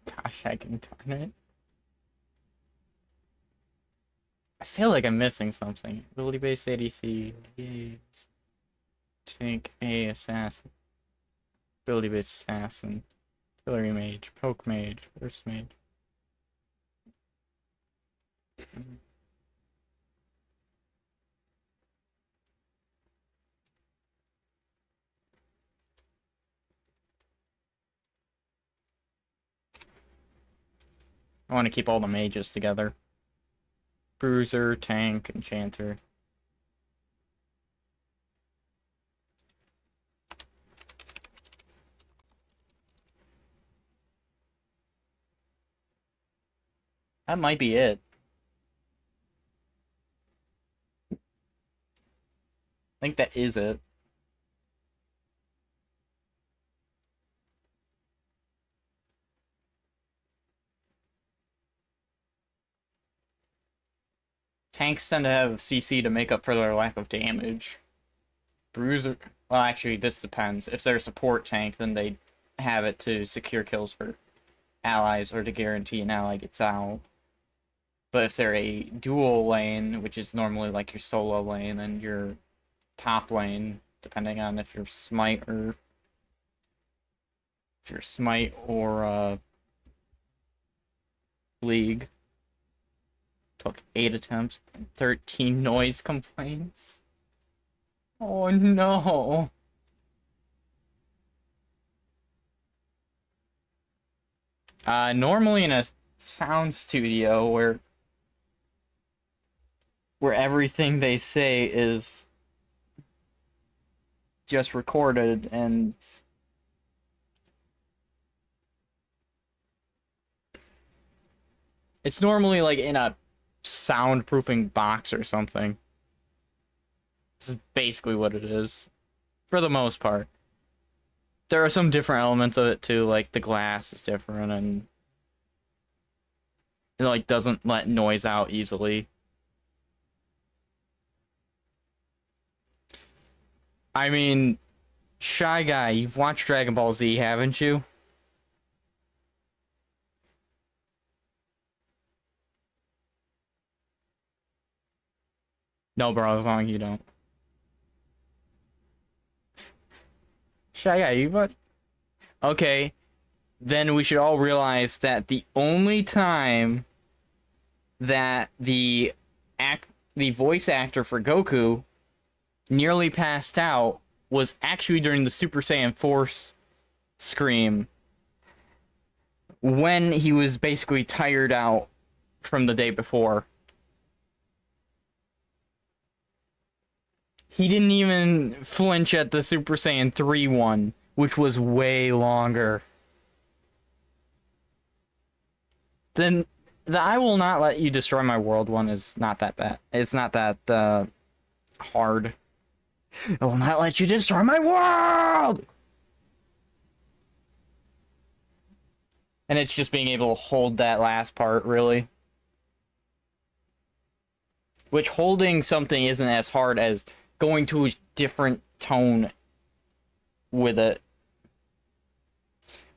Gosh, I can darn it. I feel like I'm missing something. Ability-based ADC. Tank A assassin. Ability-based assassin. Artillery mage. Poke mage. Burst mage. I want to keep all the mages together. Bruiser, tank, enchanter. That might be it. I think that is it. Tanks tend to have CC to make up for their lack of damage. Bruiser... Well, actually, this depends. If they're a support tank, then they have it to secure kills for allies or to guarantee an ally gets out. But if they're a dual lane, which is normally like your solo lane and your top lane, depending on if you're smite or league, took 8 attempts and 13 noise complaints. Oh no. Normally in a sound studio where everything they say is just recorded and it's normally like in a soundproofing box or something. This is basically what it is, for the most part. There are some different elements of it too, like the glass is different and it like doesn't let noise out easily. I mean, Shy Guy, you've watched Dragon Ball Z, haven't you? No, bro, as long as you don't. Shy Guy, you what? Okay, then we should all realize that the only time that the voice actor for Goku nearly passed out was actually during the Super Saiyan Force scream, when he was basically tired out from the day before. He didn't even flinch at the Super Saiyan 3 one, which was way longer. Then the I will not let you destroy my world one is not that bad. It's not that hard. I will not let you destroy my world! And it's just being able to hold that last part, really. Which holding something isn't as hard as going to a different tone with it.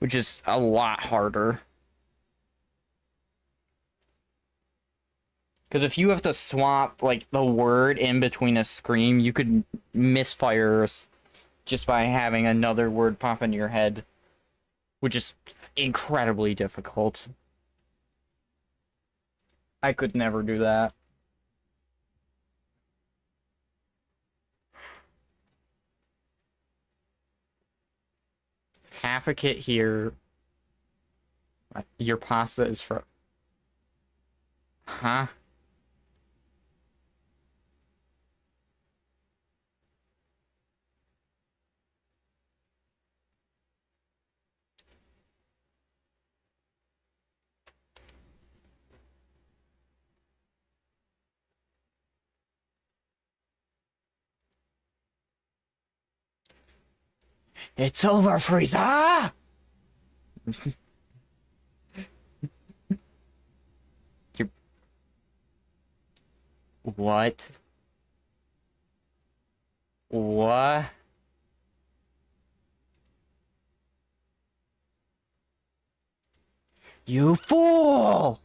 Which is a lot harder. Because if you have to swap, like, the word in between a scream, you could misfire just by having another word pop into your head. Which is incredibly difficult. I could never do that. Half a kit here. Your pasta is for... Huh? It's over, Frieza! What? What? You fool!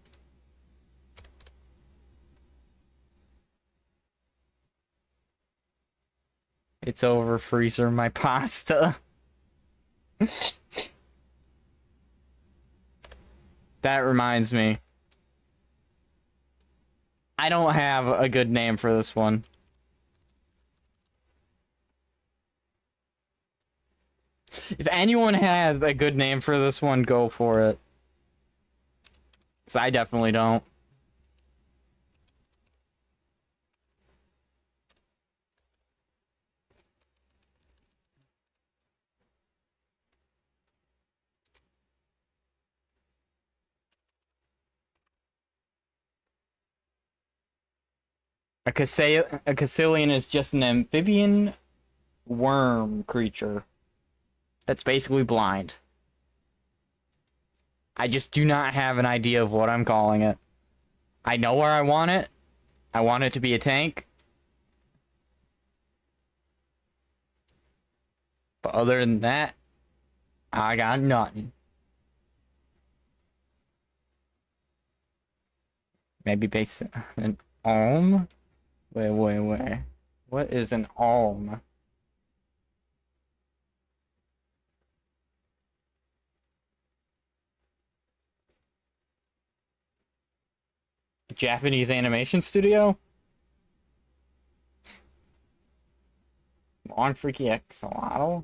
It's over, Freezer, my pasta. That reminds me. I don't have a good name for this one. If anyone has a good name for this one, go for it. 'Cause I definitely don't. A Caecilian is just an amphibian worm creature that's basically blind. I just do not have an idea of what I'm calling it. I know where I want it. I want it to be a tank. But other than that, I got nothing. Maybe base an ohm? Wait. What is an ohm? Japanese animation studio? On Freaky Axolotl?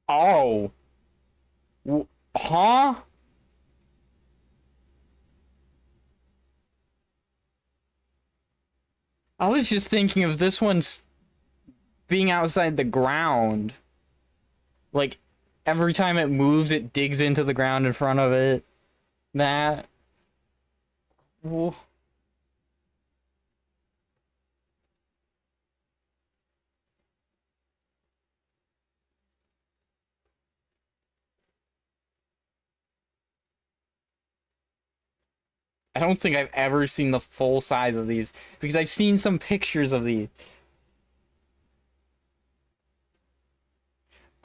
Oh! Huh? I was just thinking of this one's being outside the ground. Like, every time it moves, it digs into the ground in front of it. That. Whoa. I don't think I've ever seen the full size of these, because I've seen some pictures of these.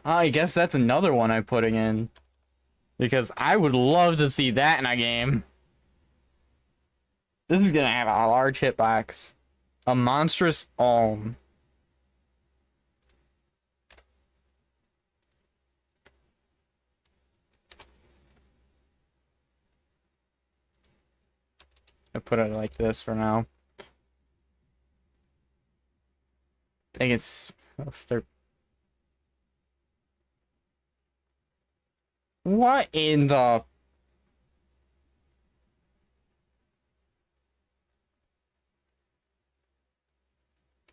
I guess that's another one I'm putting in. Because I would love to see that in a game. This is gonna have a large hitbox. A monstrous Alm. I put it like this for now. I think it's if they're what in the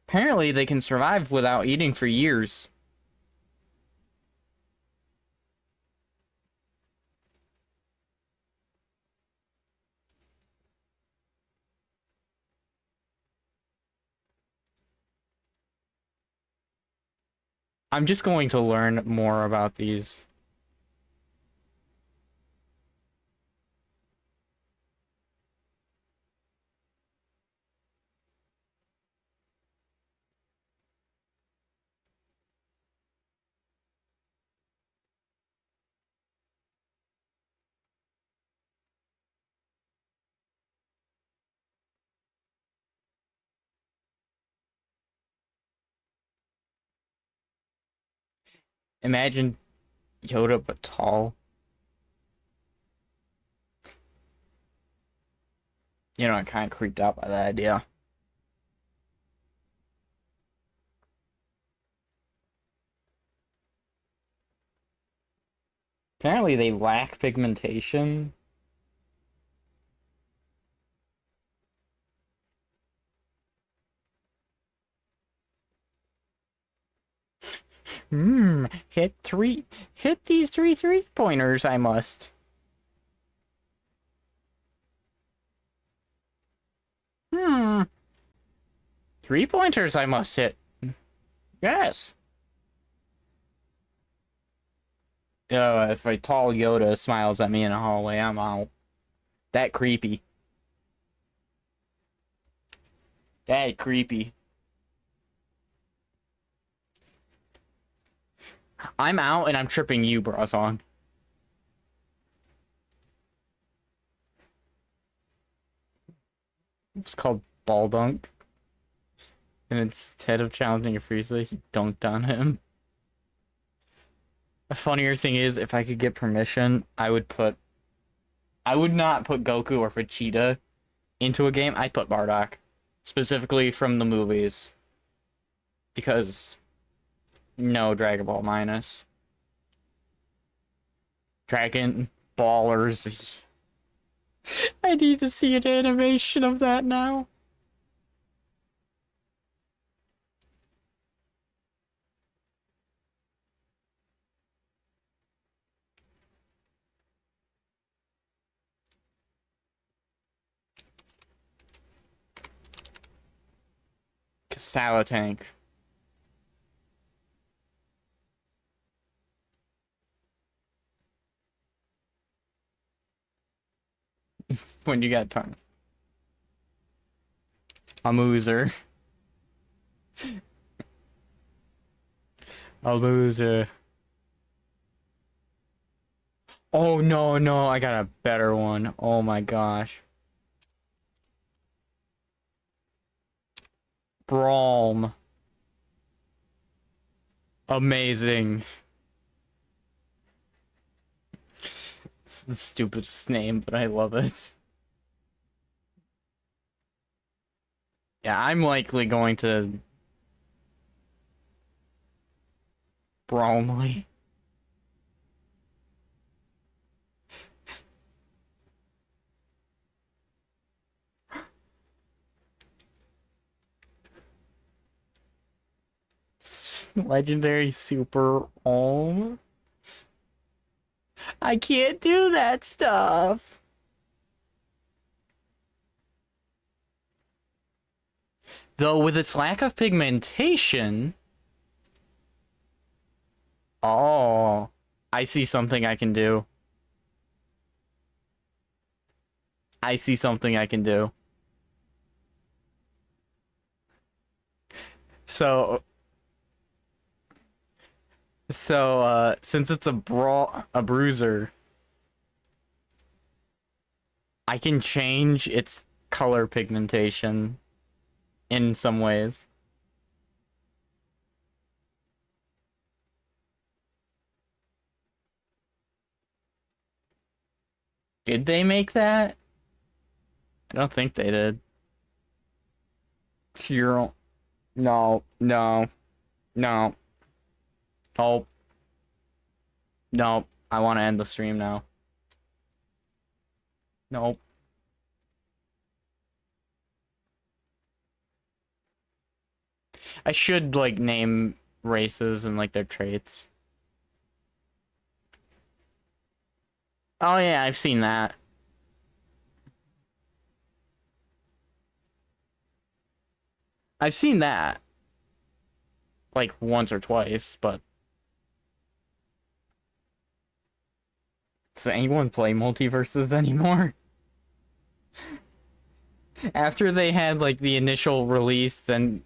apparently they can survive without eating for years. I'm just going to learn more about these. Imagine Yoda but tall. You know, I'm kind of creeped out by that idea. Apparently they lack pigmentation. Hit these three pointers, I must. Hmm. 3 pointers I must hit. Yes. If a tall Yoda smiles at me in a hallway, I'm out. That creepy. That creepy. I'm out and I'm tripping you, Brazong. It's called Ball Dunk. And instead of challenging a Frieza, he dunked on him. A funnier thing is, if I could get permission, I would not put Goku or Vegeta into a game. I'd put Bardock. Specifically from the movies. Because no Dragon Ball minus. Dragon Ballers. I need to see an animation of that now. Salatank. When you got time. A loser. A loser. Oh no, no, I got a better one. Oh my gosh. Braum. Amazing. It's the stupidest name, but I love it. Yeah, I'm likely going to Bromley. Legendary Super Om. I can't do that stuff. Though with its lack of pigmentation... Oh, I see something I can do. I see something I can do. So, since it's a bruiser, I can change its color pigmentation in some ways. Did they make that? I don't think they did. Zero. No, no, no. Oh, no. I want to end the stream now. Nope. I should, like, name races and, like, their traits. Oh, yeah, I've seen that. I've seen that. Like, once or twice, but... Does anyone play Multiverses anymore? After they had, like, the initial release, then...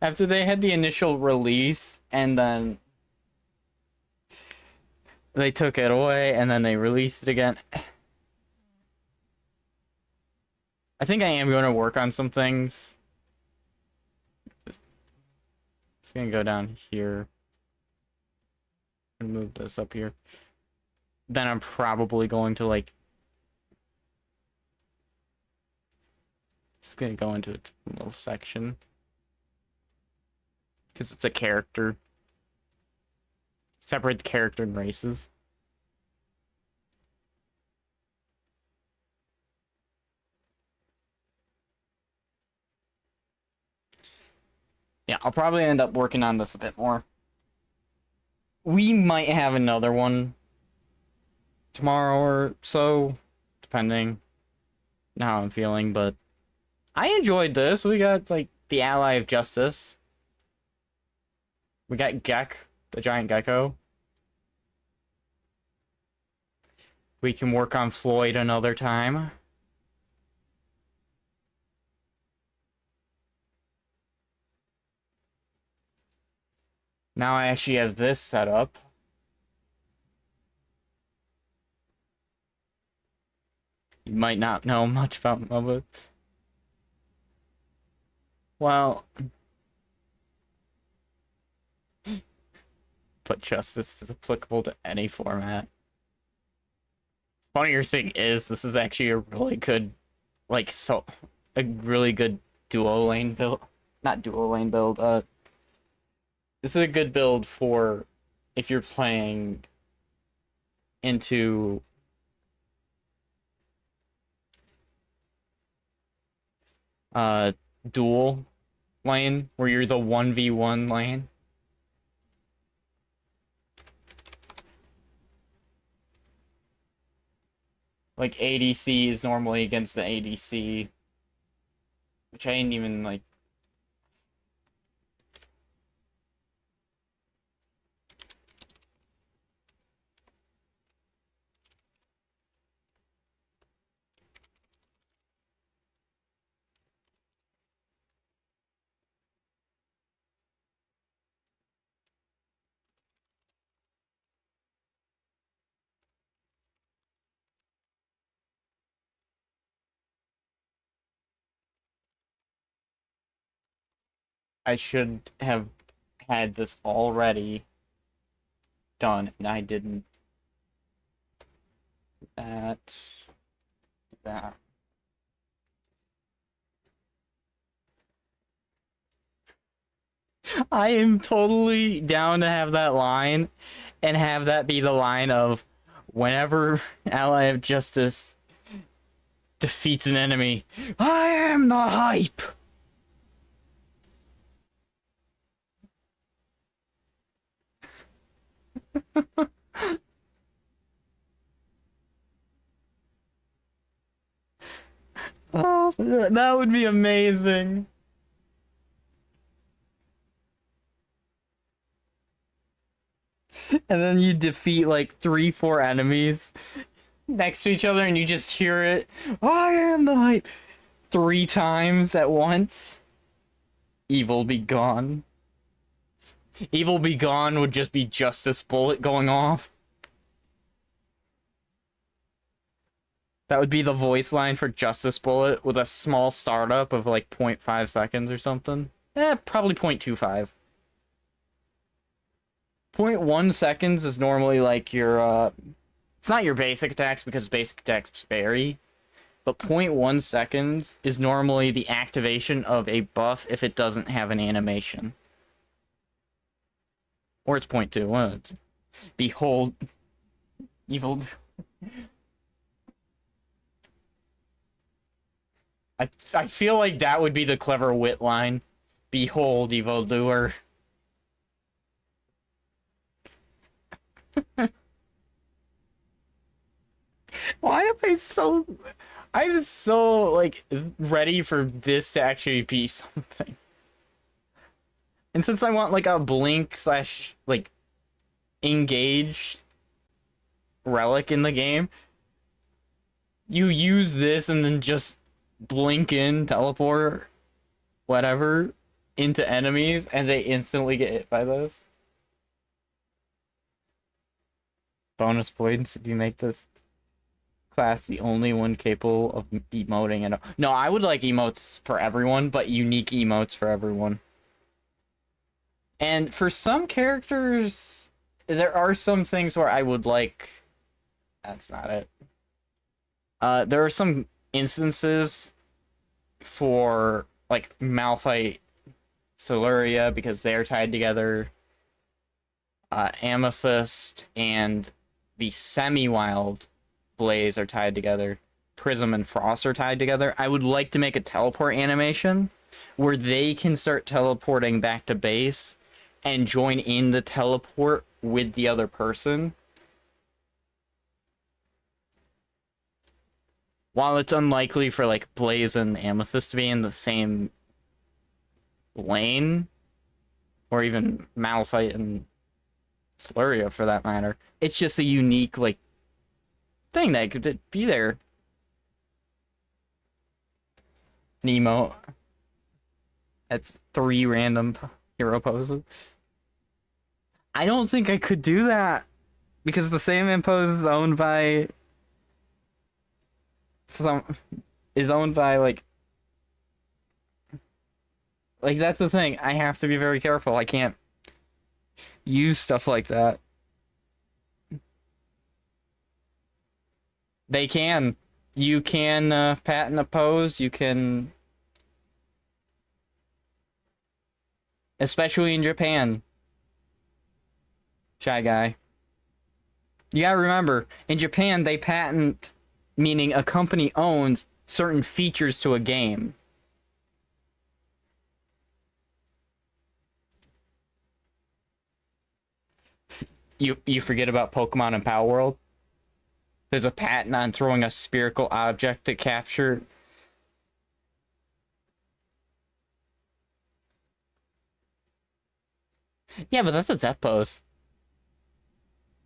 After they had the initial release, and then... They took it away, and then they released it again. I think I am going to work on some things. Just gonna go down here. And move this up here. Then I'm probably going to, like... Just gonna go into its little section. Because it's a character. Separate the character and races. Yeah, I'll probably end up working on this a bit more. We might have another one tomorrow or so, depending on how I'm feeling, but I enjoyed this. We got, like, the Ally of Justice. We got Gek, the giant gecko. We can work on Floyd another time. Now I actually have this set up. You might not know much about MOBA. Well... But Justice is applicable to any format. Funnier thing is, this is actually a really good, like, a really good duo lane build. Not duo lane build, this is a good build for if you're playing into dual lane, where you're the 1v1 lane. Like, ADC is normally against the ADC, which I ain't even, like... I should have had this already done, and I didn't. That. I am totally down to have that line, and have that be the line of whenever Ally of Justice defeats an enemy, I am the hype! Oh, that would be amazing. And then you defeat like 3-4 enemies next to each other, and you just hear it. I am the hype 3 times at once. Evil be gone. Evil be gone would just be Justice Bullet going off. That would be the voice line for Justice Bullet with a small startup of like 0.5 seconds or something. Probably 0.25. 0.1 seconds is normally like your It's not your basic attacks because basic attacks vary, but 0.1 seconds is normally the activation of a buff if it doesn't have an animation. Or it's 0.2. What? Behold, evil. I feel like that would be the clever wit line. Behold, evildoer. Why am I so... I'm so, like, ready for this to actually be something. And since I want, like, a blink slash, like, engage relic in the game, you use this and then just blink in, teleport, whatever, into enemies, and they instantly get hit by this. Bonus points if you make this class the only one capable of emoting. And no, I would like emotes for everyone, but unique emotes for everyone. And for some characters, there are some things where I would like... That's not it. There are some instances for, like, Malphite, Siluria, because they're tied together. Amethyst and the semi-wild Blaze are tied together. Prism and Frost are tied together. I would like to make a teleport animation where they can start teleporting back to base and join in the teleport with the other person. While it's unlikely for, like, Blaze and Amethyst to be in the same lane, or even Malphite and Siluria for that matter, it's just a unique, like, thing that could be there. Nemo. That's 3 random hero poses. I don't think I could do that because the same pose is owned by like that's the thing. I have to be very careful. I can't use stuff like that. They can. You can patent a pose. You can, especially in Japan. Shy Guy. You gotta remember, in Japan they patent, meaning a company owns certain features to a game. You forget about Pokemon and Power World? There's a patent on throwing a spherical object to capture. Yeah, but that's a death pose.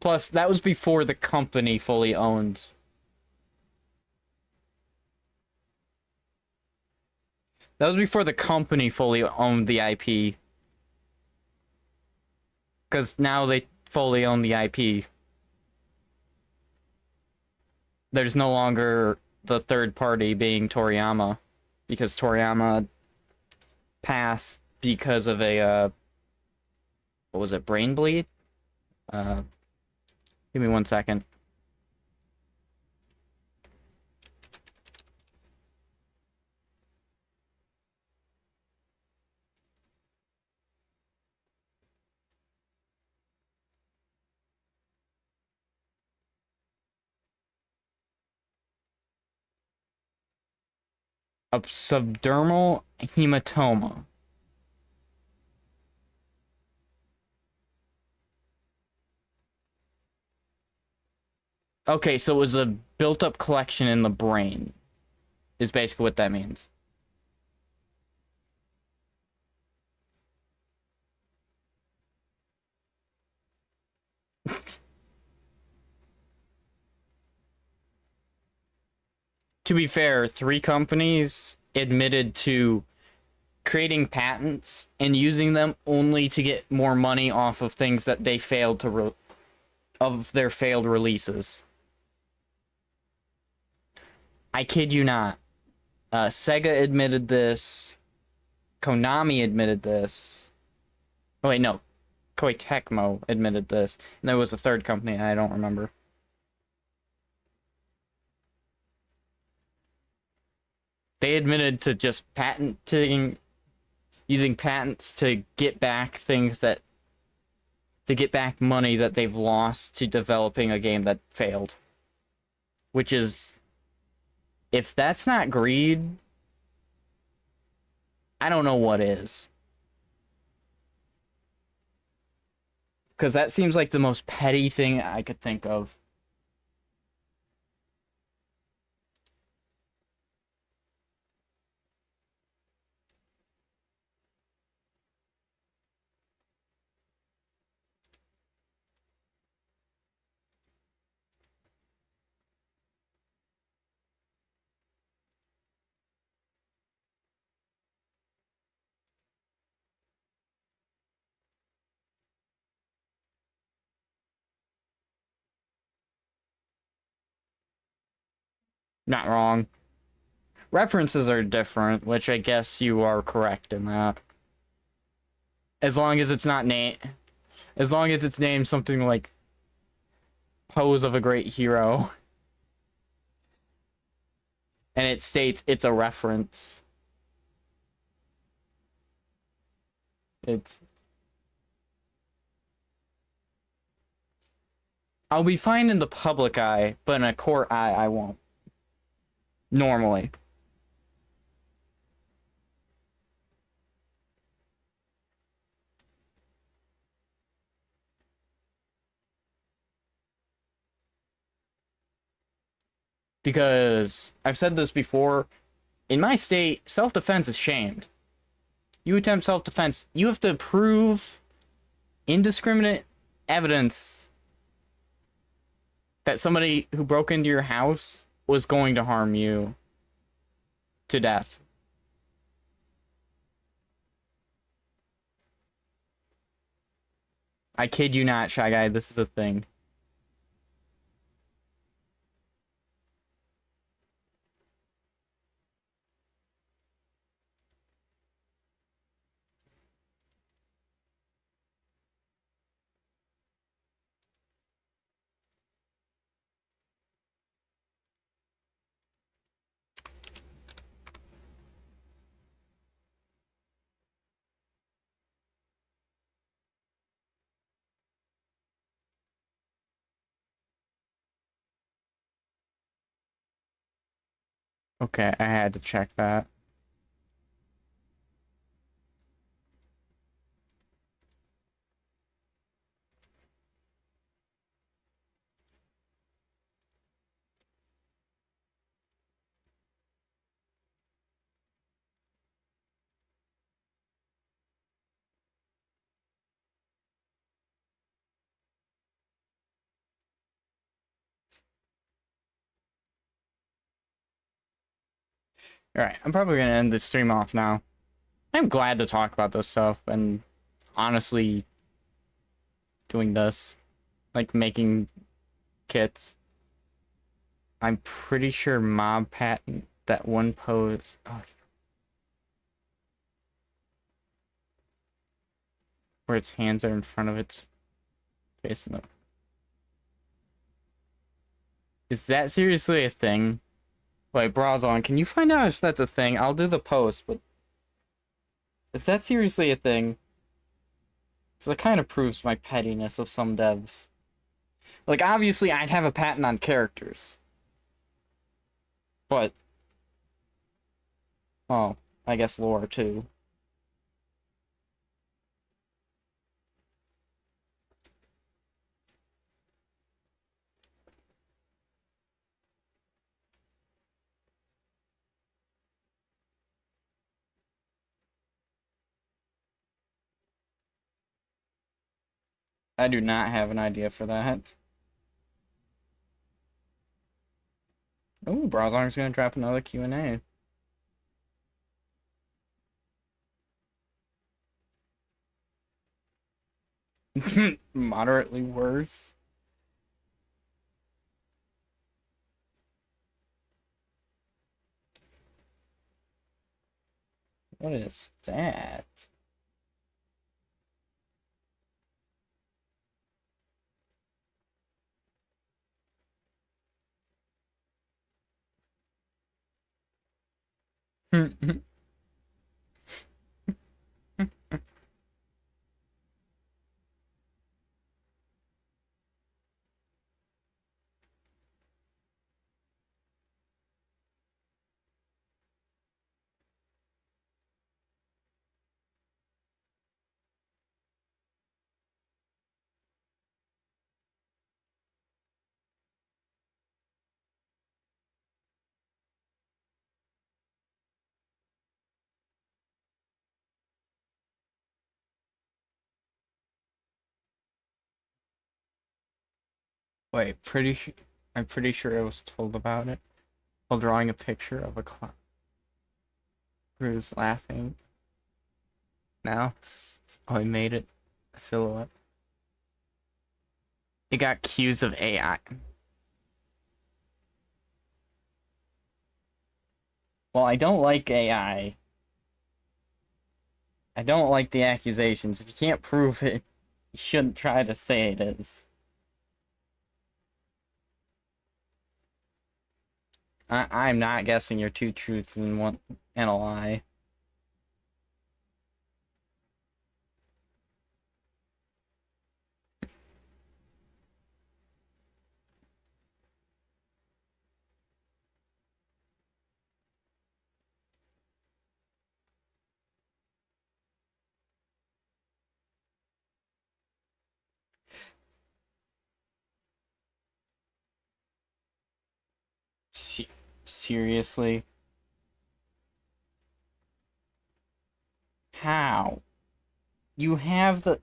Plus, that was before the company fully owned. That was before the company fully owned the IP. Because now they fully own the IP. There's no longer the third party being Toriyama. Because Toriyama passed because of a, what was it, brain bleed? Give me 1 second. A subdermal hematoma. Okay, so it was a built-up collection in the brain, is basically what that means. To be fair, 3 companies admitted to creating patents and using them only to get more money off of things that they failed to of their failed releases. I kid you not. Sega admitted this. Konami admitted this. Oh wait, no. Koei Tecmo admitted this. And there was a third company I don't remember. They admitted to just patenting, using patents to get back things that, to get back money that they've lost to developing a game that failed. Which is, if that's not greed, I don't know what is. Because that seems like the most petty thing I could think of. Not wrong. References are different, which I guess you are correct in that. As long as it's not as long as it's named something like Pose of a Great Hero. And it states it's a reference. It's... I'll be fine in the public eye, but in a court eye, I won't. Normally. Because I've said this before, in my state, self-defense is shamed. You attempt self-defense, you have to prove indiscriminate evidence that somebody who broke into your house was going to harm you to death. I kid you not, Shy Guy, this is a thing. Okay, I had to check that. Alright, I'm probably gonna end the stream off now. I'm glad to talk about this stuff, and honestly, doing this, like making kits. I'm pretty sure Mob patent that one pose. Oh, where its hands are in front of its face. Is that seriously a thing? Like, Brazon, can you find out if that's a thing? I'll do the post, but is that seriously a thing? Because that kind of proves my pettiness of some devs. Like, obviously, I'd have a patent on characters. But... oh, I guess lore, too. I do not have an idea for that. Oh, Brazon's gonna drop another Q&A. Moderately worse. What is that? Wait, I'm pretty sure I was told about it while drawing a picture of a clown who's laughing. Now, oh, he made it a silhouette. It got cues of AI. Well, I don't like AI. I don't like the accusations. If you can't prove it, you shouldn't try to say it is. I'm not guessing your two truths and one and a lie. Se Seriously? How? You have the...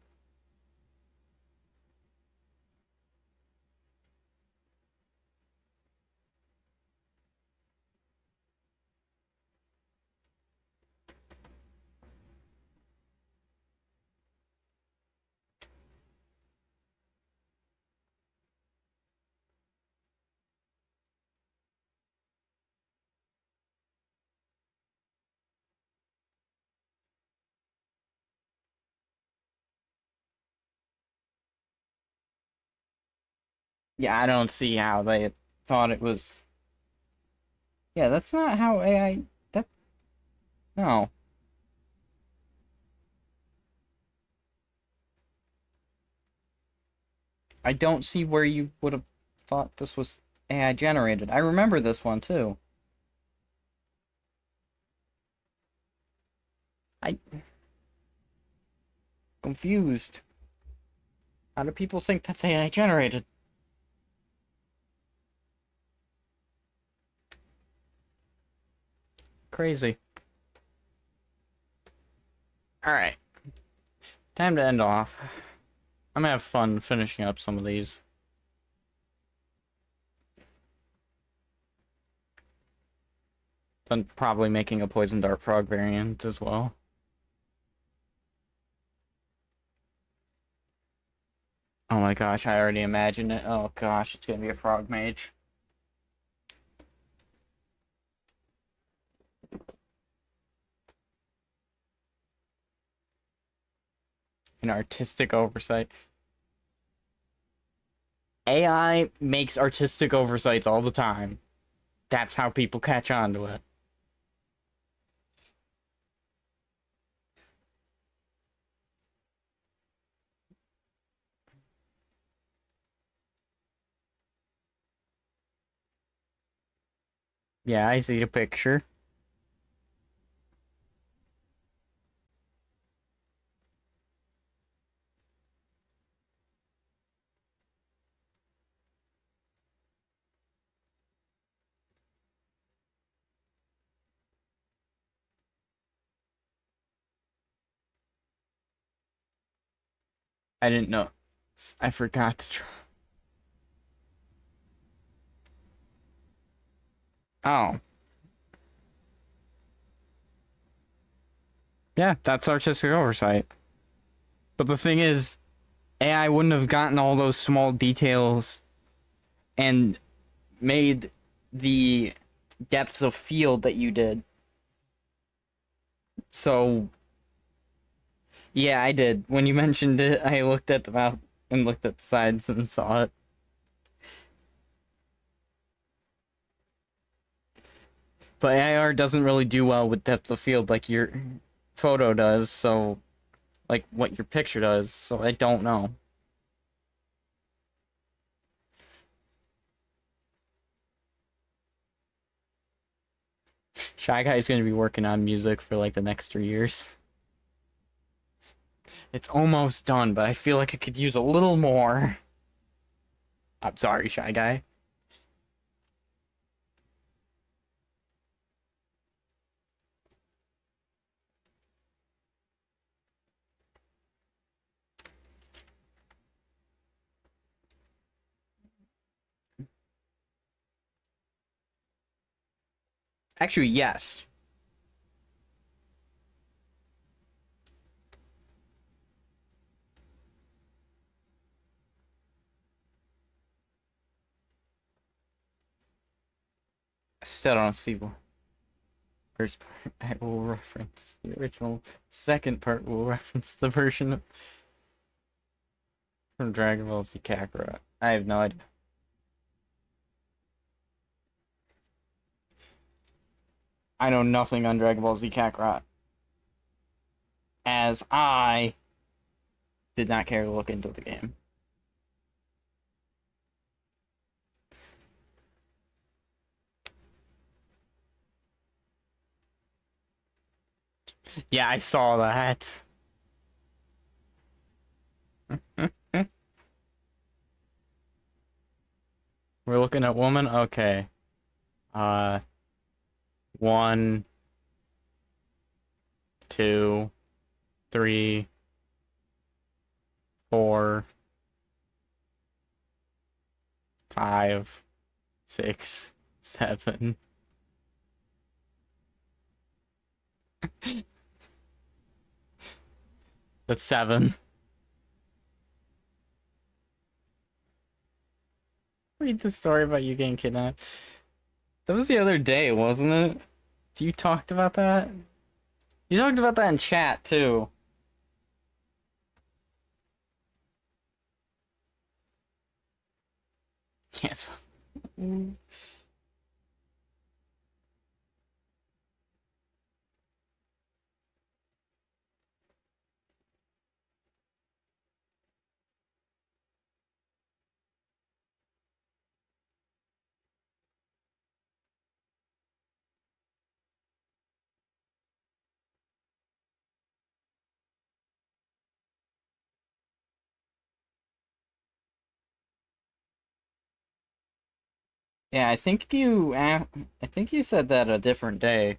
Yeah, I don't see how they thought it was... Yeah, that's not how AI... That... No. I don't see where you would have thought this was AI generated. I remember this one, too. I... Confused. How do people think that's AI generated? Crazy. Alright. Time to end off. I'm gonna have fun finishing up some of these. Then probably making a poison dart frog variant as well. Oh my gosh, I already imagined it. Oh gosh, it's gonna be a frog mage. An artistic oversight. AI makes artistic oversights all the time. That's how people catch on to it. Yeah, I see the picture. I didn't know. I forgot to try. Oh. Yeah, that's artistic oversight. But the thing is, AI wouldn't have gotten all those small details and made the depths of field that you did. So, yeah, I did. When you mentioned it, I looked at the map and looked at the sides and saw it. But AR doesn't really do well with depth of field like your photo does, so like what your picture does, so I don't know. Shy Guy's gonna be working on music for like the next 3 years. It's almost done, but I feel like it could use a little more. I'm sorry, Shy Guy. Actually, yes. I still don't see what first part. I will reference the original. Second part will reference the version from Dragon Ball Z Kakarot. I have no idea. I know nothing on Dragon Ball Z Kakarot, as I did not care to look into the game. Yeah, I saw that. We're looking at woman? Okay. Uh, 1, 2, 3, 4, 5, 6, 7. That's 7. Read the story about you getting kidnapped. That was the other day, wasn't it? You talked about that? You talked about that in chat, too. Yes. Yeah, I think you said that a different day.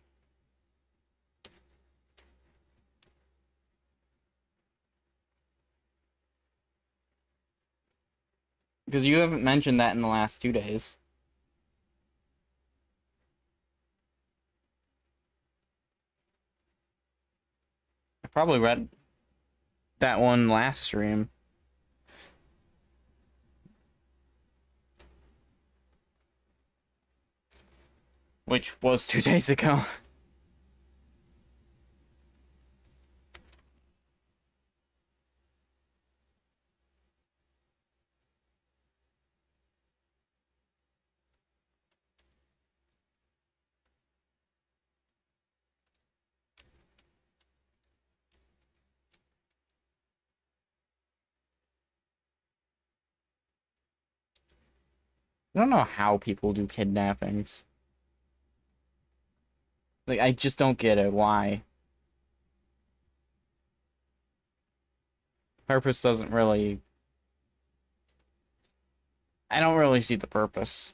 Because you haven't mentioned that in the last 2 days. I probably read that one last stream. Which was 2 days ago. I don't know how people do kidnappings. Like, I just don't get it. Why? Purpose doesn't really... I don't really see the purpose.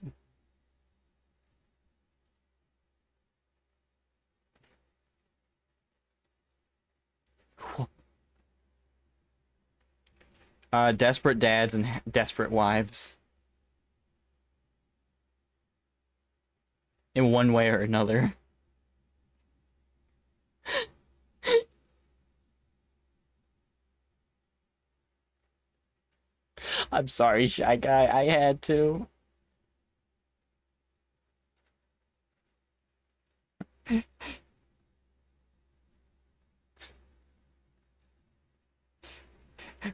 Desperate dads and desperate wives. In one way or another. I'm sorry, Shy Guy. I had to.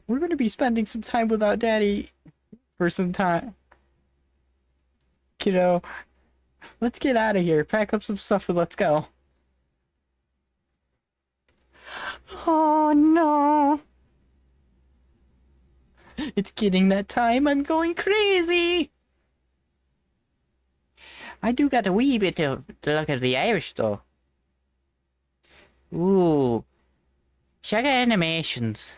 We're gonna be spending some time without Daddy for some time. Kiddo. Let's get out of here. Pack up some stuff and let's go. Oh no. It's getting that time. I'm going crazy. I do got a wee bit of the look of the Irish though. Ooh. Shaggy animations.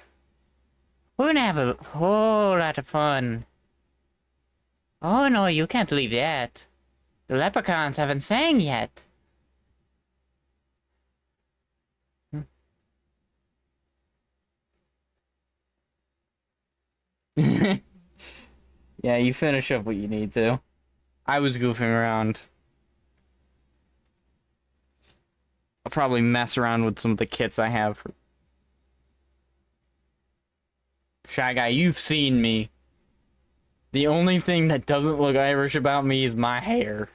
We're gonna have a whole lot of fun. Oh no, you can't leave yet. The leprechauns haven't sang yet. Yeah, you finish up what you need to. I was goofing around. I'll probably mess around with some of the kits I have. Shy Guy, you've seen me. The only thing that doesn't look Irish about me is my hair.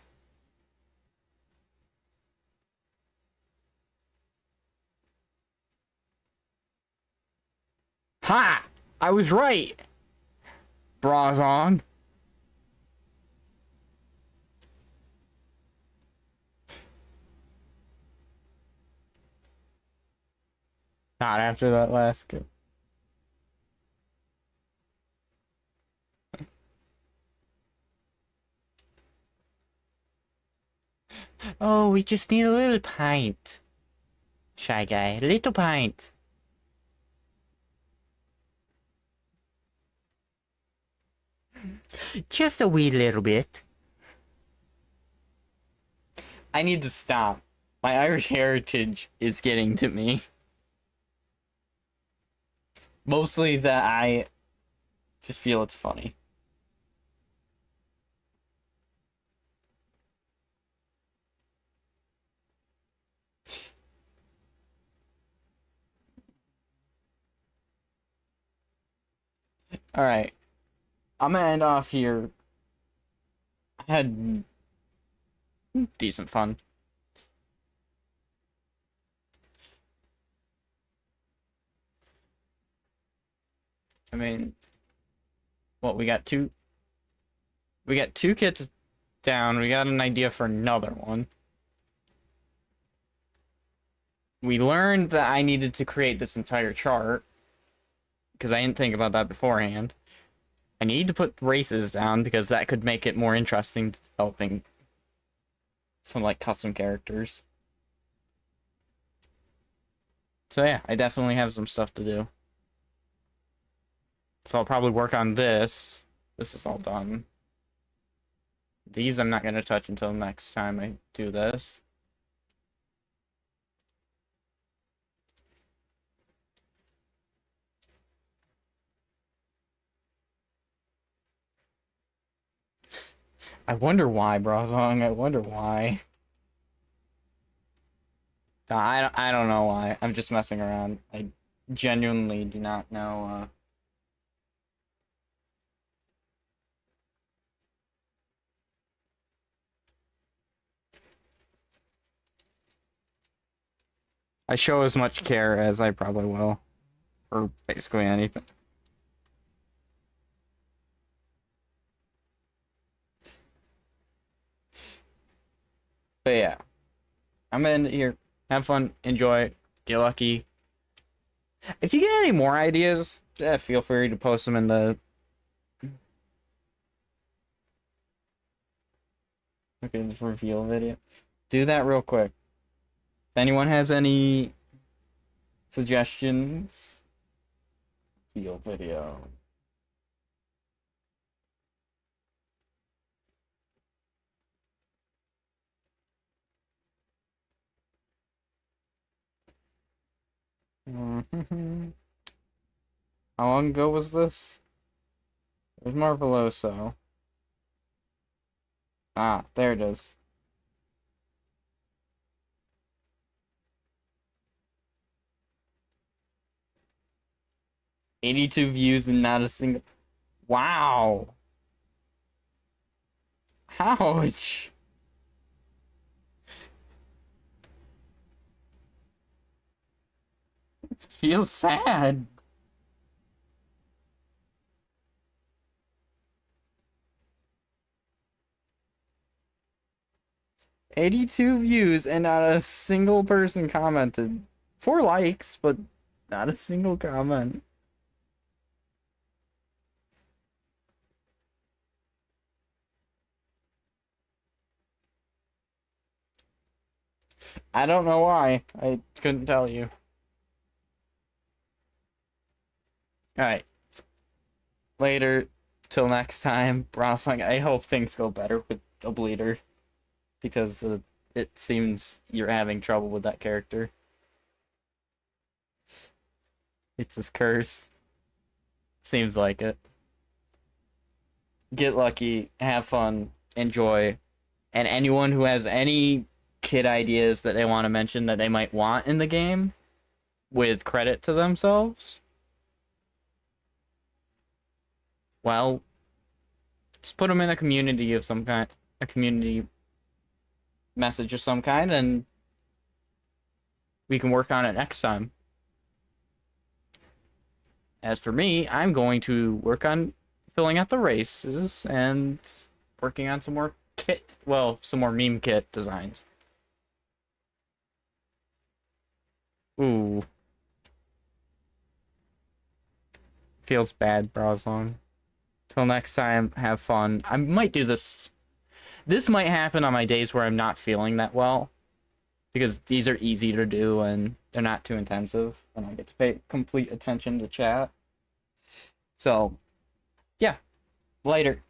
Ha! I was right! Bras on. Not after that last kit. Oh, we just need a little pint. Shy Guy, a little pint. Just a wee little bit. I need to stop. My Irish heritage is getting to me. Mostly that I just feel it's funny. Alright. I'm gonna end off here. I had decent fun. I mean, what, we got two kits down. We got an idea for another one. We learned that I needed to create this entire chart because I didn't think about that beforehand. I need to put races down because that could make it more interesting to developing some like custom characters. So yeah, I definitely have some stuff to do. So I'll probably work on this. This is all done. These I'm not going to touch until next time I do this. I wonder why, Brazong. I wonder why. I don't know why. I'm just messing around. I genuinely do not know. I show as much care as I probably will. For basically anything. But yeah. I'm in here. Have fun. Enjoy. Get lucky. If you get any more ideas, feel free to post them in the... Okay, this reveal video. Do that real quick. If anyone has any suggestions, reveal video. How long ago was this? It was Marveloso. Ah, there it is. "82 views and not a single..." Wow! Ouch! It feels sad. 82 views and not a single person commented. 4 likes, but not a single comment. I don't know why. I couldn't tell you. Alright. Later. Till next time. Browsing. I hope things go better with the Bleeder. Because it seems you're having trouble with that character. It's his curse. Seems like it. Get lucky. Have fun. Enjoy. And anyone who has any kid ideas that they want to mention that they might want in the game, with credit to themselves, well, just put them in a community of some kind, a community message of some kind, and we can work on it next time. As for me, I'm going to work on filling out the races and working on some more kit, well, some more meme kit designs. Ooh. Feels bad, Browsong. Till next time, have fun. I might do this. This might happen on my days where I'm not feeling that well. Because these are easy to do and they're not too intensive. And I get to pay complete attention to chat. So, yeah. Later.